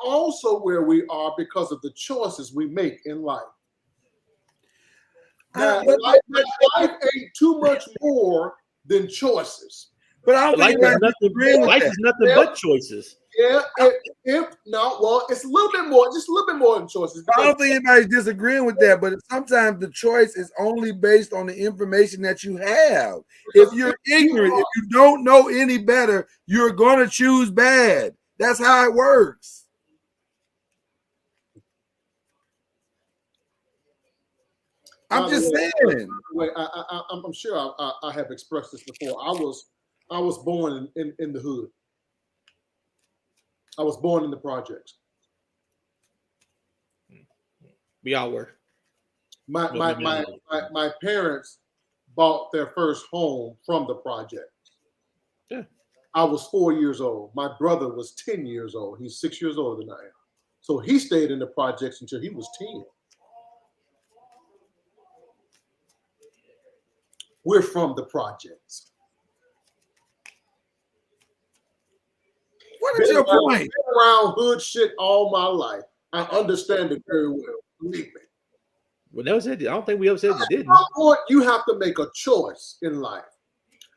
also where we are because of the choices we make in life. Now, life ain't too much more than choices. But I don't think life is nothing but choices. Yeah, it's a little bit more, just a little bit more than choices. I don't think anybody's disagreeing with that, but sometimes the choice is only based on the information that you have. If you're ignorant, if you don't know any better, you're going to choose bad. That's how it works. I'm just saying. I'm sure I have expressed this before. I was born in the hood. I was born in the projects. We all were. My parents bought their first home from the projects. Yeah. I was 4 years old. My brother was 10 years old. He's 6 years older than I am. So he stayed in the projects until he was 10. we're from the projects. What is your point? Been around hood shit all my life. I understand it very well. Believe me. We never said. I don't think we ever said you didn't. At some point, you have to make a choice in life.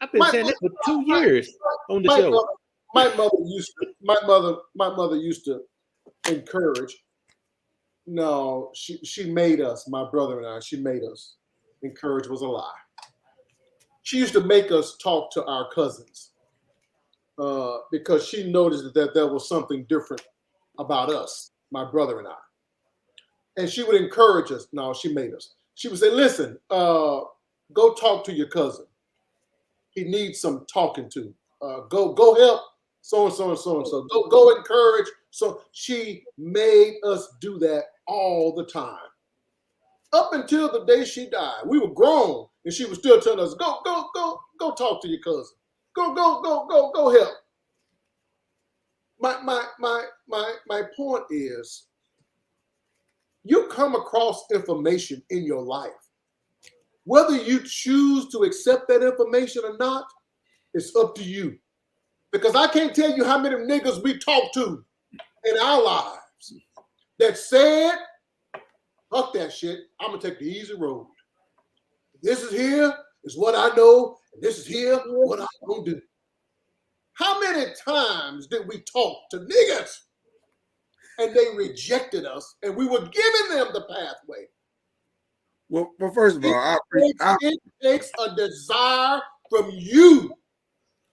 I've been saying that for 2 years on the show. My mother used to encourage. No, she made us, my brother and I, she made us. Encourage was a lie. She used to make us talk to our cousins because she noticed that there was something different about us, my brother and I. And she would encourage us. No, she made us. She would say, listen, go talk to your cousin. He needs some talking to. Go help so-and-so and so-and-so. Go encourage. So she made us do that all the time. Up until the day she died. We were grown and she was still telling us, go talk to your cousin. Go help. My point is, you come across information in your life. Whether you choose to accept that information or not, it's up to you. Because I can't tell you how many niggas we talk to in our lives that said, fuck that shit, I'm gonna take the easy road. This is here is what I know, and this is here what I'm gonna do. How many times did we talk to niggas and they rejected us and we were giving them the pathway? Well, first of all, it takes a desire from you.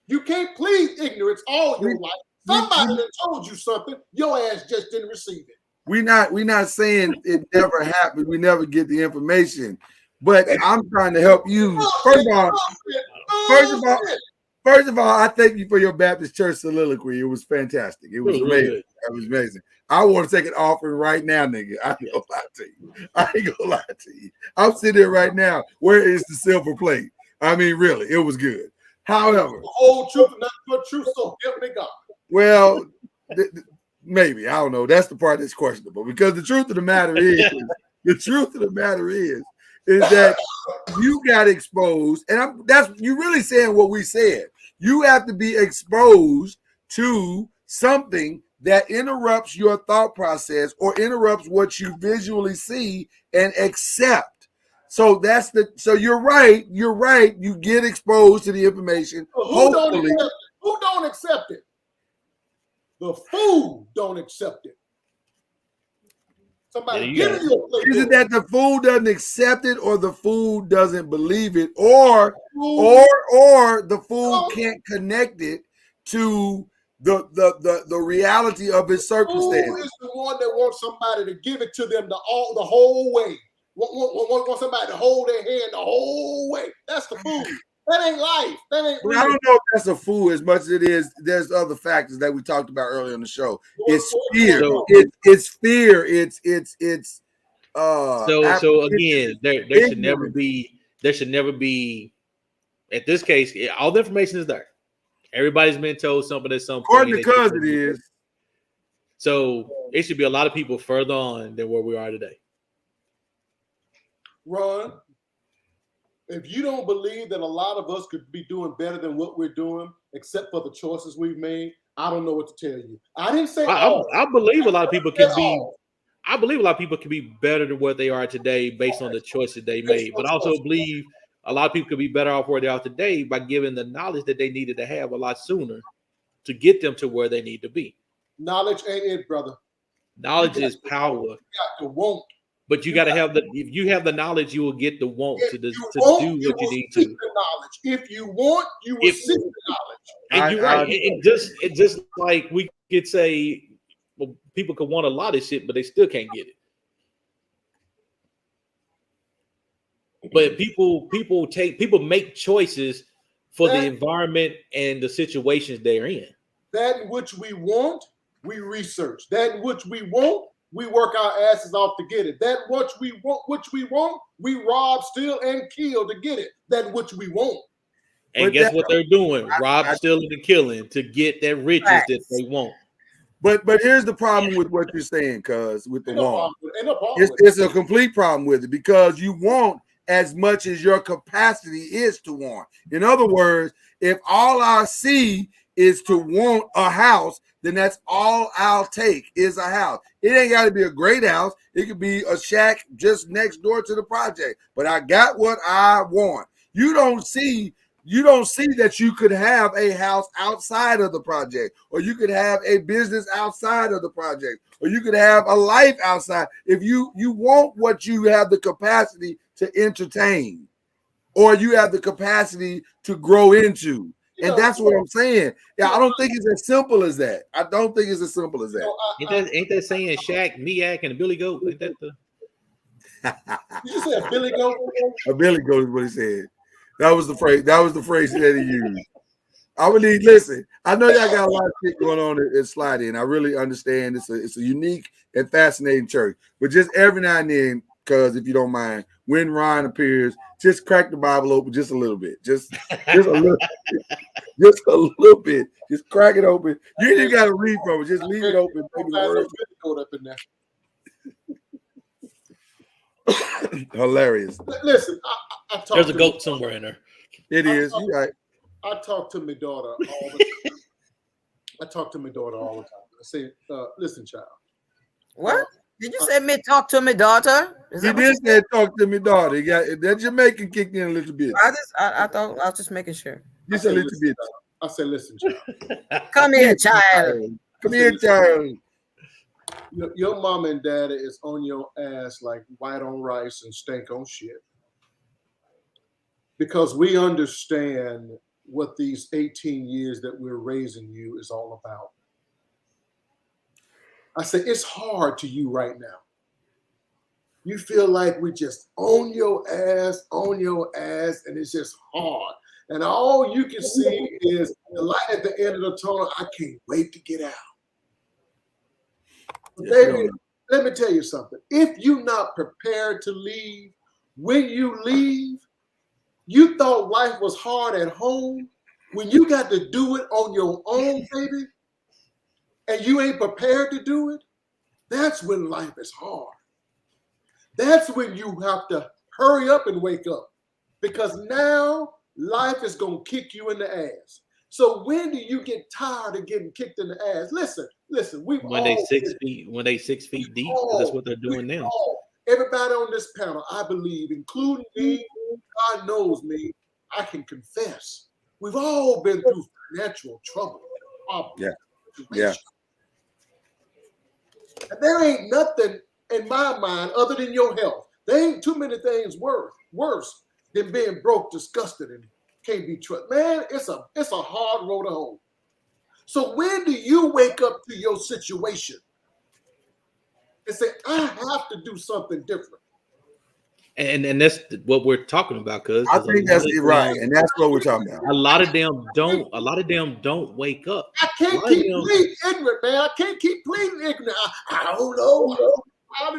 You can't plead ignorance all your life. Somebody that told you something, your ass just didn't receive it. We're not saying it never happened. We never get the information. But I'm trying to help you. First of all, I thank you for your Baptist church soliloquy. It was fantastic. It was amazing. That was amazing. I want to take an offering right now, nigga. I ain't gonna lie to you. I'm sitting there right now. Where is the silver plate? I mean, really, it was good. However, the whole truth and nothing but truth, so help me God. Well, maybe, I don't know. That's the part that's questionable, because the truth of the matter is that you got exposed, and you really saying what we said. You have to be exposed to something that interrupts your thought process or interrupts what you visually see and accept. So you're right. You get exposed to the information. Who don't accept it? The fool don't accept it. Somebody give you a plate. Is it that the fool doesn't accept it, or the fool doesn't believe it, or the fool can't connect it to the reality of his circumstance? Who is the one that wants somebody to give it to them the whole way? Want somebody to hold their hand the whole way? That's the fool. That ain't life. That ain't real. I don't know if that's a fool as much as it is. There's other factors that we talked about earlier in the show. It's fear. It's fear. It's So again, there should never be. At this case, all the information is there. Everybody's been told something at some point. According to Cuz, it is. So it should be a lot of people further on than where we are today. Ron, if you don't believe that a lot of us could be doing better than what we're doing, except for the choices we've made, I don't know what to tell you. I didn't say I believe a lot of people can be. I believe a lot of people can be better than what they are today based on the choices they made, but I also believe a lot of people could be better off where they are today by giving the knowledge that they needed to have a lot sooner to get them to where they need to be. Knowledge ain't it, brother. Knowledge is power. You got to want. But you got to have if you have the knowledge, you will get the want to do what you need to. The knowledge. If you want, you will seek the knowledge. And you're right. It just like we could say, well, people could want a lot of shit, but they still can't get it. But people make choices for the environment and the situations they're in. That which we want, we research. That which we want, we work our asses off to get it. That which we want, we rob, steal, and kill to get it. That which we want. And guess what they're doing? Rob, stealing, and killing to get that riches that they want. But here's the problem with what you're saying, cuz with the want. It's a complete problem with it, because you want as much as your capacity is to want. In other words, if all I see is to want a house, then that's all I'll take is a house. It ain't got to be a great house. It could be a shack just next door to the project. But I got what I want. You don't see that you could have a house outside of the project, or you could have a business outside of the project, or you could have a life outside. If you want what you have the capacity to entertain, or you have the capacity to grow into. And that's what I'm saying. Yeah, I don't think it's as simple as that. I don't think it's as simple as that. Ain't that saying Shaq, Miak, and a Billy Goat? Ain't that the? Did you say a Billy Goat? A Billy Goat is what he said. That was the phrase. That was the phrase that he used. I really listen. I know y'all got a lot of shit going on at Slidey, and I really understand it's a unique and fascinating church. But just every now and then, cuz if you don't mind, when Ryan appears, just crack the Bible open just a little bit. Just a little just a little bit. Just crack it open. You ain't got to read from it. Just leave it open. Maybe the words. Up in there. Hilarious. Listen, I talk There's a goat somewhere in there. It is. You're right. I talk to my daughter all the time. I say, listen, child. What? Did you say me talk to my daughter? He did say talk to my daughter. He got that Jamaican kicked in a little bit. I thought I was just making sure. Just a little bit. I said, listen, child. Come here, child. Come here, child. Your mom and daddy is on your ass like white on rice and stank on shit. Because we understand what these 18 years that we're raising you is all about. I say, it's hard to you right now. You feel like we just on your ass, and it's just hard. And all you can see is the light at the end of the tunnel. I can't wait to get out. Baby, let me tell you something. If you're not prepared to leave, when you leave, you thought life was hard at home. When you got to do it on your own, baby, and you ain't prepared to do it, that's when life is hard. That's when you have to hurry up and wake up, because now life is going to kick you in the ass. So when do you get tired of getting kicked in the ass? Listen, when they 6 feet deep, that's what they're doing now. Everybody on this panel, I believe, including me, God knows me, I can confess. We've all been through financial trouble. Yeah. And there ain't nothing in my mind other than your health. There ain't too many things worse than being broke, disgusted, and can't be trusted. Man, it's a hard road to hoe. So when do you wake up to your situation and say, I have to do something different? And that's what we're talking about, cuz I think that's right, and that's what we're talking about. A lot of them don't wake up. I can't keep pleading ignorant, man. I can't keep pleading ignorant. I don't know. I'm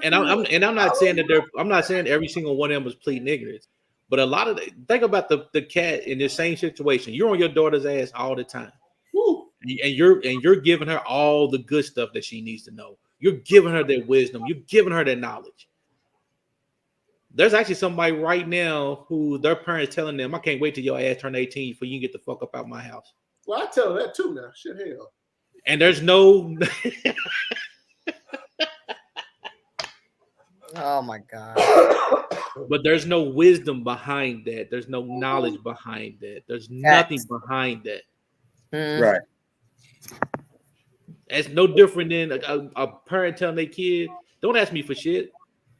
not saying I'm not saying every single one of them was pleading ignorance, but a lot of think about the cat in the same situation. You're on your daughter's ass all the time. Woo. And you're giving her all the good stuff that she needs to know. You're giving her that wisdom. You're giving her that knowledge. There's actually somebody right now who their parents telling them, I can't wait till your ass turn 18 for you can get the fuck up out my house. Well, I tell her that too now. Shit, hell. And there's no Oh my God. But there's no wisdom behind that. There's no knowledge behind that. There's nothing behind that. Right. It's no different than a parent telling their kid, don't ask me for shit.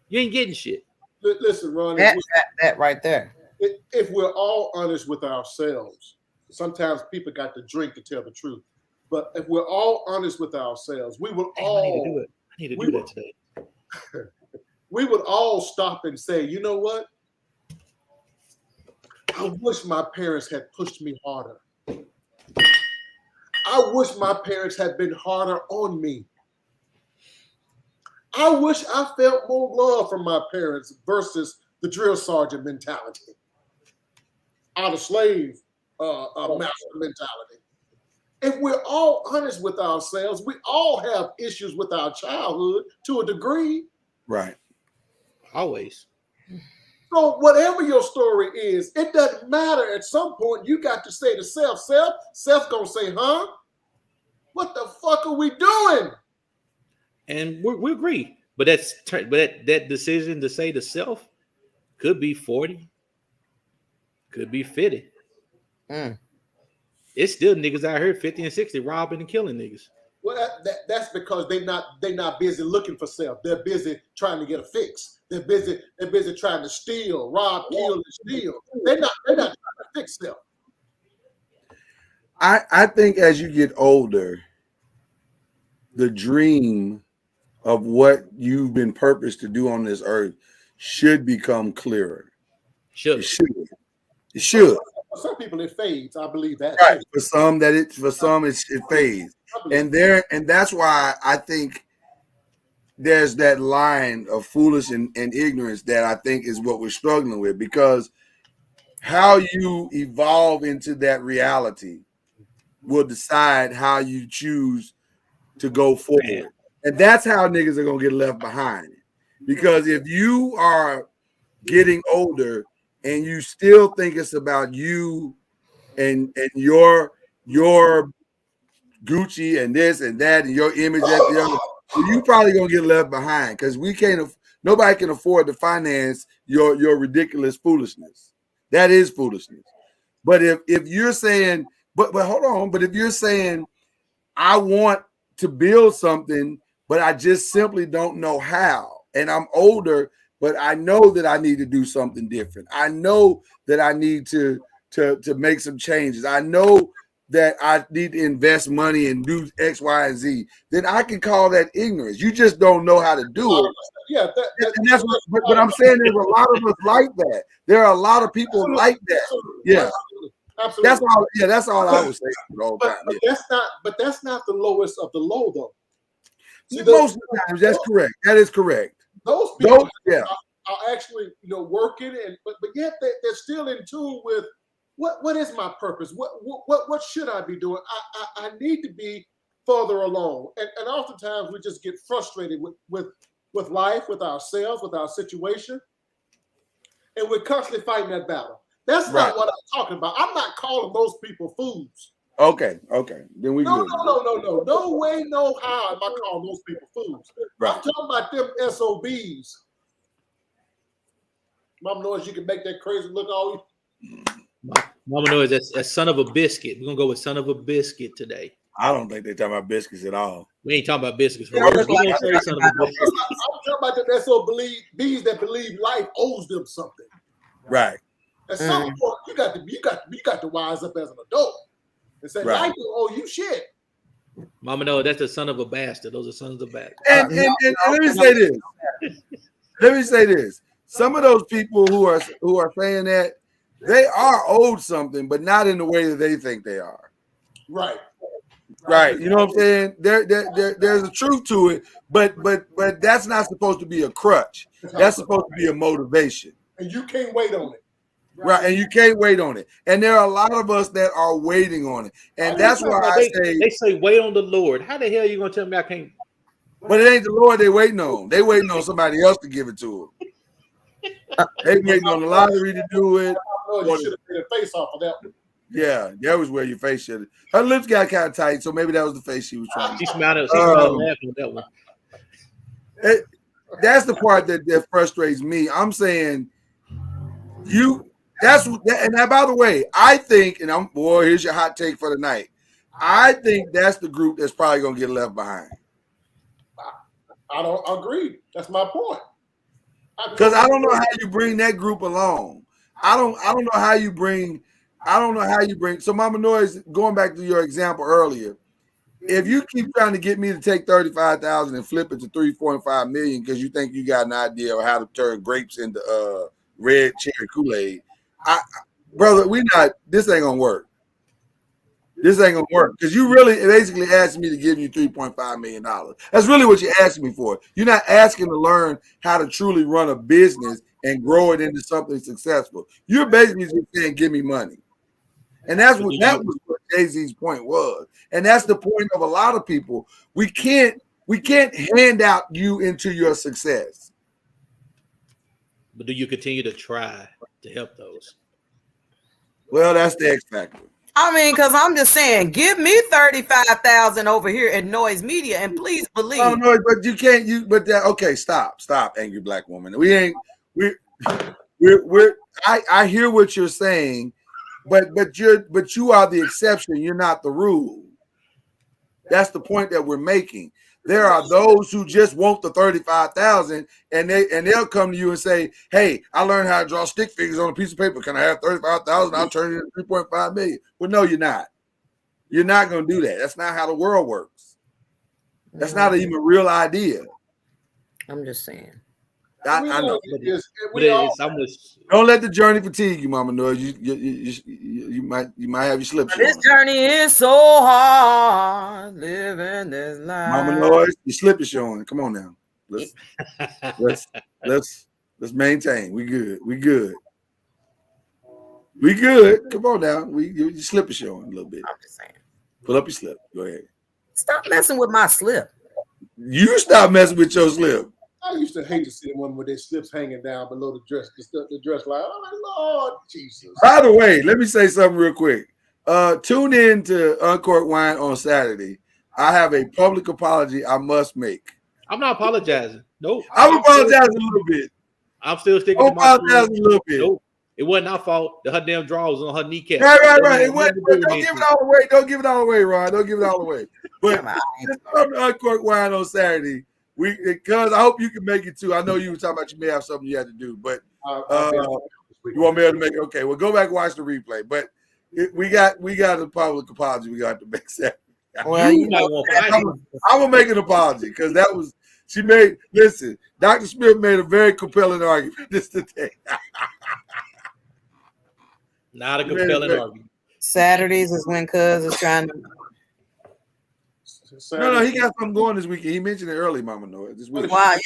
You ain't getting shit. Listen, Ron. That right there. If we're all honest with ourselves, sometimes people got to drink to tell the truth. But if we're all honest with ourselves, we will all. I need to do that today. We would all stop and say, you know what? I wish my parents had pushed me harder. I wish my parents had been harder on me. I wish I felt more love from my parents versus the drill sergeant mentality, out of slave master mentality. If we're all honest with ourselves, we all have issues with our childhood to a degree. Right. Always. So whatever your story is, it doesn't matter. At some point, you got to say to self gonna say, huh? What the fuck are we doing? And we agree. But that decision to say to self could be 40, could be 50. It's still niggas out here 50 and 60 robbing and killing niggas. Well, that's because they not busy looking for self. They're busy trying to get a fix. They're busy trying to steal, rob, kill, and steal. They're not trying to fix self. I think as you get older, the dream of what you've been purposed to do on this earth should become clearer. Should. It should. For some people, it fades. I believe that. Right. For some, it fades. And that's why I think there's that line of foolish and ignorance that I think is what we're struggling with, because how you evolve into that reality will decide how you choose to go forward. And that's how niggas are gonna get left behind. Because if you are getting older and you still think it's about you and your Gucci and this and that and your image at the other, you probably gonna get left behind, because nobody can afford to finance your ridiculous foolishness. That is foolishness. But if you're saying, but hold on, but if you're saying I want to build something, but I just simply don't know how, and I'm older, but I know that I need to do something different. I know that I need to make some changes. I know that I need to invest money and do X, Y, and Z. Then I can call that ignorance. You just don't know how to do it. Yeah, and that's what I'm saying. There's a lot of us like that. There are a lot of people like that. Yeah. Absolutely. That's all. Yeah, that's all I was saying the whole time. But that's not the lowest of the low, though. See, most of the times, that's correct. That is correct. Those people are actually, working, but yet they're still in tune with what is my purpose? What should I be doing? I need to be further along, and oftentimes we just get frustrated with life, with ourselves, with our situation, and we're constantly fighting that battle. That's not what I'm talking about. I'm not calling those people fools. Okay. Then we No way, no how am I calling those people fools. Right. I'm talking about them SOBs. Mama knows you can make that crazy look all you. Mama knows that's son of a biscuit. We're gonna go with son of a biscuit today. I don't think they're talking about biscuits at all. We ain't talking about biscuits. I'm talking about the SOBs that believe life owes them something. Right. At some point, you got to wise up as an adult and say, life don't owe you shit. Mama knows that's the son of a bastard. Those are sons of bastards. And let me say this. Let me say this. Some of those people who are saying that, they are owed something, but not in the way that they think they are. Right. You know what I'm saying? There's a truth to it, but that's not supposed to be a crutch. That's supposed to be a motivation. And you can't wait on it. Right, and you can't wait on it. And there are a lot of us that are waiting on it. And that's why they say wait on the Lord. How the hell are you gonna tell me I can't? But it ain't the Lord they waiting on. They waiting on somebody else to give it to them. They waiting on the lottery to do it. You should have made a face off of that one. Yeah, that was where your face should have. Her lips got kind of tight, so maybe that was the face she was trying. She smiled laughing at that one. That's the part that frustrates me. I'm saying and by the way, I think, and here's your hot take for the night. I think that's the group that's probably gonna get left behind. I don't agree. That's my point. Because I don't know how you bring that group along. I don't know how you bring. So Mama Noise, going back to your example earlier, if you keep trying to get me to take 35,000 and flip it to 3.5 million because you think you got an idea of how to turn grapes into red cherry Kool-Aid, brother, this ain't gonna work. This ain't gonna work because you really basically asked me to give you $3.5 million. That's really what you're asking me for. You're not asking to learn how to truly run a business and grow it into something successful. You're basically just saying, give me money. And that was what Jay-Z's point was. And that's the point of a lot of people. We can't hand out you into your success. But do you continue to try to help those? Well, that's the X factor. I mean, because I'm just saying, give me 35,000 over here at Noise Media, and please believe. Oh no, but you can't. Okay, stop, angry black woman. We're. I hear what you're saying, but you are the exception. You're not the rule. That's the point that we're making. There are those who just want the 35,000, and they'll come to you and say, "Hey, I learned how to draw stick figures on a piece of paper. Can I have 35,000? I'll turn it into 3.5 million." Well, no, you're not. You're not going to do that. That's not how the world works. That's not even a real idea. I'm just saying. I know. Don't let the journey fatigue you, Mama Noise. You might have your slips. This journey is so hard living this life. Mama Noise, your slip is showing. Come on now. Let's maintain. We good. Come on now. Your slip is showing a little bit. I'm just saying. Pull up your slip. Go ahead. Stop messing with my slip. You stop messing with your slip. I used to hate to see the women with their slips hanging down below the dress line. I'm like, Lord Jesus. By the way, let me say something real quick. Tune in to Uncorked Wine on Saturday. I have a public apology I must make. I'm not apologizing. Nope. I'm apologizing a little bit. I'm still sticking to my apologize a little bit. Nope. It wasn't our fault. Her damn drawers on her kneecap. Right. Don't give it all away. Don't give it all away, Ron. Don't give it all away. But just come to Uncorked Wine on Saturday. Because I hope you can make it too. I know you were talking about you may have something you had to do, but you won't be able to make it. Okay, well, go back and watch the replay. But we got a public apology we got to make Saturday. Well, I'm gonna make an apology because that was she made. Listen, Dr. Smith made a very compelling argument this today. Not a compelling argument. Saturdays is when Cuz is trying to. No, he got something going this weekend. He mentioned it early, Mama Noise. This weekend. Well,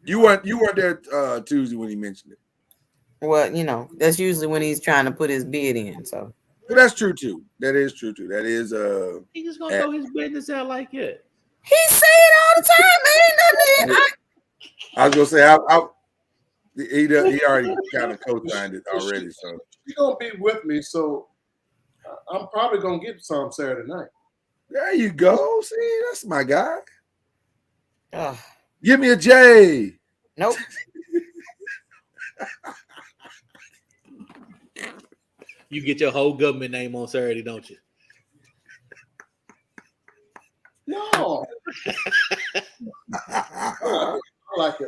you weren't there Tuesday when he mentioned it. Well, that's usually when he's trying to put his bid in. So. Well, that's true too. That is true too. That is He's just gonna throw his business out like it. He say it all the time, man. I was gonna say he already kind of co-signed it already. So she's gonna be with me. So I'm probably gonna get some Saturday night. There you go. See, that's my guy. Give me a J. Nope. You get your whole government name on Saturday, don't you? No. I like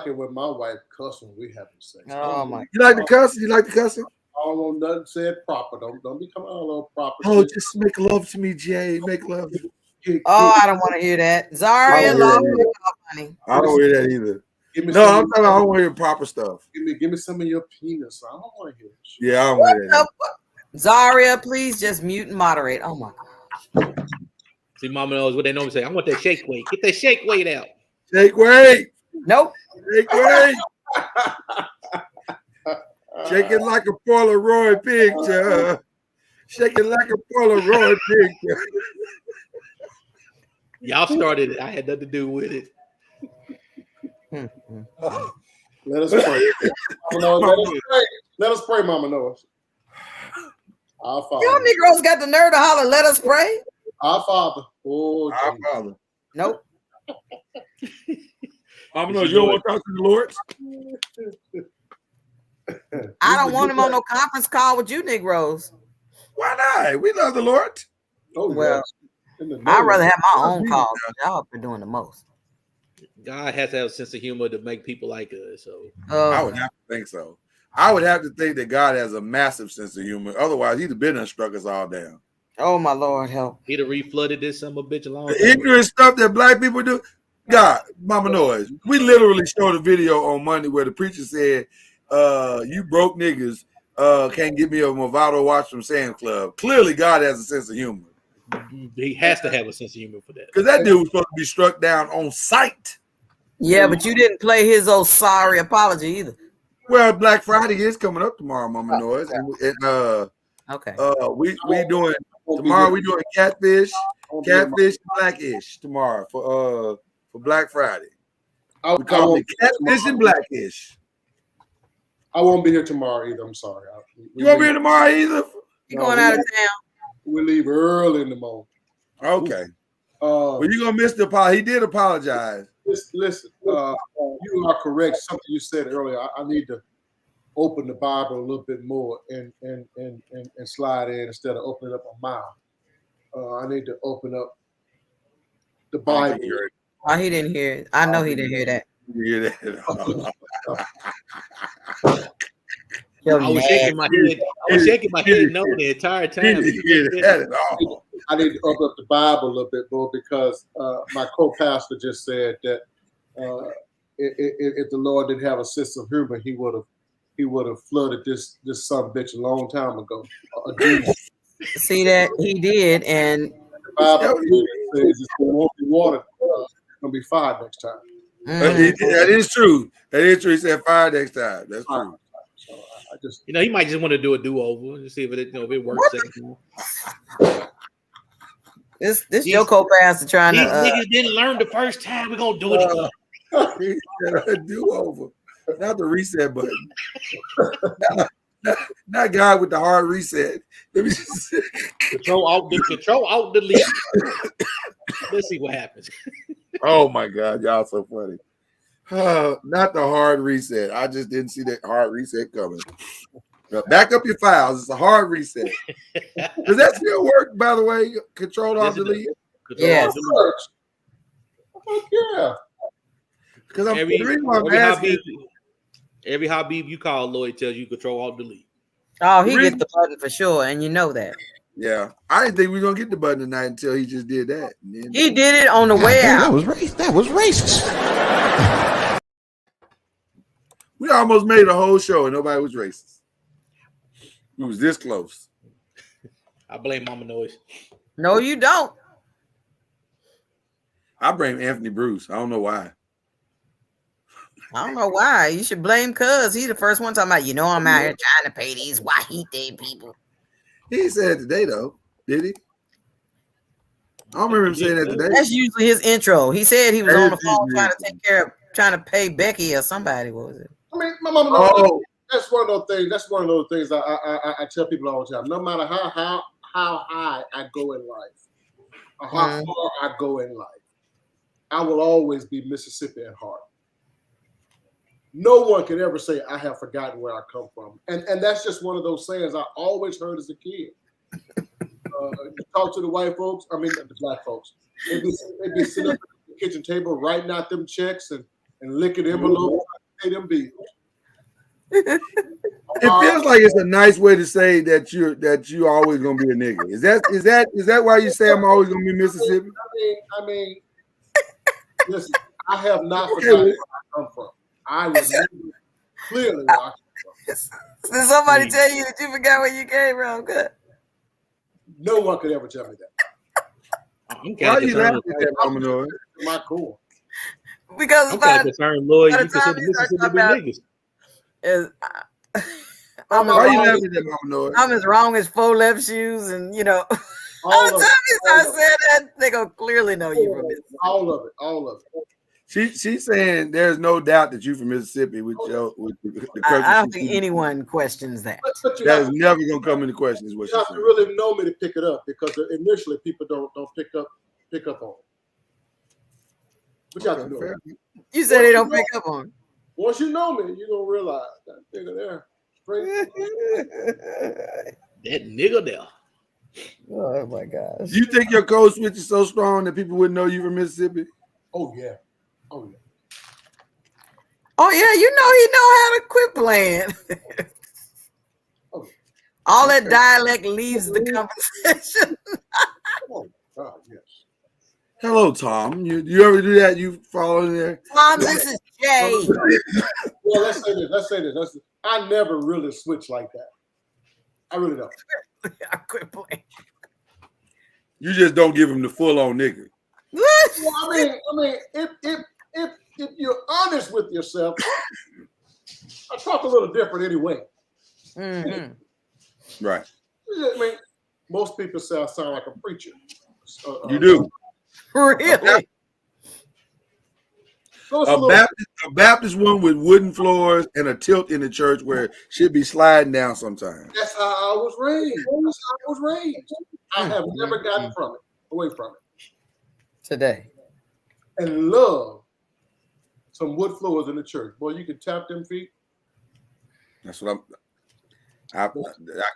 it when my wife cuss when we having sex. Oh my! You like the cussing? You like the cussing? I don't want nothing said proper. Don't be coming all over proper. Oh, just make love to me, Jay. Make love. Oh, I don't want to hear that. Zaria, honey. I don't hear that either. No, I'm talking. I don't want to hear proper stuff. Give me some of your penis. I don't want to hear that. Yeah, I don't want to hear that. Zaria, please just mute and moderate. Oh my God. See, Mama knows what they normally say. I want that shake weight. Get that shake weight out. Shake weight. Nope. Shake weight. Shake it like a Polaroid picture. Shake it like a Polaroid picture. Y'all started it. I had nothing to do with it. Let us pray. Let us pray, Mama Noah. Our Father. Y'all Negroes got the nerve to holler, let us pray. Our Father. Oh, our Father. Nope. Mama Noah, you don't want to talk to the Lord? I don't want him on no conference call with you Negroes. Why not? We love the Lord. Oh, well, I'd rather have my own calls. Y'all have been doing the most. God has to have a sense of humor to make people like us. So I would have to think so. I would have to think that God has a massive sense of humor. Otherwise, he'd have been and struck us all down. Oh my Lord, help! He'd have reflooded this summer bitch along. The ignorant stuff that black people do. God, Mama Noise. We literally showed a video on Monday where the preacher said, "You broke niggas can't get me a Movado watch from Sam's Club." Clearly, God has a sense of humor. He has to have a sense of humor for that. Because that dude was supposed to be struck down on sight. Yeah, but you didn't play his old sorry apology either. Well, Black Friday is coming up tomorrow, Mama Noise. Okay. We doing tomorrow. We doing catfish and blackish tomorrow for Black Friday. We call it catfish and blackish. I won't be here tomorrow either. I'm sorry. You won't be here tomorrow either? You going out of town? We leave early in the morning. Okay. Well, you're going to miss the apology. He did apologize. Listen, you are correct. Something you said earlier. I need to open the Bible a little bit more and slide in instead of opening up my mouth. I need to open up the Bible. Oh, he didn't hear it. I know he didn't hear that. Hear that? I was shaking my head. I was shaking my head no the entire time. I need to open up the Bible a little bit more because my co-pastor just said that if the Lord didn't have a sense of humor, he would have flooded this son of a bitch a long time ago. See that he did, and the Bible says it's going to be water. It's going to be fire next time. That is true. That is true. He said fire next time. That's true. So I just, he might just want to do a do-over and see if it, if it works. This your co-pastor trying these to. Niggas didn't learn the first time. We're gonna do it again. He said a do-over, not the reset button. Not God with the hard reset. Let me just Control alt delete. Let's see what happens. Oh my God, y'all so funny. Not the hard reset. I just didn't see that hard reset coming. Back up your files. It's a hard reset. Does that still work, by the way? Control alt delete? Yes. Yeah. Because every Habib you call, Lloyd tells you control alt delete. Oh, he gets the button for sure, and you know that. Yeah, I didn't think we were gonna get the button tonight until he just did that. He did it on the way out. That was racist. We almost made a whole show and nobody was racist. It was this close. I blame Mama Noise. No, you don't. I blame Anthony Bruce. I don't know why. I don't know why. You should blame Cuz. He's the first one talking about, I'm out here trying to pay these Wahite people. He said it today, though. Did he? I don't remember him saying that today. That's usually his intro. He said he was on the phone trying to pay Becky or somebody. What was it? I mean, my mama, that's one of those things. That's one of those things I tell people all the time. No matter how high I go in life, or how far I go in life, I will always be Mississippi at heart. No one can ever say I have forgotten where I come from, and that's just one of those sayings I always heard as a kid. Talk to the white folks, the black folks. They'd be sitting up at the kitchen table writing out them checks and licking envelopes, pay them bills. It feels like it's a nice way to say that you're always gonna be a nigga. Is that why you say I'm always gonna be Mississippi? I mean, listen, I have not forgotten where I come from. I remember clearly where I come from. Did somebody tell you that you forgot where you came from? Good. No one could ever tell me that. Why are you laughing at that, Mama Noise? My core. Because I'm kind of concerned, Lloyd. You consider Mississippi niggas. I'm Why are you laughing at that, Mama Noise? I'm as wrong as 4 left shoes, and all the time I said that, they gonna clearly know you from Mississippi. All of it. She's saying there's no doubt that you from Mississippi with the I don't think anyone questions that. That's never gonna come into question. Is what you have to really know me to pick it up, because initially people don't pick up on it. But you have to know it. You said they don't pick up on it. Once you know me, you're gonna realize that nigga there. That nigga there. Oh my gosh. You think your code switch is so strong that people wouldn't know you from Mississippi? Oh yeah. Oh yeah. Oh yeah, he know how to quit playing. All that dialect leaves the conversation. Oh God, yes. Hello, Tom. You ever do that? You follow in there? Tom, this is Jay. Well, let's say this. I never really switch like that. I really don't. I quit playing. You just don't give him the full-on nigga. Well, I mean, if you're honest with yourself, I talk a little different anyway. Mm-hmm. Right. I mean, most people say I sound like a preacher. You do. Really? A Baptist one with wooden floors and a tilt in the church where it should be sliding down sometimes. That's how I was raised. I have never gotten away from it. Today. And love some wood floors in the church. Boy, you can tap them feet. That's what I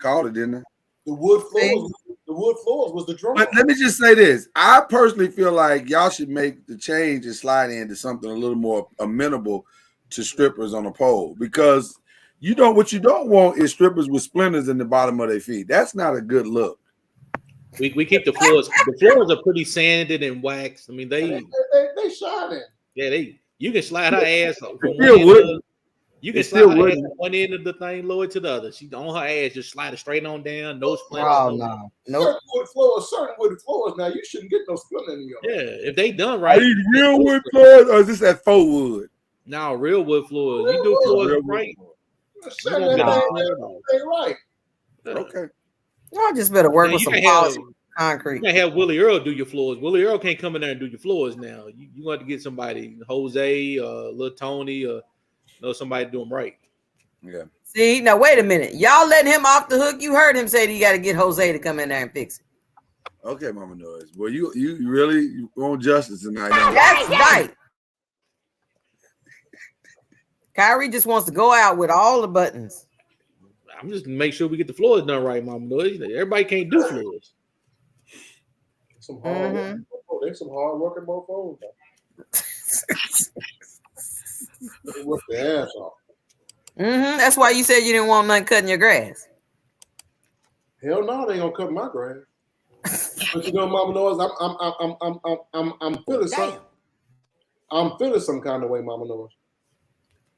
called it, didn't I? The wood floors was the drum. But let me just say this. I personally feel like y'all should make the change and slide into something a little more amenable to strippers on a pole, because what you don't want is strippers with splinters in the bottom of their feet. That's not a good look. We keep the floors. The floors are pretty sanded and waxed. I mean, they shining. Yeah, you can slide her ass from you can slide her ass from one end of the thing, lower to the other. She's on her ass, just slide it straight on down, no splinters. Oh no, Certain wood floors. Now you shouldn't get no splinter in your. Yeah, if they done right. Are these real wood floors or is this that faux wood? No, real wood floors. You do floors right. Right. Okay. Y'all just better work with some polish concrete. You can't have Willie Earl do your floors. Willie Earl can't come in there and do your floors now. You want to get somebody, Jose, Lil Tony, or somebody do them right. Yeah. See, now wait a minute. Y'all letting him off the hook. You heard him say that you got to get Jose to come in there and fix it. Okay, Mama Noise. Well, you really want justice tonight. That's right. Kyrie just wants to go out with all the buttons. I'm just make sure we get the floors done right, Mama Noise. Everybody can't do floors. Some hard There's some hard working mofos. They work their ass off. That's why you said you didn't want nothing cutting your grass. Hell no, they ain't gonna cut my grass. But Mama Noise, I'm feeling something. I'm feeling some kind of way, Mama Noise.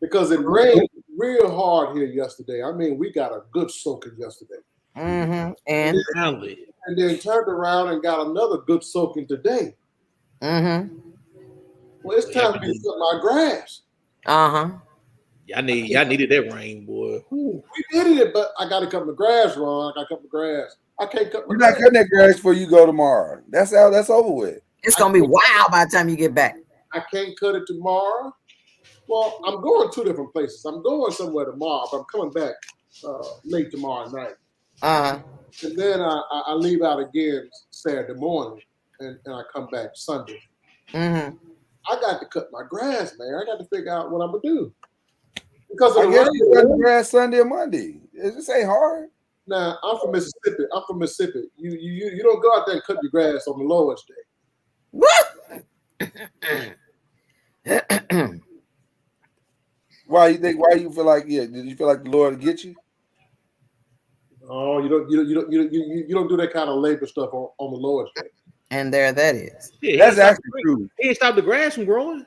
Because it rained real hard here yesterday. I mean, we got a good soaking yesterday. And then turned around and got another good soaking today. Well, it's time to be cut my grass. Y'all needed that rain, boy. We needed it, but I got to cut my grass, Ron. I got to cut my grass. I can't cut my You're grass. not cutting that grass before you go tomorrow. That's over with. It's gonna be wild by the time you get back. I can't cut it tomorrow. Well, I'm going 2 different places. I'm going somewhere tomorrow, but I'm coming back late tomorrow night. And then I leave out again Saturday morning, and I come back Sunday. I got to cut my grass, man. I got to figure out what I'm gonna do. Because I guess you cut the grass Sunday or Monday. This ain't hard. Now, I'm from Mississippi. You don't go out there and cut your grass on the lowest day. Why you feel like did you feel like the Lord would get you? Oh, you don't do that kind of labor stuff on the lowest day. And there that is. Yeah, that's actually true. He didn't stop the grass from growing.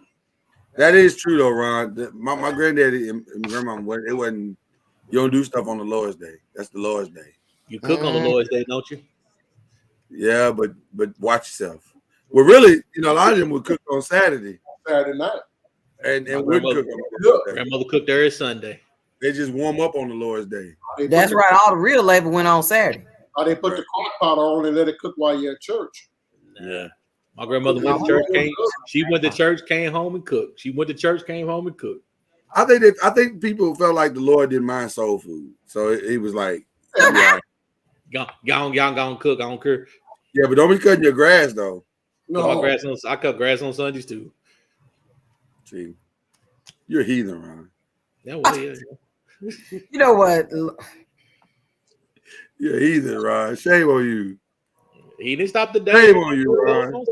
That is true though, Ron. My granddaddy and grandma, it wasn't. You don't do stuff on the lowest day. That's the lowest day. You cook on the lowest day, don't you? Yeah, but watch yourself. Well, really, a lot of them would cook on Saturday night, and wouldn't cook on grandmother cooked every Sunday. They just warm up on the lowest day. That's right. All the real labor went on Saturday. They put the crock pot on and let it cook while you're at church. Yeah. My grandmother went to church. She went to church, came home and cooked. She went to church, came home and cooked. I think people felt like the Lord didn't mind soul food, so he was like, yeah. Y'all cook. I don't care. Yeah, but don't be cutting your grass though. No, I cut grass on Sundays too. See, you're a heathen, Ron. That was You know what? You're a heathen, Ron. Shame on you. He didn't stop the day. Shame on you, Ron.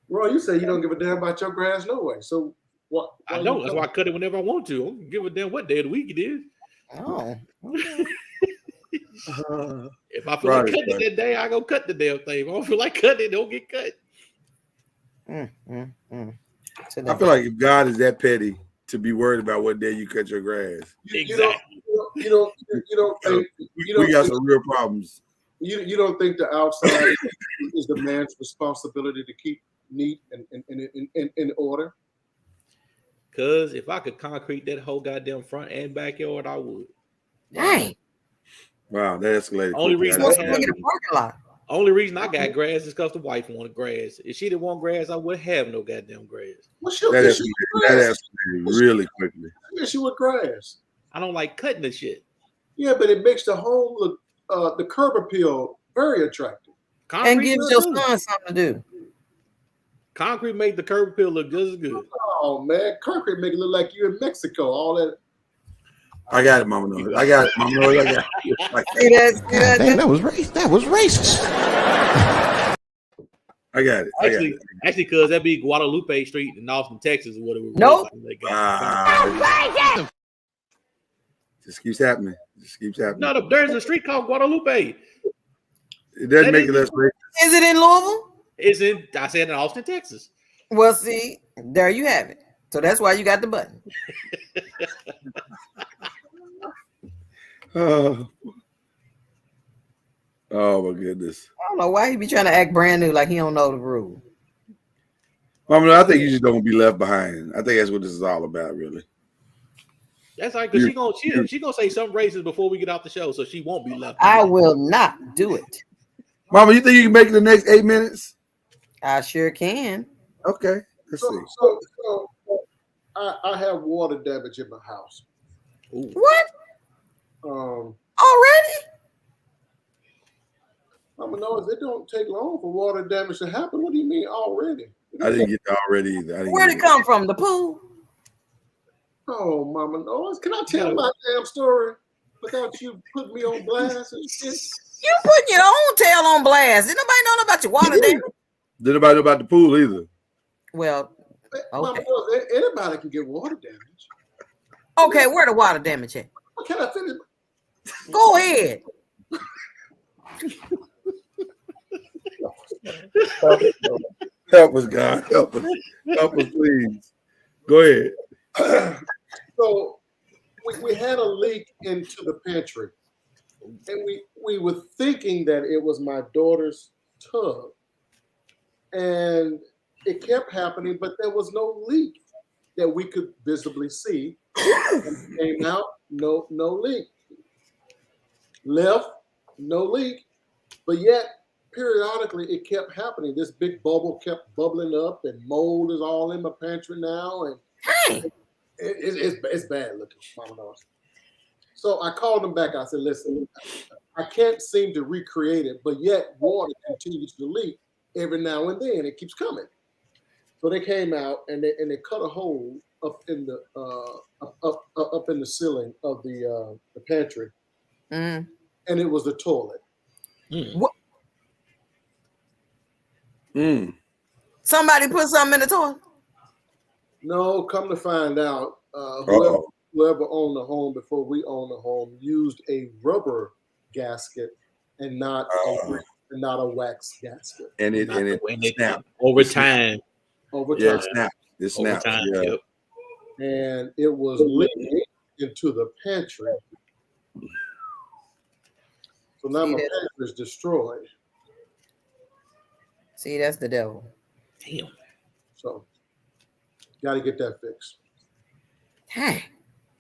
Ron, you say you don't give a damn about your grass no way. So what? I know. That's why I cut it whenever I want to. I don't give a damn what day of the week it is. Oh. If I feel like cutting it that day, I go cut the damn thing. If I don't feel like cutting it, don't get cut. I feel like if God is that petty to be worried about what day you cut your grass, exactly. We got some real problems. You don't think the outside is the man's responsibility to keep neat and in order? Because if I could concrete that whole goddamn front and backyard, I would. Dang. Wow, that escalated. Only reason Only reason I got grass is because the wife wanted grass. If she didn't want grass, I would have no goddamn grass. That escalated really quickly. She with grass. I don't like cutting the shit. Yeah, but it makes the home look the curb appeal very attractive. Concrete and gives your son something to do. Concrete make the curb appeal look just as good. Oh man, concrete make it look like you in Mexico. All that. I got it, Mama Noise. I got it, Mama Noise. I got it. Damn, that was racist. I got it. Actually, because that'd be Guadalupe Street in Austin, Texas, or whatever. Nope. Just keeps happening. No, there's a street called Guadalupe. It doesn't make it less racist. Is it in Louisville? I said in Austin, Texas. Well, see, there you have it. So that's why you got the button. Oh my goodness. I don't know why he be trying to act brand new like he don't know the rule. Mama, I think you just don't be left behind. I think that's what this is all about, really. That's right, because she gonna say something racist before we get off the show, so she won't be left I behind. will not do it. Mama, you think you can make it the next 8 minutes? I sure can. Okay, let's see. So I have water damage in my house. Ooh. What? Already? Mama knows it don't take long for water damage to happen. What do you mean already? I didn't get to already either. Where'd it come from? The pool? Oh, Mama knows. Can I tell my damn story without you putting me on blast and shit? You putting your own tail on blast. Did nobody know about your water damage? Did nobody know about the pool either? Well, okay. Mama knows anybody can get water damage. Okay, where the water damage at? Can I finish? Go ahead. Help us, God. Help us. Help us, please. Go ahead. So we had a leak into the pantry. And we were thinking that it was my daughter's tub. And it kept happening, but there was no leak that we could visibly see. And came out, no leak. Left, no leak. But yet, periodically, it kept happening. This big bubble kept bubbling up, and mold is all in my pantry now. And it's bad looking, Mama knows. So I called them back. I said, listen, I can't seem to recreate it, but yet water continues to leak every now and then. It keeps coming. So they came out and they cut a hole up in the up in the ceiling of the pantry, and it was the toilet. What? Somebody put something in the toilet? No, come to find out, whoever owned the home before we owned the home used a rubber gasket and not a wax gasket. And it snapped over time. Yeah, it snapped. Yeah. Yep. And it was leaking into the pantry. So now my pantry is destroyed. See, that's the devil. Damn. So, got to get that fixed. Hey.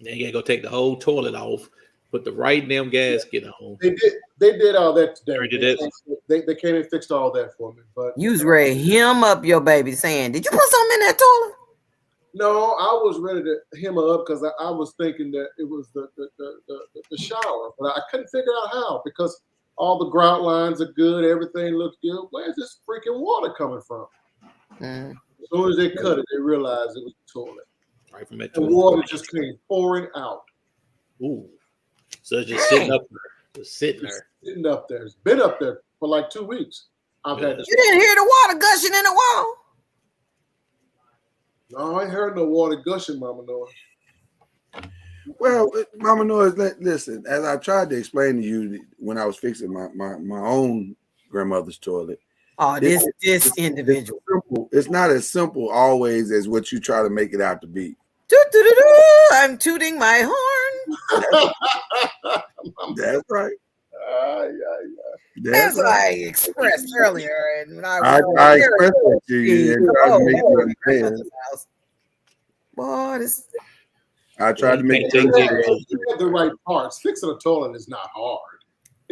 Then you gotta go take the whole toilet off, put the right damn gasket on. They did all that today. They came and fixed all that for me. But you was ready to hem up your baby saying, did you put something in that toilet? No, I was ready to hem her up because I was thinking that it was the shower, but I couldn't figure out how because all the grout lines are good, everything looks good. Where's this freaking water coming from? As soon as they cut it, they realized it was the toilet. Right from that the toilet. water just came pouring out. Ooh. So it's just sitting up there. Just sitting there. Sitting up there. It's been up there for like 2 weeks. I've had this. You didn't hear the water gushing in the wall? No, I ain't heard no water gushing, Mama Noise. Well, Mama Noise, listen, as I tried to explain to you when I was fixing my own grandmother's toilet. Oh, this individual. It's not as simple always as what you try to make it out to be. I'm tooting my horn. That's right. That's what I expressed earlier. And when I expressed it to you and tried to make you understand. Boy, this. I tried to make it. If you have the right parts, fixing a toilet is not hard.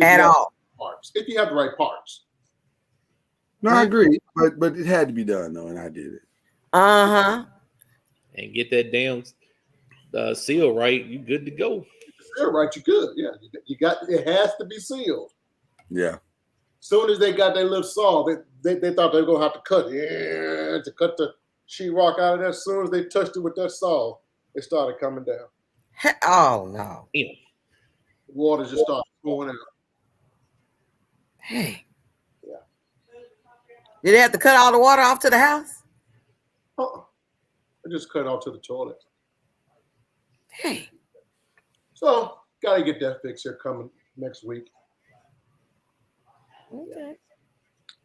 At all. Parts. If you have the right parts. No, I agree, but it had to be done though, and I did it. And get that damn seal right. You good to go. Seal right, you good. Yeah, you got. It has to be sealed. Yeah. Soon as they got that little saw, they thought they were gonna have to cut it to cut the sheetrock out of there. As soon as they touched it with that saw, it started coming down. Oh no! Damn. Water just started pouring out. Hey. Yeah. Did they have to cut all the water off to the house? I just cut off to the toilet. Hey. So gotta get that fixed here coming next week. Okay.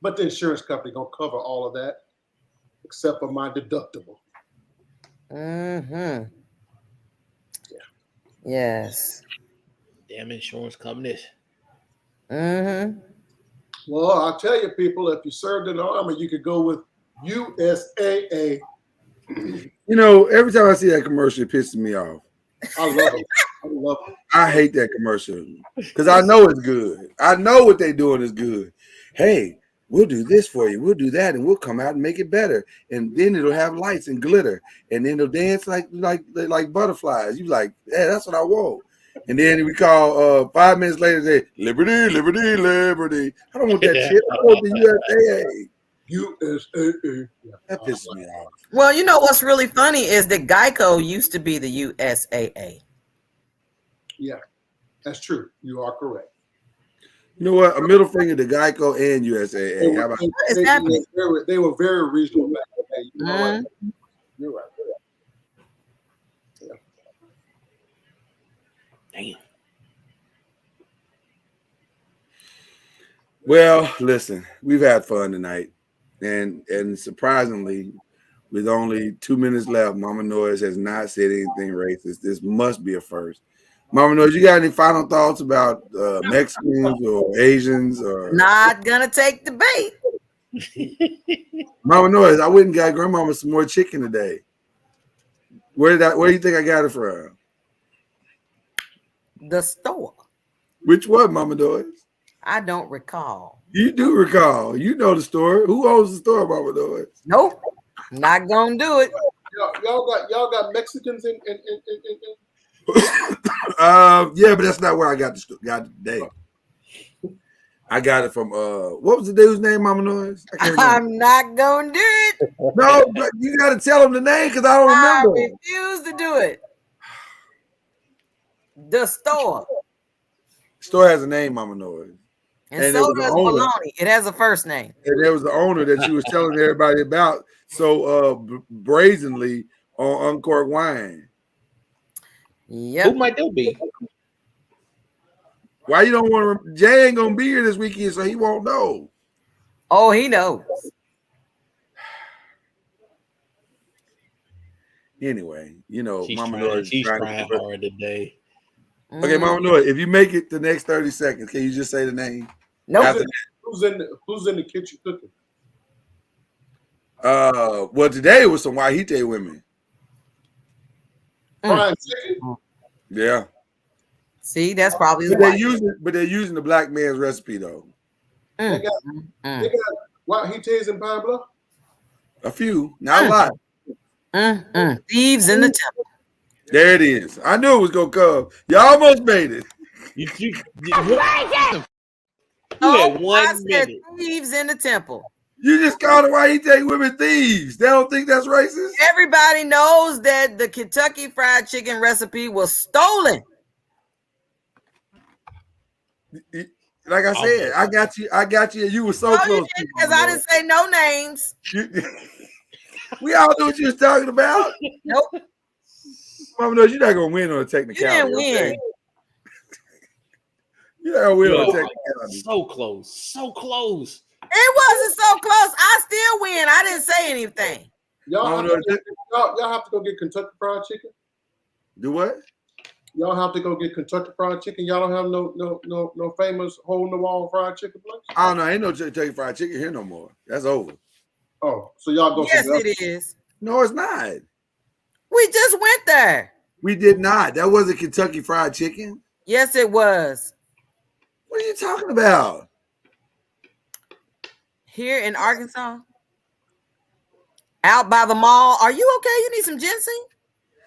But the insurance company gonna cover all of that, except for my deductible. Mm-hmm. Yeah. Yes. Damn insurance companies. Mm-hmm. Well, I'll tell you, people, if you served in the Army, you could go with USAA. You know, every time I see that commercial, it pisses me off. I love it. I love it. I hate that commercial because I know it's good. I know what they're doing is good. Hey, we'll do this for you. We'll do that, and we'll come out and make it better. And then it'll have lights and glitter, and then it'll dance like butterflies. You like, yeah, that's what I want. And then we call 5 minutes later, say liberty, liberty, liberty. I don't want that shit. I want the USAA. That pisses me off. Well, you know what's really funny is that Geico used to be the USAA. Yeah, that's true. You are correct. You know what? A middle finger to Geico and USAA. How about they were very reasonable back then. You know what? You're right. Yeah. Damn. Well, listen, we've had fun tonight, and surprisingly, with only 2 minutes left, Mama Noise has not said anything racist. This must be a first. Mama Noise, you got any final thoughts about Mexicans or Asians or? Not gonna take the bait. Mama Noise, I went and got Grandmama some more chicken today. Where do you think I got it from? The store. Which one, Mama Noise? I don't recall. You do recall. You know the store. Who owns the store, Mama Noise? Nope. Not gonna do it. Y'all got Mexicans in Yeah, but that's not where I got it today. I got it from what was the dude's name, Mama Noise? I'm not gonna do it. No, but you gotta tell him the name because I don't remember. I refuse to do it. The store. Store has a name, Mama Noise. And so does Bologna. It has a first name. And there was the owner that you was telling everybody about so brazenly on Uncorked Wine. Yep. Who might that be? Why you don't want to? Jay ain't gonna be here this weekend, so he won't know. Oh, he knows. Anyway, you know, She's Mama trying, Noise. she's trying hard today. Okay, Mama Noise, if you make it the next 30 seconds, can you just say the name? Nope. Who's in the kitchen cooking? Well, today it was some Wahite women. Fried chicken? Yeah. See, that's probably but they're using the black man's recipe though. They got Wahites in Pine Bluff? A few, not a lot. Thieves in the temple. There it is. I knew it was gonna come. You almost made it. You had 1 minute. Thieves in the temple. You just called the Wahite women thieves. They don't think that's racist. Everybody knows that the Kentucky Fried Chicken recipe was stolen. Like I said, I got you. You were so close. Because I didn't say no names. We all knew what you was talking about. Nope. Mama knows you're not gonna win on a technicality. You didn't win. You're not gonna win on a technicality. So close. So close. It wasn't so close. I still win. I didn't say anything. Y'all have to go get Kentucky Fried Chicken. Do what? Y'all have to go get Kentucky Fried Chicken. Y'all don't have no famous hole in the wall fried chicken place. I don't know. Ain't no Kentucky Fried Chicken here no more. That's over. Oh, so y'all go. Yes, it is. No, it's not. We just went there. We did not. That wasn't Kentucky Fried Chicken. Yes, it was. What are you talking about? Here in Arkansas, out by the mall. Are you okay? You need some ginseng?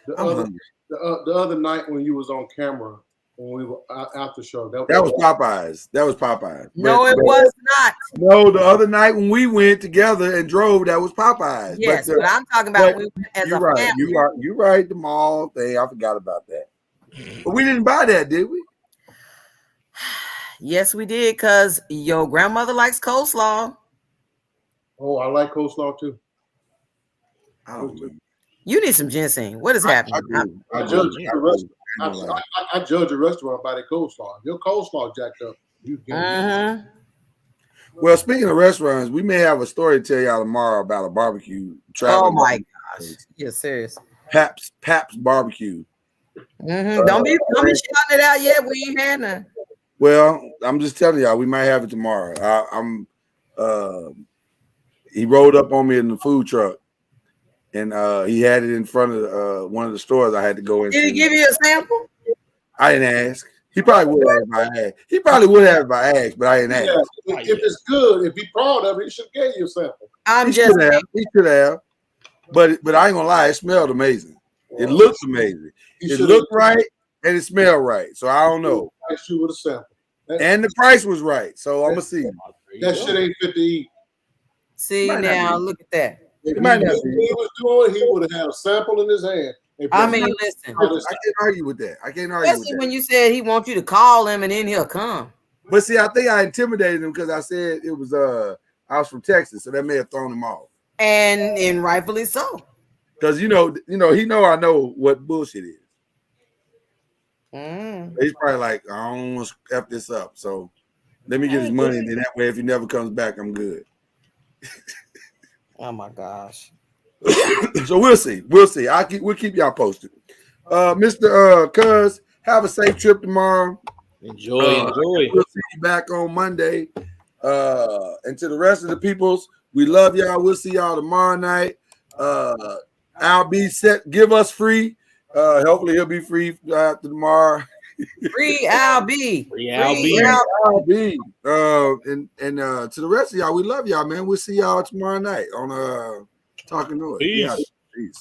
The other night when you was on camera, when we were after show, that was Popeyes. That was Popeyes. No, it was not. No, the other night when we went together and drove, that was Popeyes. Yes, but I'm talking about when we went as a right. family. You're right. The mall thing, I forgot about that. But we didn't buy that, did we? Yes, we did, because your grandmother likes coleslaw. Oh, I like coleslaw too. I don't know. You need some ginseng. What is happening? I judge a restaurant by their coleslaw. If your coleslaw jacked up, you get it. Well, speaking of restaurants, we may have a story to tell y'all tomorrow about a barbecue. Oh my gosh! You're serious. Pap's barbecue. Don't be shouting it out yet. We ain't had none. Well, I'm just telling y'all, we might have it tomorrow. He rolled up on me in the food truck, and he had it in front of one of the stores I had to go into. Did he give you a sample? I didn't ask. He probably would have if I asked. He probably would have if I asked, but I didn't ask. If it's good, if he's proud of it, he should give you a sample. He should have. But I ain't gonna lie, it smelled amazing. It looked amazing. It looked right and it smelled right. So I don't know. I shoot with a sample. And the price was right. So I'm gonna see. That shit ain't fit to eat. See now, look at that. If he was doing, he would have had a sample in his hand. I mean, listen. I can't argue with that. Especially when you said he wants you to call him and then he'll come. But see, I think I intimidated him because I said it was I was from Texas, so that may have thrown him off. And rightfully so. Because he know I know what bullshit is. He's probably like, I don't want to F this up, so let me get his money, and then that way, if he never comes back, I'm good. Oh my gosh. So we'll see. We'll keep y'all posted. Mr. Cuz, have a safe trip tomorrow. Enjoy. We'll see you back on Monday. And to the rest of the peoples, we love y'all. We'll see y'all tomorrow night. I'll be set. Give us free. Hopefully he'll be free after tomorrow. Free LB. And to the rest of y'all, we love y'all, man. We'll see y'all tomorrow night on Talkin NOIZ. Peace. Yeah, peace.